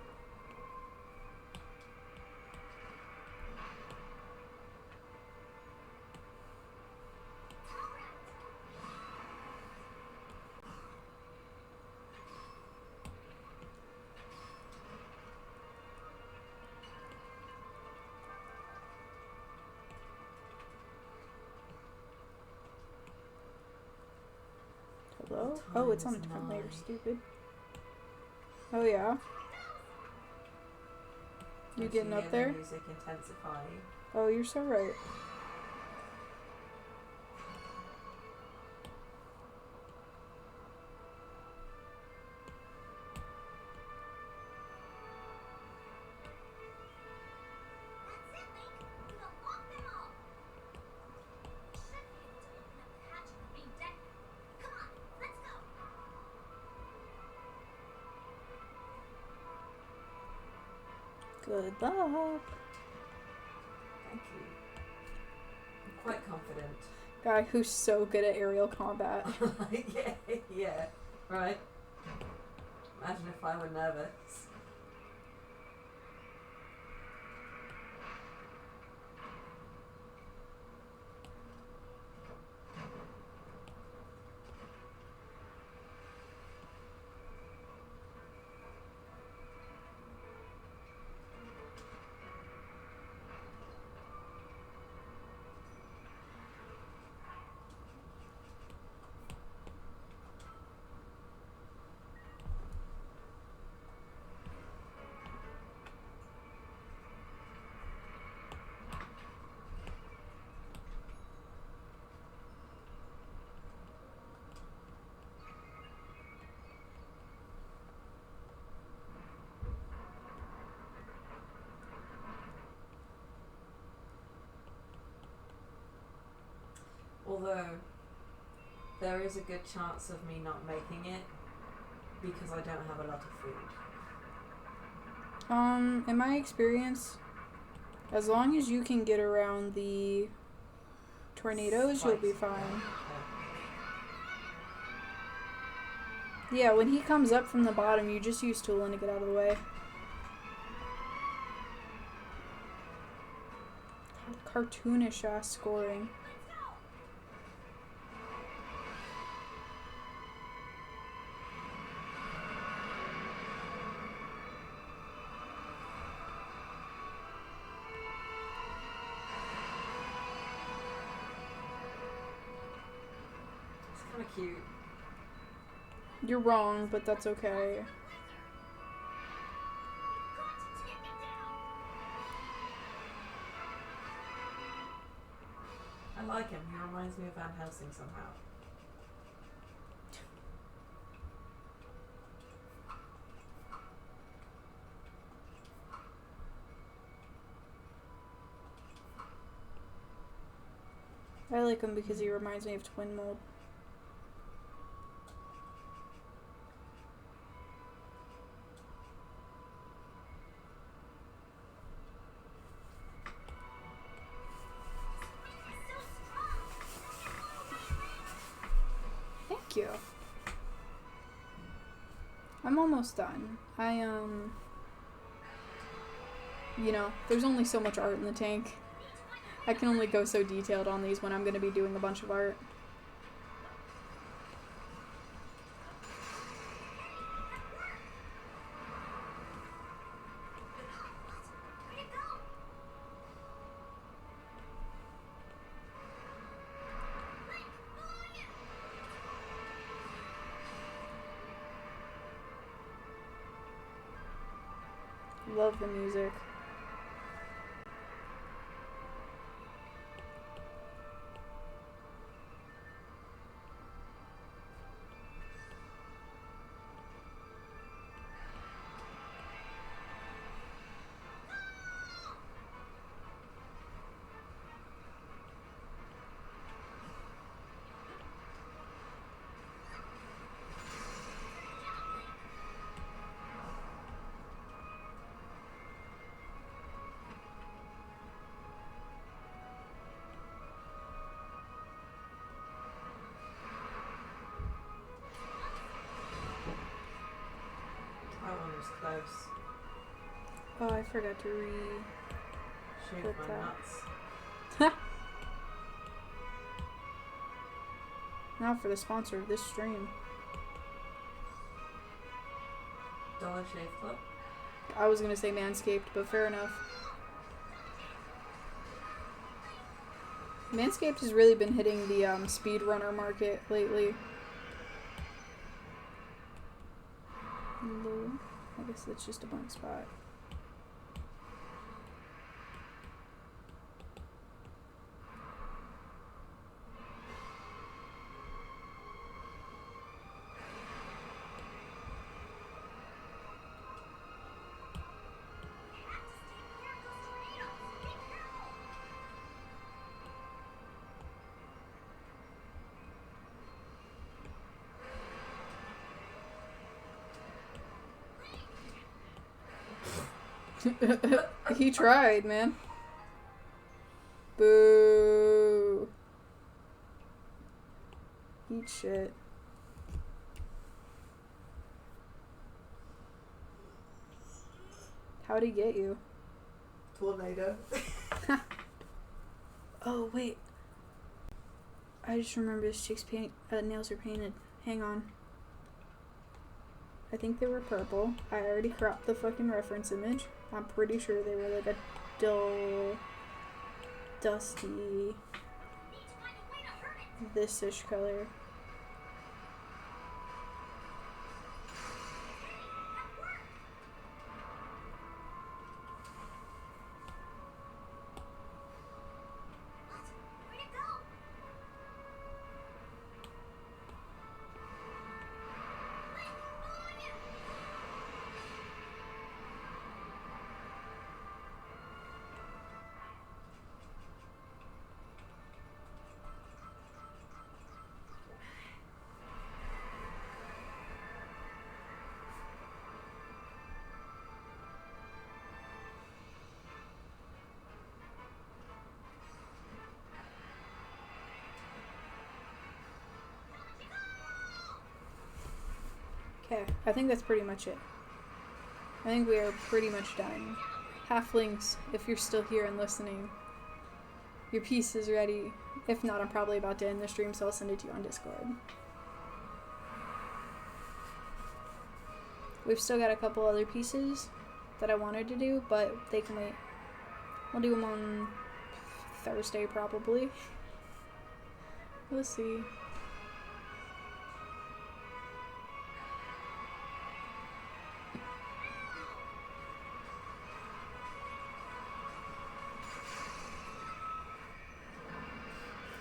Hello? Oh, it's on a different layer, stupid. Oh, yeah? You getting up there? Music intensifying. Oh, you're so right. Good luck. Thank you. I'm quite confident. Guy who's so good at aerial combat. yeah, right. Imagine if I were nervous. Although, there is a good chance of me not making it because I don't have a lot of food. In my experience, as long as you can get around the tornadoes, you'll be fine. Yeah, when he comes up from the bottom, you just use tooling to get out of the way. Cartoonish ass scoring. It's kind of cute. You're wrong, but that's okay. I like him. He reminds me of Van Helsing somehow. I like him because he reminds me of Twin Mold. Thank you. I'm almost done. You know, there's only so much art in the tank. I can only go so detailed on these when I'm going to be doing a bunch of art. Love the music. Oh, I forgot to Shave Put my that. nuts. Now for the sponsor of this stream. Dollar Shave Club. I was gonna say Manscaped, but fair enough. Manscaped has really been hitting the speedrunner market lately. Hello. I guess that's just a blank spot. He tried, man. Boo. Eat shit. How'd he get you? Tornado. Oh, wait. I just remember this chick's nails are painted. Hang on. I think they were purple. I already cropped the fucking reference image. I'm pretty sure they were like a dull, dusty, this-ish color. Okay, I think that's pretty much it. I think we are pretty much done. Halflings, if you're still here and listening, your piece is ready. If not, I'm probably about to end the stream, so I'll send it to you on Discord. We've still got a couple other pieces that I wanted to do, but they can wait. We'll do them on Thursday, probably. We'll see.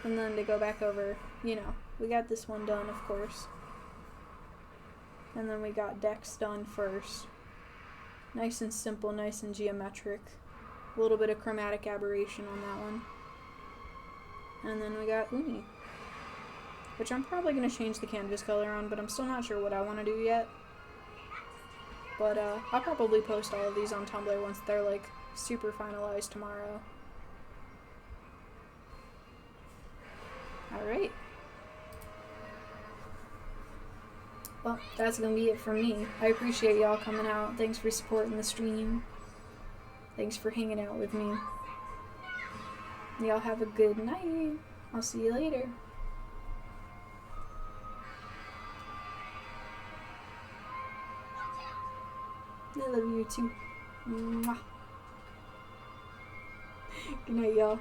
And then to go back over, you know, we got this one done, of course. And then we got Dex done first. Nice and simple, nice and geometric. A little bit of chromatic aberration on that one. And then we got Uni, which I'm probably going to change the canvas color on, but I'm still not sure what I want to do yet. But I'll probably post all of these on Tumblr once they're like super finalized tomorrow. Alright. Well, that's gonna be it for me. I appreciate y'all coming out. Thanks for supporting the stream. Thanks for hanging out with me. Y'all have a good night. I'll see you later. I love you too. Mwah. Good night, y'all.